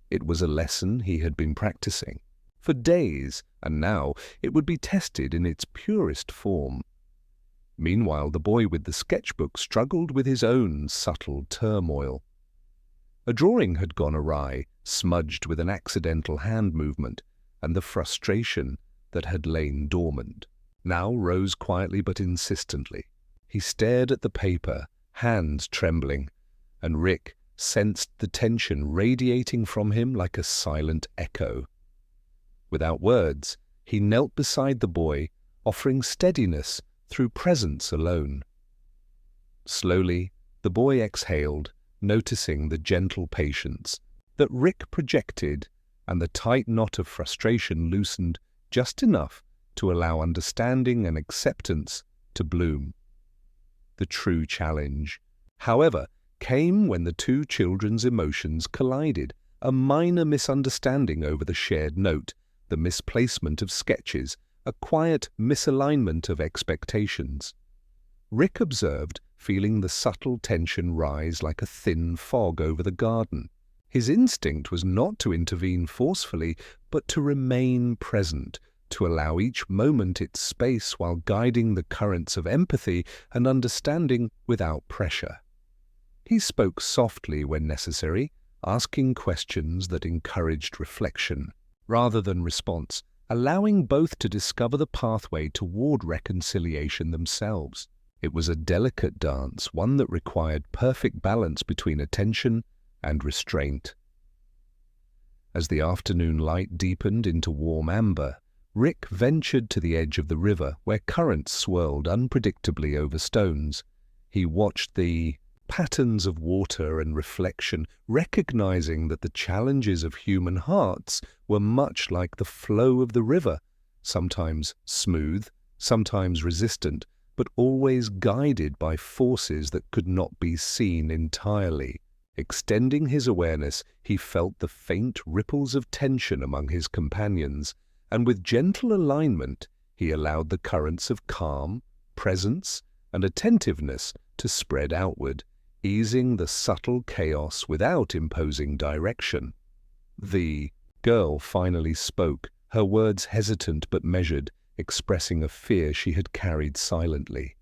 It was a lesson he had been practicing for days, and now it would be tested in its purest form. Meanwhile, the boy with the sketchbook struggled with his own subtle turmoil. A drawing had gone awry, smudged with an accidental hand movement, and the frustration that had lain dormant now rose quietly but insistently. He stared at the paper, hands trembling, and Rick sensed the tension radiating from him like a silent echo. Without words, he knelt beside the boy, offering steadiness through presence alone. Slowly, the boy exhaled, noticing the gentle patience that Rick projected, and the tight knot of frustration loosened just enough to allow understanding and acceptance to bloom. The true challenge, however, came when the two children's emotions collided, a minor misunderstanding over the shared note, the misplacement of sketches, a quiet misalignment of expectations. Rick observed, feeling the subtle tension rise like a thin fog over the garden. His instinct was not to intervene forcefully, but to remain present, to allow each moment its space while guiding the currents of empathy and understanding without pressure. He spoke softly when necessary, asking questions that encouraged reflection rather than response, allowing both to discover the pathway toward reconciliation themselves. It was a delicate dance, one that required perfect balance between attention and restraint. As the afternoon light deepened into warm amber, Rick ventured to the edge of the river where currents swirled unpredictably over stones. He watched the patterns of water and reflection, recognizing that the challenges of human hearts were much like the flow of the river, sometimes smooth, sometimes resistant, but always guided by forces that could not be seen entirely. Extending his awareness, he felt the faint ripples of tension among his companions, and with gentle alignment, he allowed the currents of calm, presence, and attentiveness to spread outward, easing the subtle chaos without imposing direction. The girl finally spoke, her words hesitant but measured, expressing a fear she had carried silently.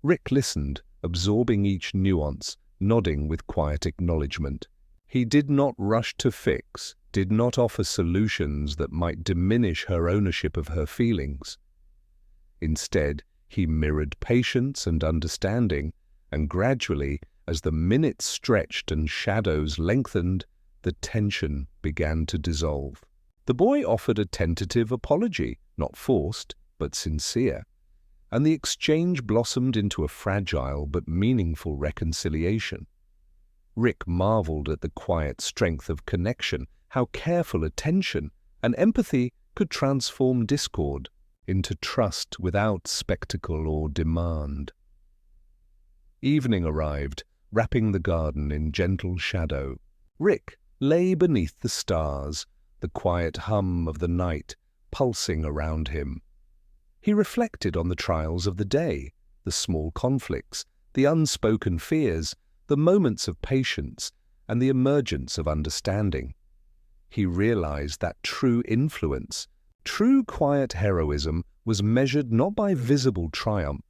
Rick listened, absorbing each nuance, nodding with quiet acknowledgement. He did not rush to fix, did not offer solutions that might diminish her ownership of her feelings. Instead, he mirrored patience and understanding, and gradually, as the minutes stretched and shadows lengthened, the tension began to dissolve. The boy offered a tentative apology, not forced, but sincere, and the exchange blossomed into a fragile but meaningful reconciliation. Rick marveled at the quiet strength of connection, how careful attention and empathy could transform discord into trust without spectacle or demand. Evening arrived, wrapping the garden in gentle shadow. Rick lay beneath the stars, the quiet hum of the night pulsing around him. He reflected on the trials of the day, the small conflicts, the unspoken fears, the moments of patience, and the emergence of understanding. He realized that true influence, true quiet heroism, was measured not by visible triumph,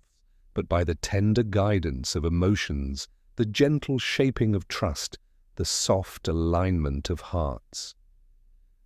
but by the tender guidance of emotions, the gentle shaping of trust, the soft alignment of hearts.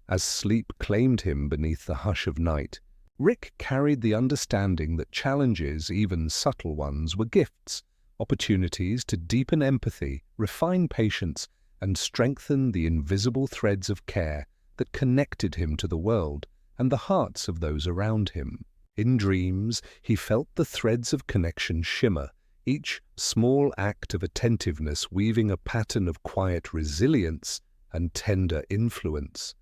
As sleep claimed him beneath the hush of night, Rick carried the understanding that challenges, even subtle ones, were gifts, opportunities to deepen empathy, refine patience, and strengthen the invisible threads of care that connected him to the world and the hearts of those around him. In dreams, he felt the threads of connection shimmer, each small act of attentiveness weaving a pattern of quiet resilience and tender influence.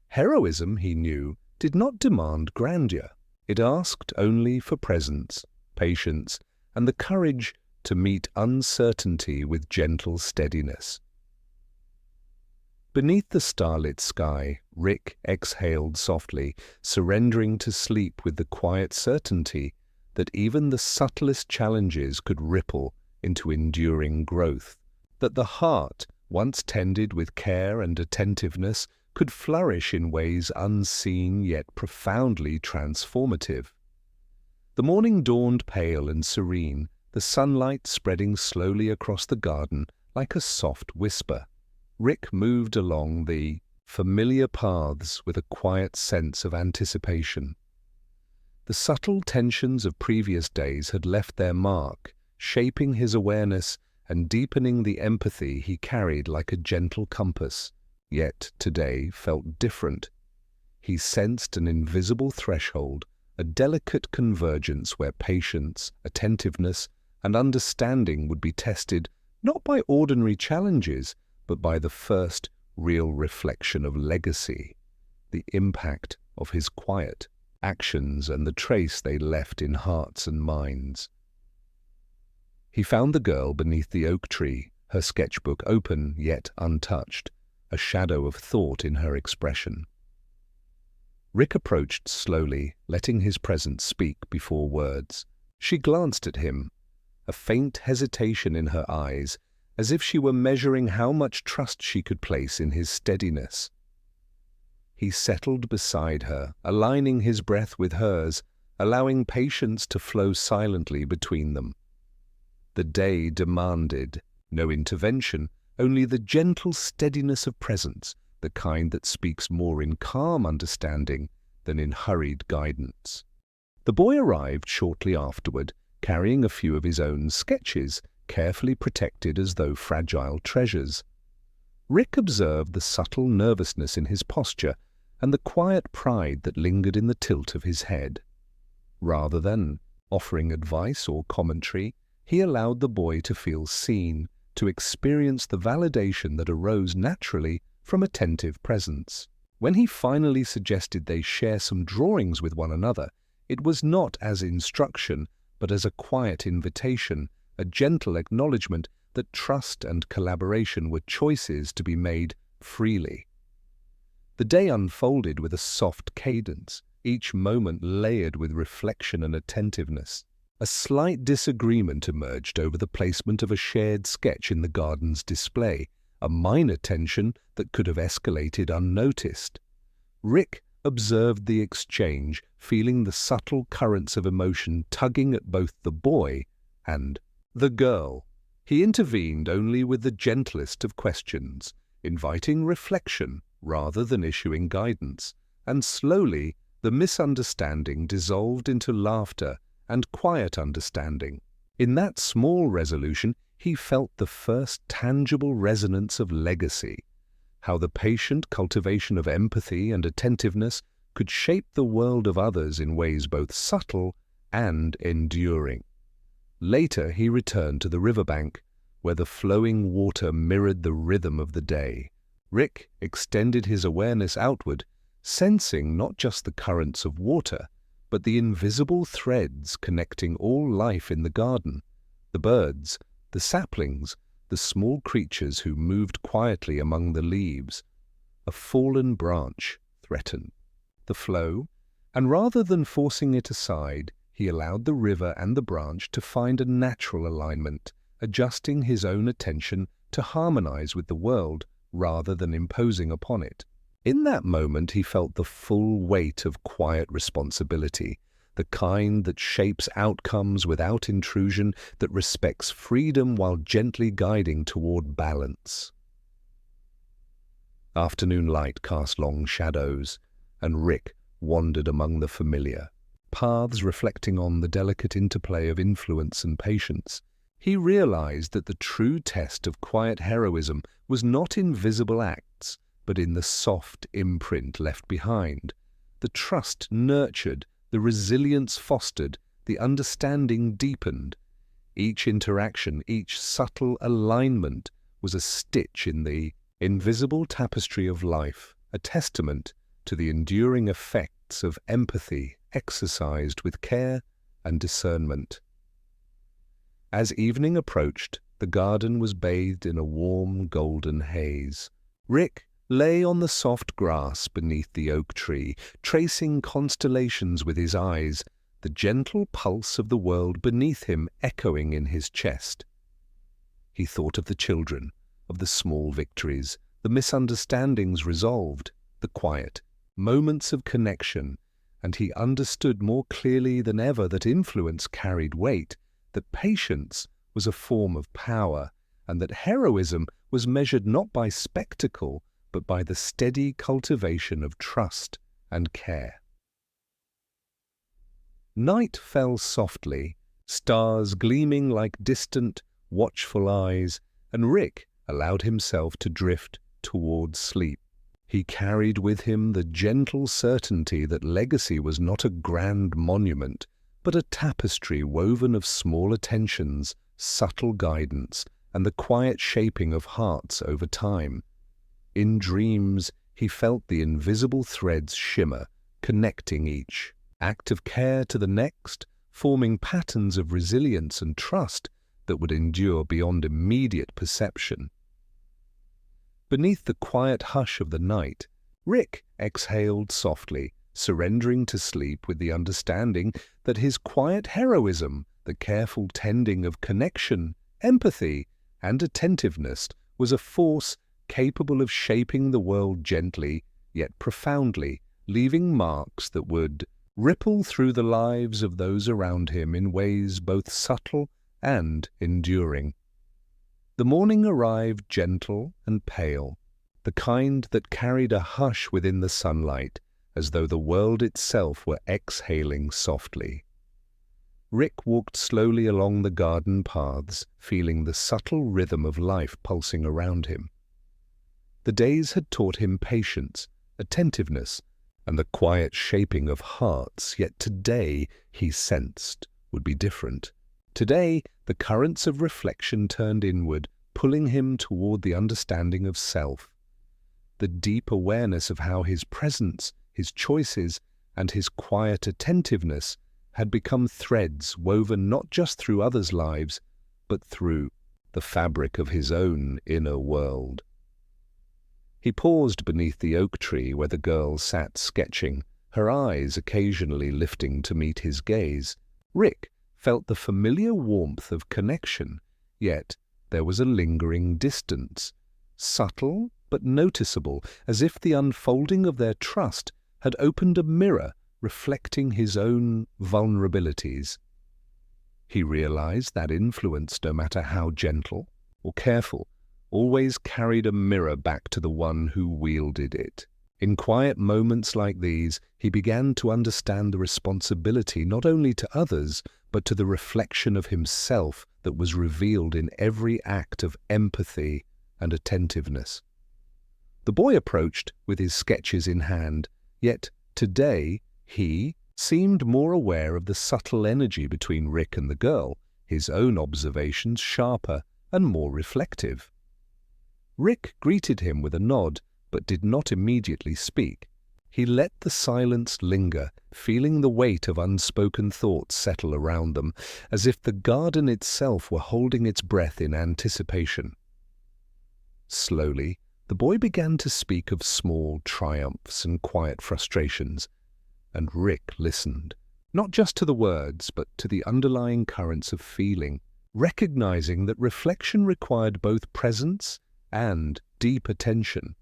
Heroism, he knew, did not demand grandeur. It asked only for presence, patience, and the courage to meet uncertainty with gentle steadiness. Beneath the starlit sky, Rick exhaled softly, surrendering to sleep with the quiet certainty that even the subtlest challenges could ripple into enduring growth, that the heart, once tended with care and attentiveness, could flourish in ways unseen yet profoundly transformative. The morning dawned pale and serene, the sunlight spreading slowly across the garden like a soft whisper. Rick moved along the familiar paths with a quiet sense of anticipation. The subtle tensions of previous days had left their mark, shaping his awareness and deepening the empathy he carried like a gentle compass. Yet today felt different. He sensed an invisible threshold, a delicate convergence where patience, attentiveness, and understanding would be tested not by ordinary challenges, but by the first real reflection of legacy, the impact of his quiet actions and the trace they left in hearts and minds. He found the girl beneath the oak tree, her sketchbook open yet untouched, a shadow of thought in her expression. Rick approached slowly, letting his presence speak before words. She glanced at him, a faint hesitation in her eyes, as if she were measuring how much trust she could place in his steadiness. He settled beside her, aligning his breath with hers, allowing patience to flow silently between them. The day demanded no intervention, only the gentle steadiness of presence, the kind that speaks more in calm understanding than in hurried guidance. The boy arrived shortly afterward, carrying a few of his own sketches, carefully protected as though fragile treasures. Rick observed the subtle nervousness in his posture and the quiet pride that lingered in the tilt of his head. Rather than offering advice or commentary, he allowed the boy to feel seen, to experience the validation that arose naturally from attentive presence. When he finally suggested they share some drawings with one another, it was not as instruction, but as a quiet invitation, a gentle acknowledgement that trust and collaboration were choices to be made freely. The day unfolded with a soft cadence, each moment layered with reflection and attentiveness. A slight disagreement emerged over the placement of a shared sketch in the garden's display, a minor tension that could have escalated unnoticed. Rick observed the exchange, feeling the subtle currents of emotion tugging at both the boy and the girl. He intervened only with the gentlest of questions, inviting reflection rather than issuing guidance, and slowly the misunderstanding dissolved into laughter and quiet understanding. In that small resolution, he felt the first tangible resonance of legacy, how the patient cultivation of empathy and attentiveness could shape the world of others in ways both subtle and enduring. Later he returned to the riverbank, where the flowing water mirrored the rhythm of the day. Rick extended his awareness outward, sensing not just the currents of water, but the invisible threads connecting all life in the garden, the birds, the saplings, the small creatures who moved quietly among the leaves. A fallen branch threatened the flow, and rather than forcing it aside, he allowed the river and the branch to find a natural alignment, adjusting his own attention to harmonize with the world rather than imposing upon it. In that moment he felt the full weight of quiet responsibility, the kind that shapes outcomes without intrusion, that respects freedom while gently guiding toward balance. Afternoon light cast long shadows, and Rick wandered among the familiar paths, reflecting on the delicate interplay of influence and patience. He realized that the true test of quiet heroism was not in visible acts, but in the soft imprint left behind, the trust nurtured, the resilience fostered, the understanding deepened. Each interaction, each subtle alignment was a stitch in the invisible tapestry of life, a testament to the enduring effects of empathy exercised with care and discernment. As evening approached, the garden was bathed in a warm golden haze. Rick lay on the soft grass beneath the oak tree, tracing constellations with his eyes, the gentle pulse of the world beneath him echoing in his chest. He thought of the children, of the small victories, the misunderstandings resolved, the quiet moments of connection, and he understood more clearly than ever that influence carried weight, that patience was a form of power, and that heroism was measured not by spectacle, but by the steady cultivation of trust and care. Night fell softly, stars gleaming like distant, watchful eyes, and Rick allowed himself to drift towards sleep. He carried with him the gentle certainty that legacy was not a grand monument, but a tapestry woven of small attentions, subtle guidance, and the quiet shaping of hearts over time. In dreams, he felt the invisible threads shimmer, connecting each act of care to the next, forming patterns of resilience and trust that would endure beyond immediate perception. Beneath the quiet hush of the night, Rick exhaled softly, surrendering to sleep with the understanding that his quiet heroism, the careful tending of connection, empathy, and attentiveness, was a force capable of shaping the world gently, yet profoundly, leaving marks that would ripple through the lives of those around him in ways both subtle and enduring. The morning arrived gentle and pale, the kind that carried a hush within the sunlight, as though the world itself were exhaling softly. Rick walked slowly along the garden paths, feeling the subtle rhythm of life pulsing around him. The days had taught him patience, attentiveness, and the quiet shaping of hearts, yet today, he sensed, would be different. Today, the currents of reflection turned inward, pulling him toward the understanding of self. The deep awareness of how his presence, his choices, and his quiet attentiveness had become threads woven not just through others' lives, but through the fabric of his own inner world. He paused beneath the oak tree where the girl sat sketching, her eyes occasionally lifting to meet his gaze. Rick felt the familiar warmth of connection, yet there was a lingering distance, subtle but noticeable, as if the unfolding of their trust had opened a mirror reflecting his own vulnerabilities. He realized that influence, no matter how gentle or careful, always carried a mirror back to the one who wielded it. In quiet moments like these, he began to understand the responsibility not only to others, but to the reflection of himself that was revealed in every act of empathy and attentiveness. The boy approached with his sketches in hand, yet today he seemed more aware of the subtle energy between Rick and the girl, his own observations sharper and more reflective. Rick greeted him with a nod, but did not immediately speak. He let the silence linger, feeling the weight of unspoken thoughts settle around them, as if the garden itself were holding its breath in anticipation. Slowly, the boy began to speak of small triumphs and quiet frustrations, and Rick listened, not just to the words, but to the underlying currents of feeling, recognizing that reflection required both presence and deep attention.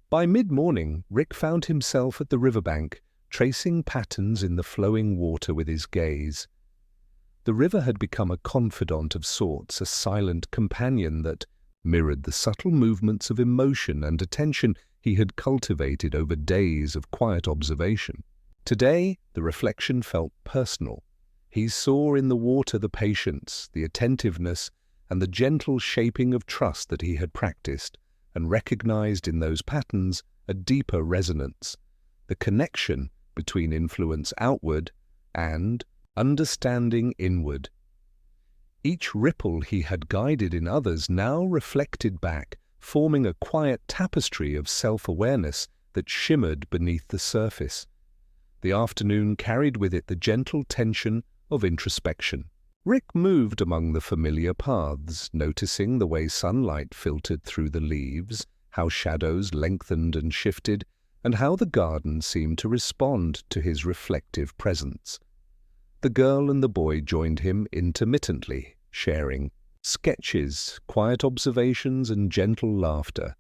By mid-morning, Rick found himself at the riverbank, tracing patterns in the flowing water with his gaze. The river had become a confidant of sorts, a silent companion that mirrored the subtle movements of emotion and attention he had cultivated over days of quiet observation. Today, the reflection felt personal. He saw in the water the patience, the attentiveness, and the gentle shaping of trust that he had practiced, and recognized in those patterns a deeper resonance, the connection between influence outward and understanding inward. Each ripple he had guided in others now reflected back, forming a quiet tapestry of self-awareness that shimmered beneath the surface. The afternoon carried with it the gentle tension of introspection. Rick moved among the familiar paths, noticing the way sunlight filtered through the leaves, how shadows lengthened and shifted, and how the garden seemed to respond to his reflective presence. The girl and the boy joined him intermittently, sharing sketches, quiet observations, and gentle laughter,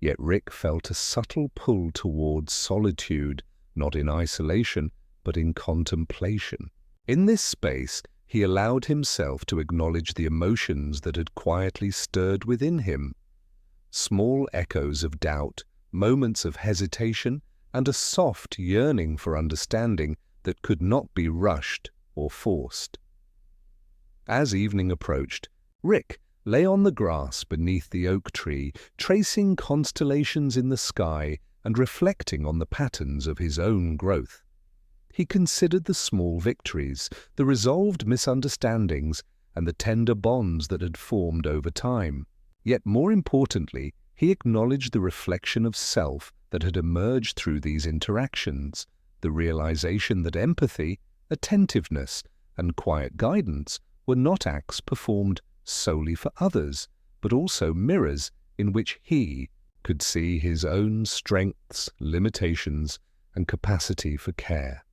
yet Rick felt a subtle pull towards solitude, not in isolation, but in contemplation. In this space, he allowed himself to acknowledge the emotions that had quietly stirred within him. Small echoes of doubt, moments of hesitation, and a soft yearning for understanding that could not be rushed or forced. As evening approached, Rick lay on the grass beneath the oak tree, tracing constellations in the sky and reflecting on the patterns of his own growth. He considered the small victories, the resolved misunderstandings, and the tender bonds that had formed over time. Yet more importantly, he acknowledged the reflection of self that had emerged through these interactions, the realization that empathy, attentiveness, and quiet guidance were not acts performed solely for others, but also mirrors in which he could see his own strengths, limitations, and capacity for care.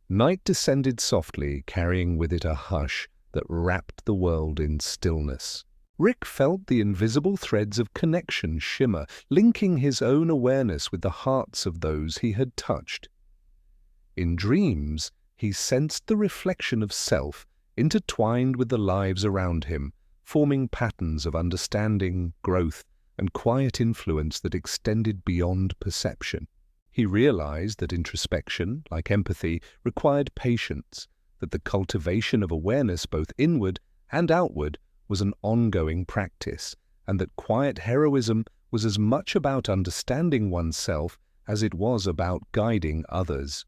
Night descended softly, carrying with it a hush that wrapped the world in stillness. Rick felt the invisible threads of connection shimmer, linking his own awareness with the hearts of those he had touched. In dreams, he sensed the reflection of self intertwined with the lives around him, forming patterns of understanding, growth, and quiet influence that extended beyond perception. He realized that introspection, like empathy, required patience, that the cultivation of awareness both inward and outward was an ongoing practice, and that quiet heroism was as much about understanding oneself as it was about guiding others.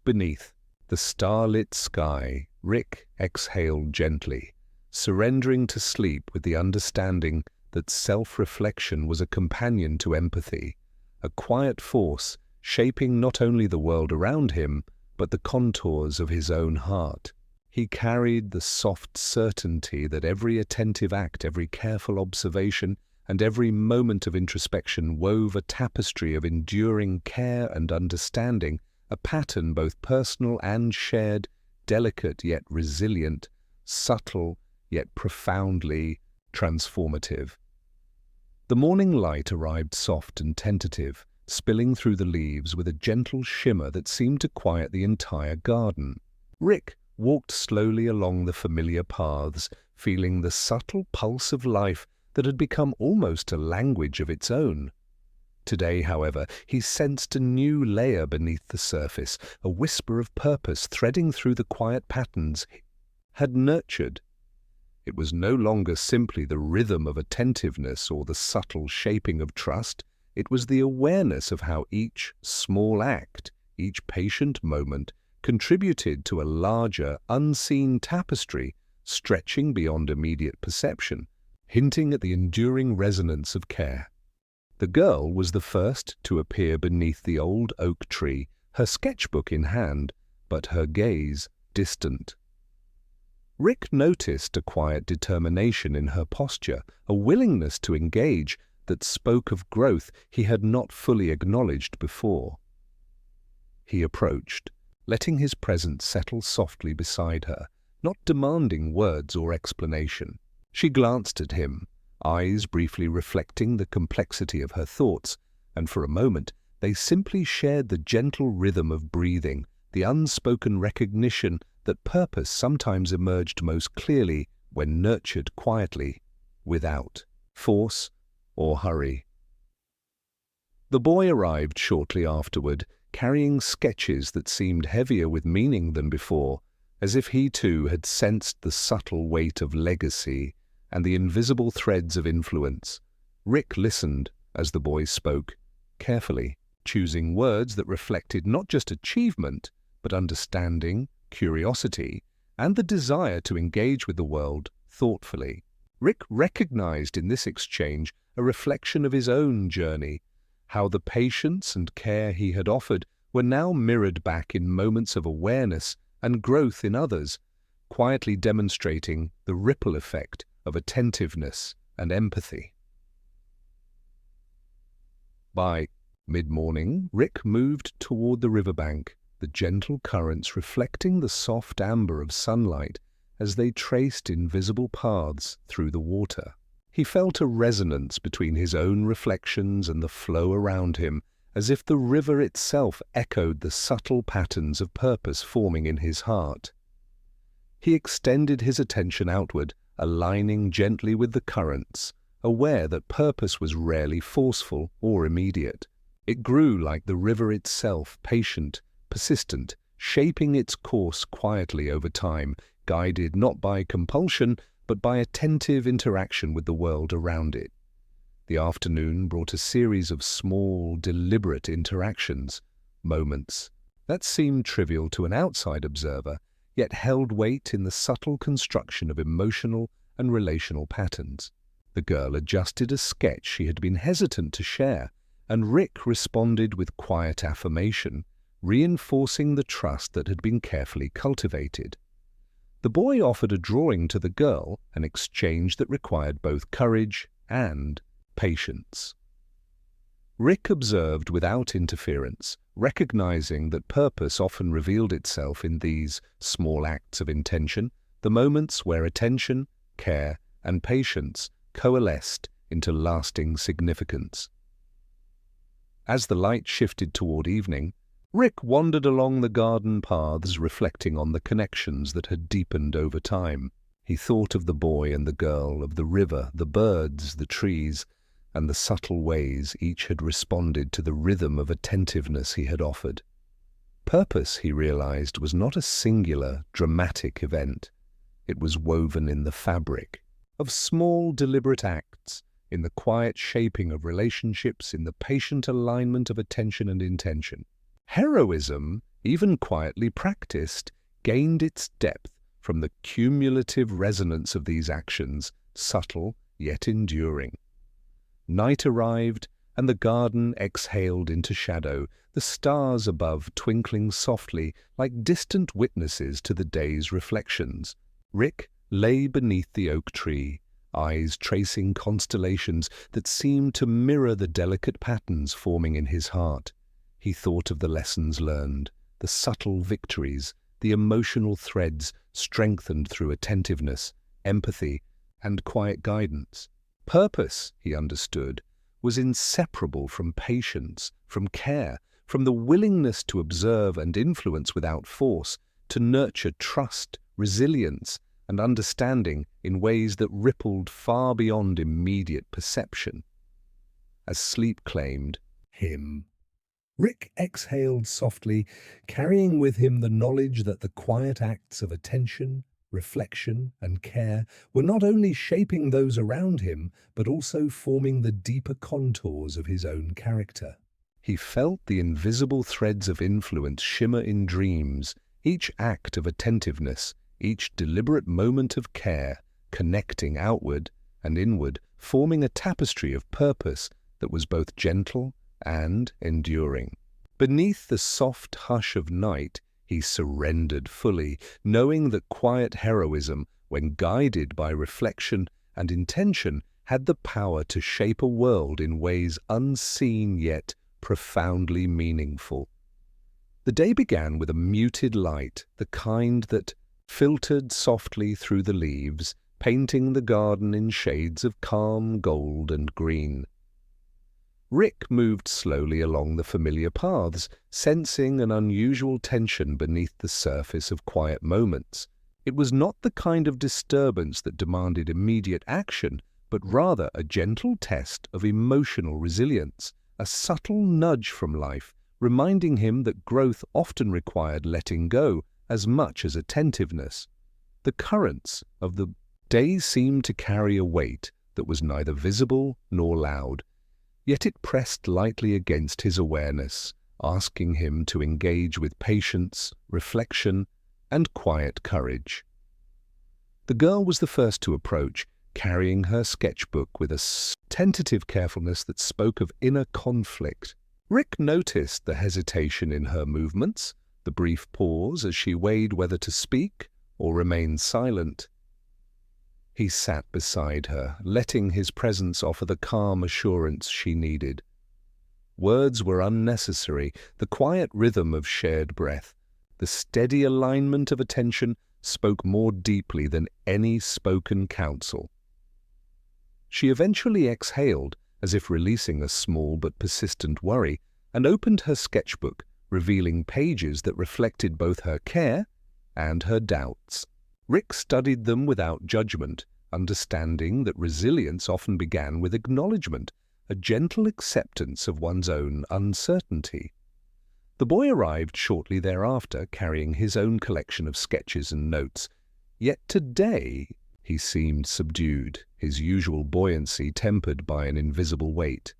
Beneath the starlit sky, Rick exhaled gently, surrendering to sleep with the understanding that self-reflection was a companion to empathy, a quiet force shaping not only the world around him, but the contours of his own heart. He carried the soft certainty that every attentive act, every careful observation, and every moment of introspection wove a tapestry of enduring care and understanding, a pattern both personal and shared, delicate yet resilient, subtle yet profoundly transformative. The morning light arrived soft and tentative, spilling through the leaves with a gentle shimmer that seemed to quiet the entire garden. Rick walked slowly along the familiar paths, feeling the subtle pulse of life that had become almost a language of its own. Today, however, he sensed a new layer beneath the surface, a whisper of purpose threading through the quiet patterns he had nurtured. It was no longer simply the rhythm of attentiveness or the subtle shaping of trust. It was the awareness of how each small act, each patient moment, contributed to a larger, unseen tapestry stretching beyond immediate perception, hinting at the enduring resonance of care. The girl was the first to appear beneath the old oak tree, her sketchbook in hand, but her gaze distant. Rick noticed a quiet determination in her posture, a willingness to engage that spoke of growth he had not fully acknowledged before. He approached, letting his presence settle softly beside her, not demanding words or explanation. She glanced at him, eyes briefly reflecting the complexity of her thoughts, and for a moment they simply shared the gentle rhythm of breathing, the unspoken recognition that purpose sometimes emerged most clearly when nurtured quietly, without force or hurry. The boy arrived shortly afterward, carrying sketches that seemed heavier with meaning than before, as if he too had sensed the subtle weight of legacy and the invisible threads of influence. Rick listened as the boy spoke, carefully, choosing words that reflected not just achievement, but understanding, curiosity, and the desire to engage with the world thoughtfully. Rick recognized in this exchange a reflection of his own journey, how the patience and care he had offered were now mirrored back in moments of awareness and growth in others, quietly demonstrating the ripple effect of attentiveness and empathy. By mid-morning, Rick moved toward the riverbank, the gentle currents reflecting the soft amber of sunlight as they traced invisible paths through the water. He felt a resonance between his own reflections and the flow around him, as if the river itself echoed the subtle patterns of purpose forming in his heart. He extended his attention outward, aligning gently with the currents, aware that purpose was rarely forceful or immediate. It grew like the river itself, patient, persistent, shaping its course quietly over time, guided not by compulsion, but by attentive interaction with the world around it. The afternoon brought a series of small, deliberate interactions, moments that seemed trivial to an outside observer, yet held weight in the subtle construction of emotional and relational patterns. The girl adjusted a sketch she had been hesitant to share, and Rick responded with quiet affirmation, reinforcing the trust that had been carefully cultivated. The boy offered a drawing to the girl, an exchange that required both courage and patience. Rick observed without interference, recognizing that purpose often revealed itself in these small acts of intention, the moments where attention, care, and patience coalesced into lasting significance. As the light shifted toward evening, Rick wandered along the garden paths, reflecting on the connections that had deepened over time. He thought of the boy and the girl, of the river, the birds, the trees, and the subtle ways each had responded to the rhythm of attentiveness he had offered. Purpose, he realized, was not a singular, dramatic event. It was woven in the fabric of small, deliberate acts, in the quiet shaping of relationships, in the patient alignment of attention and intention. Heroism, even quietly practiced, gained its depth from the cumulative resonance of these actions, subtle yet enduring. Night arrived, and the garden exhaled into shadow, the stars above twinkling softly like distant witnesses to the day's reflections. Rick lay beneath the oak tree, eyes tracing constellations that seemed to mirror the delicate patterns forming in his heart. He thought of the lessons learned, the subtle victories, the emotional threads strengthened through attentiveness, empathy, and quiet guidance. Purpose, he understood, was inseparable from patience, from care, from the willingness to observe and influence without force, to nurture trust, resilience, and understanding in ways that rippled far beyond immediate perception. As sleep claimed him, Rick exhaled softly, carrying with him the knowledge that the quiet acts of attention, reflection, and care were not only shaping those around him, but also forming the deeper contours of his own character. He felt the invisible threads of influence shimmer in dreams, each act of attentiveness, each deliberate moment of care, connecting outward and inward, forming a tapestry of purpose that was both gentle and enduring. Beneath the soft hush of night, he surrendered fully, knowing that quiet heroism, when guided by reflection and intention, had the power to shape a world in ways unseen yet profoundly meaningful. The day began with a muted light, the kind that filtered softly through the leaves, painting the garden in shades of calm gold and green. Rick moved slowly along the familiar paths, sensing an unusual tension beneath the surface of quiet moments. It was not the kind of disturbance that demanded immediate action, but rather a gentle test of emotional resilience, a subtle nudge from life, reminding him that growth often required letting go as much as attentiveness. The currents of the day seemed to carry a weight that was neither visible nor loud, yet it pressed lightly against his awareness, asking him to engage with patience, reflection, and quiet courage. The girl was the first to approach, carrying her sketchbook with a tentative carefulness that spoke of inner conflict. Rick noticed the hesitation in her movements, the brief pause as she weighed whether to speak or remain silent. He sat beside her, letting his presence offer the calm assurance she needed. Words were unnecessary, the quiet rhythm of shared breath, the steady alignment of attention spoke more deeply than any spoken counsel. She eventually exhaled, as if releasing a small but persistent worry, and opened her sketchbook, revealing pages that reflected both her care and her doubts. Rick studied them without judgment, understanding that resilience often began with acknowledgement, a gentle acceptance of one's own uncertainty. The boy arrived shortly thereafter, carrying his own collection of sketches and notes. Yet today he seemed subdued, his usual buoyancy tempered by an invisible weight.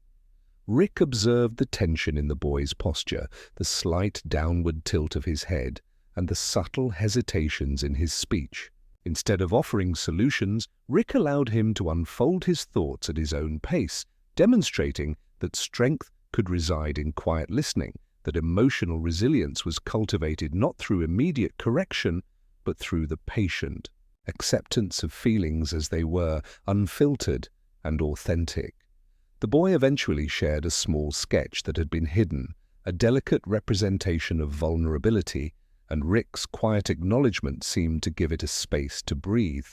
Rick observed the tension in the boy's posture, the slight downward tilt of his head, and the subtle hesitations in his speech. Instead of offering solutions, Rick allowed him to unfold his thoughts at his own pace, demonstrating that strength could reside in quiet listening, that emotional resilience was cultivated not through immediate correction, but through the patient acceptance of feelings as they were, unfiltered and authentic. The boy eventually shared a small sketch that had been hidden, a delicate representation of vulnerability, and Rick's quiet acknowledgement seemed to give it a space to breathe.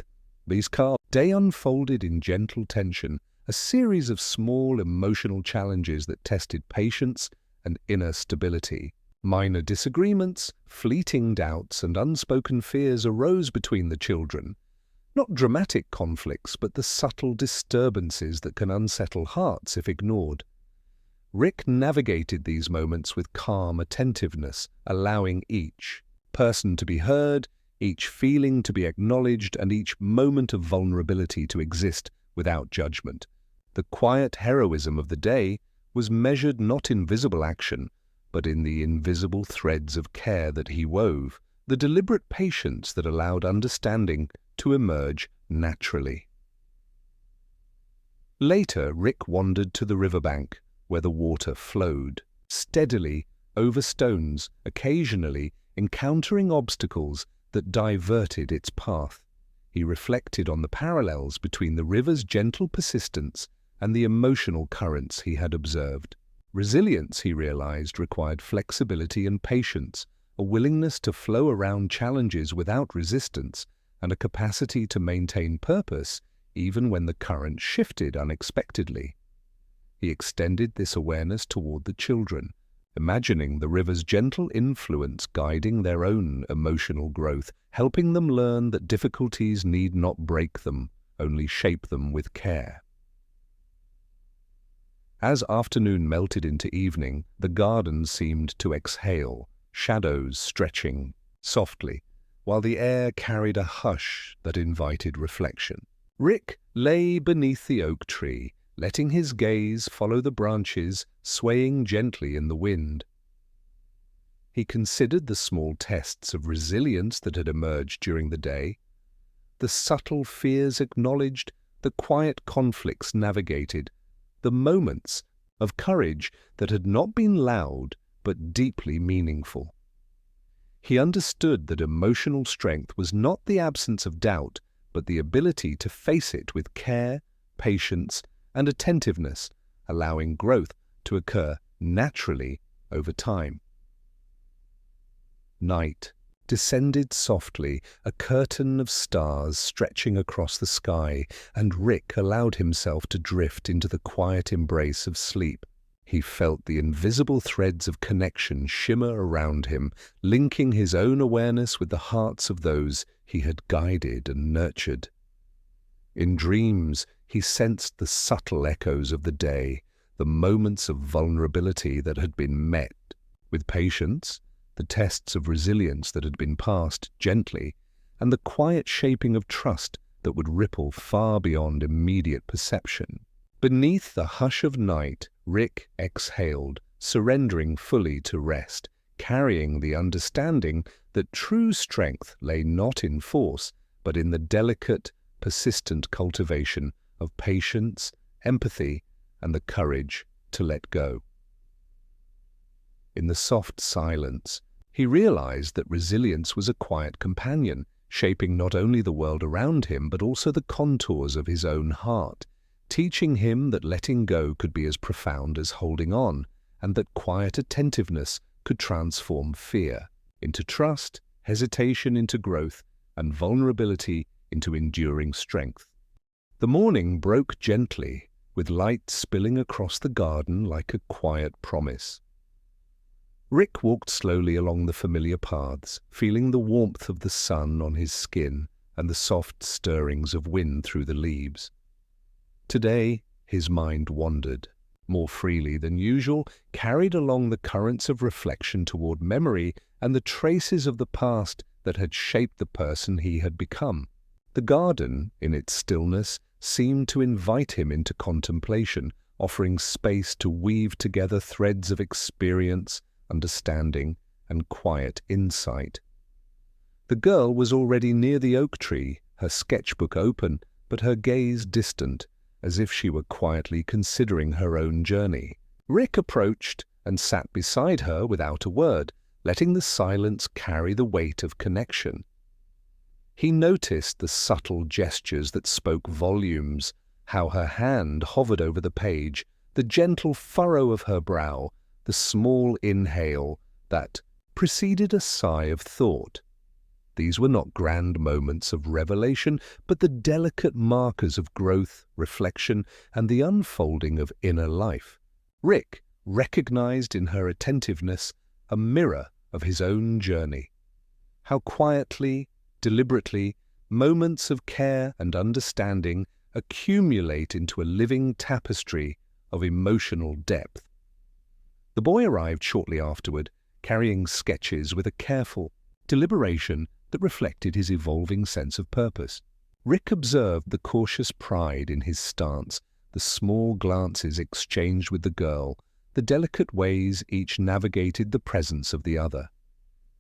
These day unfolded in gentle tension, a series of small emotional challenges that tested patience and inner stability. Minor disagreements, fleeting doubts, and unspoken fears arose between the children. Not dramatic conflicts, but the subtle disturbances that can unsettle hearts if ignored. Rick navigated these moments with calm attentiveness, allowing each person to be heard, each feeling to be acknowledged, and each moment of vulnerability to exist without judgment. The quiet heroism of the day was measured not in visible action, but in the invisible threads of care that he wove, the deliberate patience that allowed understanding to emerge naturally. Later, Rick wandered to the riverbank, where the water flowed steadily over stones, occasionally encountering obstacles that diverted its path. He reflected on the parallels between the river's gentle persistence and the emotional currents he had observed. Resilience, he realized, required flexibility and patience, a willingness to flow around challenges without resistance, and a capacity to maintain purpose even when the current shifted unexpectedly. he extended this awareness toward the children, imagining the river's gentle influence guiding their own emotional growth, helping them learn that difficulties need not break them, only shape them with care. As afternoon melted into evening, the garden seemed to exhale, shadows stretching softly, while the air carried a hush that invited reflection. Rick lay beneath the oak tree, letting his gaze follow the branches swaying gently in the wind. He considered the small tests of resilience that had emerged during the day, the subtle fears acknowledged, the quiet conflicts navigated, the moments of courage that had not been loud but deeply meaningful. He understood that emotional strength was not the absence of doubt, but the ability to face it with care, patience, and attentiveness, allowing growth to occur naturally over time. Night descended softly, a curtain of stars stretching across the sky, and Rick allowed himself to drift into the quiet embrace of sleep. He felt the invisible threads of connection shimmer around him, linking his own awareness with the hearts of those he had guided and nurtured. In dreams, he sensed the subtle echoes of the day, the moments of vulnerability that had been met with patience, the tests of resilience that had been passed gently, and the quiet shaping of trust that would ripple far beyond immediate perception. Beneath the hush of night, Rick exhaled, surrendering fully to rest, carrying the understanding that true strength lay not in force, but in the delicate, persistent cultivation of patience, empathy, and the courage to let go. In the soft silence, he realized that resilience was a quiet companion, shaping not only the world around him but also the contours of his own heart, teaching him that letting go could be as profound as holding on, and that quiet attentiveness could transform fear into trust, hesitation into growth, and vulnerability into enduring strength. The morning broke gently, with light spilling across the garden like a quiet promise. Rick walked slowly along the familiar paths, feeling the warmth of the sun on his skin and the soft stirrings of wind through the leaves. Today, his mind wandered, more freely than usual, carried along the currents of reflection toward memory and the traces of the past that had shaped the person he had become. The garden, in its stillness, seemed to invite him into contemplation, offering space to weave together threads of experience, understanding, and quiet insight. The girl was already near the oak tree, her sketchbook open, but her gaze distant, as if she were quietly considering her own journey. Rick approached and sat beside her without a word, letting the silence carry the weight of connection. He noticed the subtle gestures that spoke volumes, how her hand hovered over the page, the gentle furrow of her brow, the small inhale that preceded a sigh of thought. These were not grand moments of revelation, but the delicate markers of growth, reflection, and the unfolding of inner life. Rick recognized in her attentiveness a mirror of his own journey. How quietly, deliberately, moments of care and understanding accumulate into a living tapestry of emotional depth. The boy arrived shortly afterward, carrying sketches with a careful deliberation that reflected his evolving sense of purpose. Rick observed the cautious pride in his stance, the small glances exchanged with the girl, the delicate ways each navigated the presence of the other.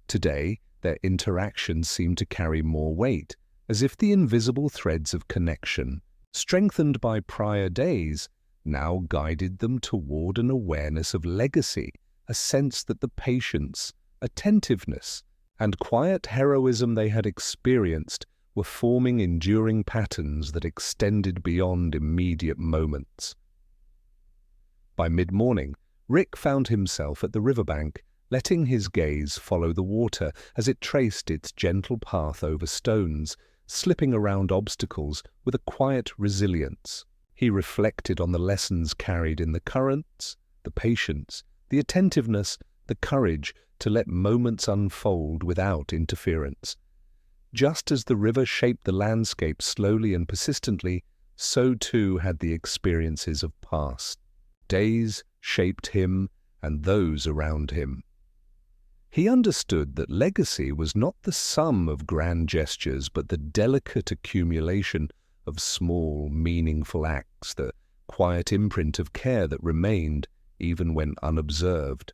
Today, their interactions seemed to carry more weight, as if the invisible threads of connection, strengthened by prior days, now guided them toward an awareness of legacy, a sense that the patience, attentiveness, and quiet heroism they had experienced were forming enduring patterns that extended beyond immediate moments. By mid-morning, Rick found himself at the riverbank, letting his gaze follow the water as it traced its gentle path over stones, slipping around obstacles with a quiet resilience. He reflected on the lessons carried in the currents, the patience, the attentiveness, the courage to let moments unfold without interference. Just as the river shaped the landscape slowly and persistently, so too had the experiences of past days shaped him and those around him. He understood that legacy was not the sum of grand gestures, but the delicate accumulation of small, meaningful acts, the quiet imprint of care that remained even when unobserved.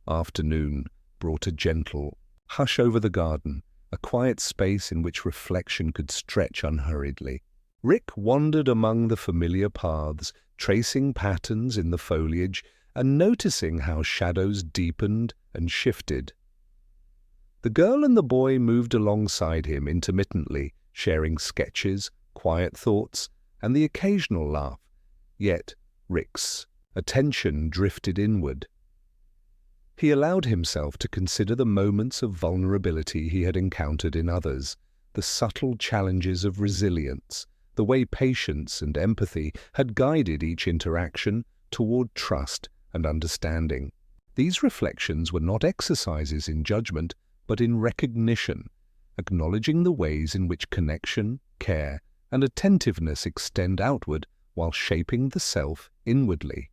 Afternoon brought a gentle hush over the garden, a quiet space in which reflection could stretch unhurriedly. Rick wandered among the familiar paths, tracing patterns in the foliage and noticing how shadows deepened and shifted. The girl and the boy moved alongside him intermittently, sharing sketches, quiet thoughts, and the occasional laugh. Yet Rick's attention drifted inward. He allowed himself to consider the moments of vulnerability he had encountered in others, the subtle challenges of resilience, the way patience and empathy had guided each interaction toward trust and understanding. These reflections were not exercises in judgment, but in recognition, acknowledging the ways in which connection, care, and attentiveness extend outward while shaping the self inwardly.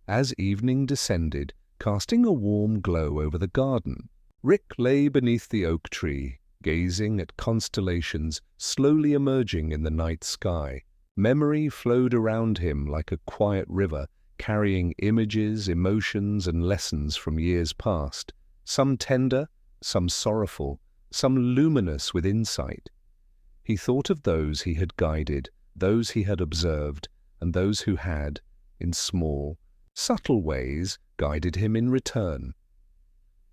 As evening descended, casting a warm glow over the garden, Rick lay beneath the oak tree, gazing at constellations slowly emerging in the night sky. Memory flowed around him like a quiet river, carrying images, emotions, and lessons from years past, some tender, some sorrowful, some luminous with insight. He thought of those he had guided, those he had observed, and those who had, in small, subtle ways, guided him in return.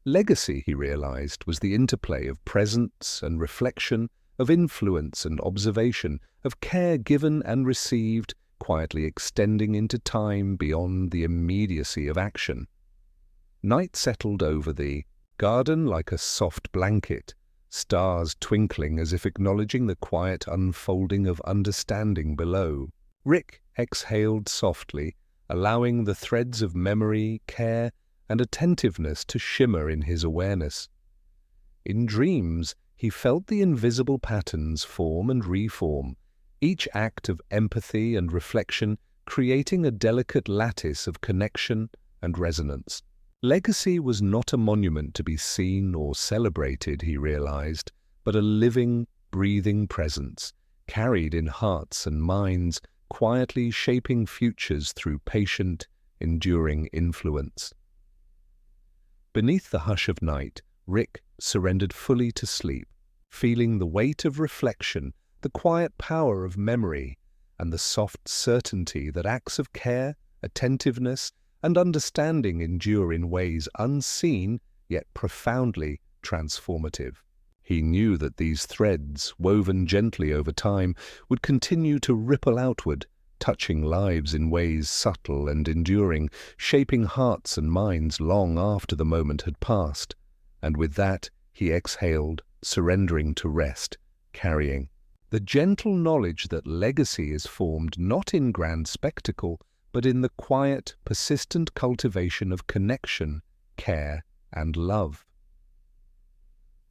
Legacy, he realized, was the interplay of presence and reflection, of influence and observation, of care given and received, quietly extending into time beyond the immediacy of action. Night settled over the garden like a soft blanket, stars twinkling as if acknowledging the quiet unfolding of understanding below. Rick exhaled softly, allowing the threads of memory, care, and attentiveness to shimmer in his awareness. In dreams, he felt the invisible patterns form and reform, each act of empathy and reflection creating a delicate lattice of connection and resonance. Legacy was not a monument to be seen or celebrated, he realized, but a living, breathing presence, carried in hearts and minds, quietly shaping futures through patient, enduring influence. Beneath the hush of night, Rick surrendered fully to sleep, feeling the weight of reflection, the quiet power of memory, and the soft certainty that acts of care, attentiveness, and understanding endure in ways unseen yet profoundly transformative. He knew that these threads, woven gently over time, would continue to ripple outward, touching lives in ways subtle and enduring, shaping hearts and minds long after the moment had passed. And with that, he exhaled, surrendering to rest, carrying the gentle knowledge that legacy is formed not in grand spectacle, but in the quiet, persistent cultivation of connection, care, and love.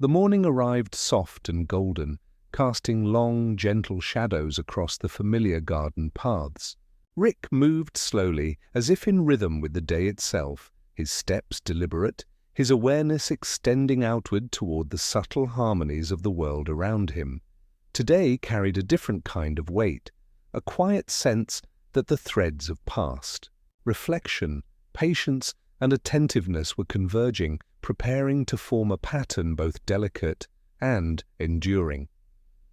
The morning arrived soft and golden, casting long, gentle shadows across the familiar garden paths. Rick moved slowly, as if in rhythm with the day itself, his steps deliberate, his awareness extending outward toward the subtle harmonies of the world around him. Today carried a different kind of weight, a quiet sense that the threads of past, reflection, patience, and attentiveness were converging, preparing to form a pattern both delicate and enduring.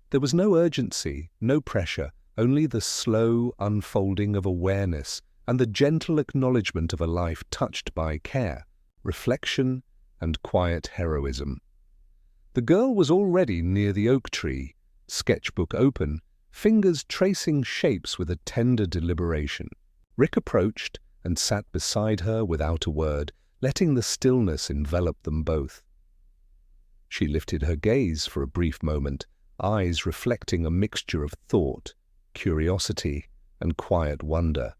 There was no urgency, no pressure, only the slow unfolding of awareness and the gentle acknowledgement of a life touched by care, reflection, and quiet heroism. The girl was already near the oak tree, sketchbook open, fingers tracing shapes with a tender deliberation. Rick approached and sat beside her without a word, letting the stillness envelop them both. She lifted her gaze for a brief moment, eyes reflecting a mixture of thought, curiosity, and quiet wonder.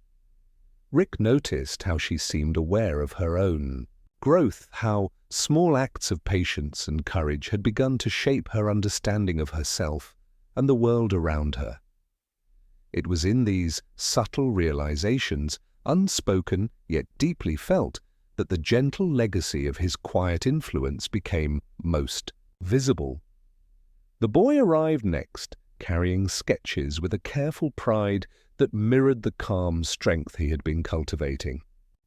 Rick noticed how she seemed aware of her own growth, how small acts of patience and courage had begun to shape her understanding of herself and the world around her. It was in these subtle realizations, unspoken yet deeply felt, that the gentle legacy of his quiet influence became most visible. The boy arrived next, carrying sketches with a careful pride that mirrored the calm strength he had been cultivating.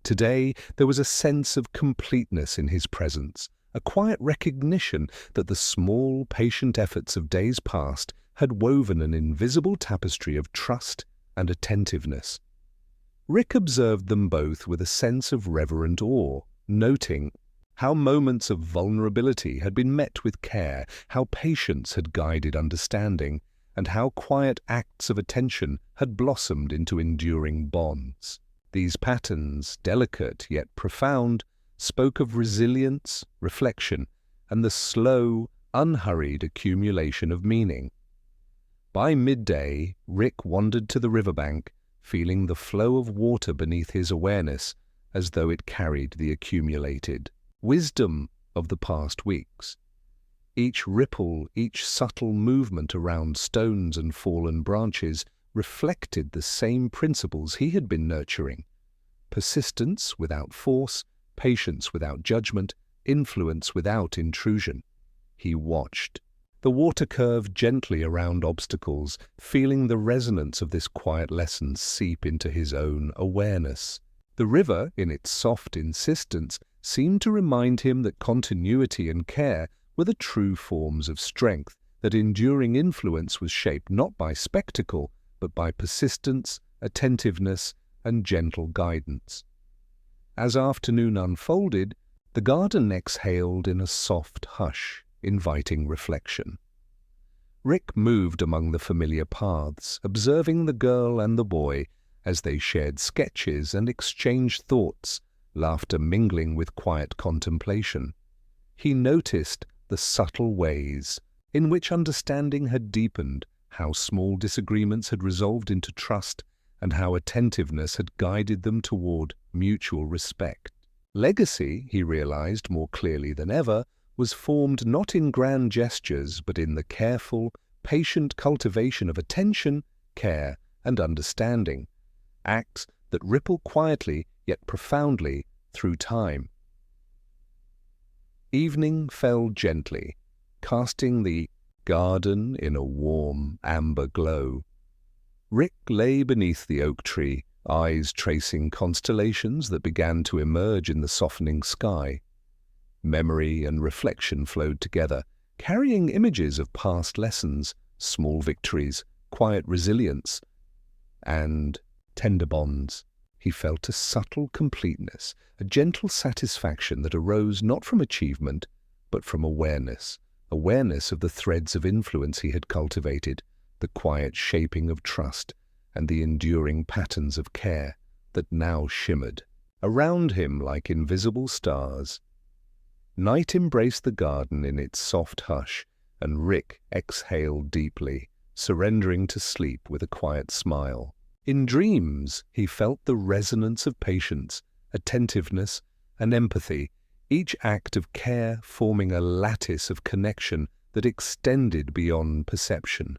Today, there was a sense of completeness in his presence, a quiet recognition that the small, patient efforts of days past had woven an invisible tapestry of trust and attentiveness. Rick observed them both with a sense of reverent awe, noting how moments of vulnerability had been met with care, how patience had guided understanding, and how quiet acts of attention had blossomed into enduring bonds. These patterns, delicate yet profound, spoke of resilience, reflection, and the slow, unhurried accumulation of meaning. By midday, Rick wandered to the riverbank, feeling the flow of water beneath his awareness as though it carried the accumulated wisdom of the past weeks. Each ripple, each subtle movement around stones and fallen branches reflected the same principles he had been nurturing: persistence without force, patience without judgment, influence without intrusion. He watched. The water curved gently around obstacles, feeling the resonance of this quiet lesson seep into his own awareness. The river, in its soft insistence, seemed to remind him that continuity and care were the true forms of strength, that enduring influence was shaped not by spectacle, but by persistence, attentiveness, and gentle guidance. As afternoon unfolded, the garden exhaled in a soft hush, inviting reflection. Rick moved among the familiar paths, observing the girl and the boy as they shared sketches and exchanged thoughts, laughter mingling with quiet contemplation. He noticed the subtle ways in which understanding had deepened, how small disagreements had resolved into trust, and how attentiveness had guided them toward mutual respect. Legacy, he realized more clearly than ever, was formed not in grand gestures, but in the careful, patient cultivation of attention, care, and understanding, acts that ripple quietly yet profoundly through time. Evening fell gently, casting the garden in a warm, amber glow. Rick lay beneath the oak tree, eyes tracing constellations that began to emerge in the softening sky. Memory and reflection flowed together, carrying images of past lessons, small victories, quiet resilience, and tender bonds. He felt a subtle completeness, a gentle satisfaction that arose not from achievement, but from awareness of the threads of influence he had cultivated, the quiet shaping of trust, and the enduring patterns of care that now shimmered around him like invisible stars. Night embraced the garden in its soft hush, and Rick exhaled deeply, surrendering to sleep with a quiet smile. In dreams, he felt the resonance of patience, attentiveness, and empathy, each act of care forming a lattice of connection that extended beyond perception.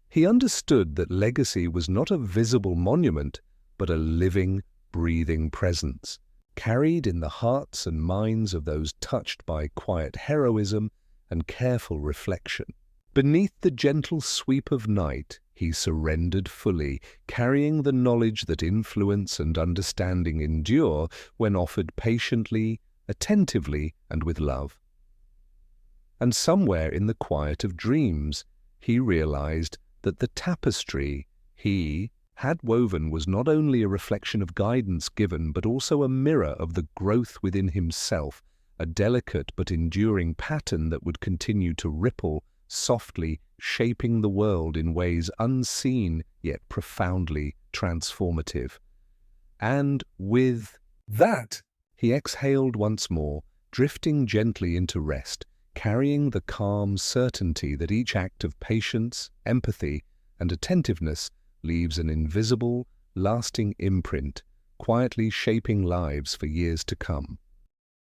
He understood that legacy was not a visible monument, but a living, breathing presence, carried in the hearts and minds of those touched by quiet heroism and careful reflection. Beneath the gentle sweep of night, he surrendered fully, carrying the knowledge that influence and understanding endure when offered patiently, attentively, and with love. And somewhere in the quiet of dreams, he realized that the tapestry he had woven was not only a reflection of guidance given, but also a mirror of the growth within himself, a delicate but enduring pattern that would continue to ripple, softly shaping the world in ways unseen yet profoundly transformative. And with that, he exhaled once more, drifting gently into rest, carrying the calm certainty that each act of patience, empathy, and attentiveness leaves an invisible, lasting imprint, quietly shaping lives for years to come.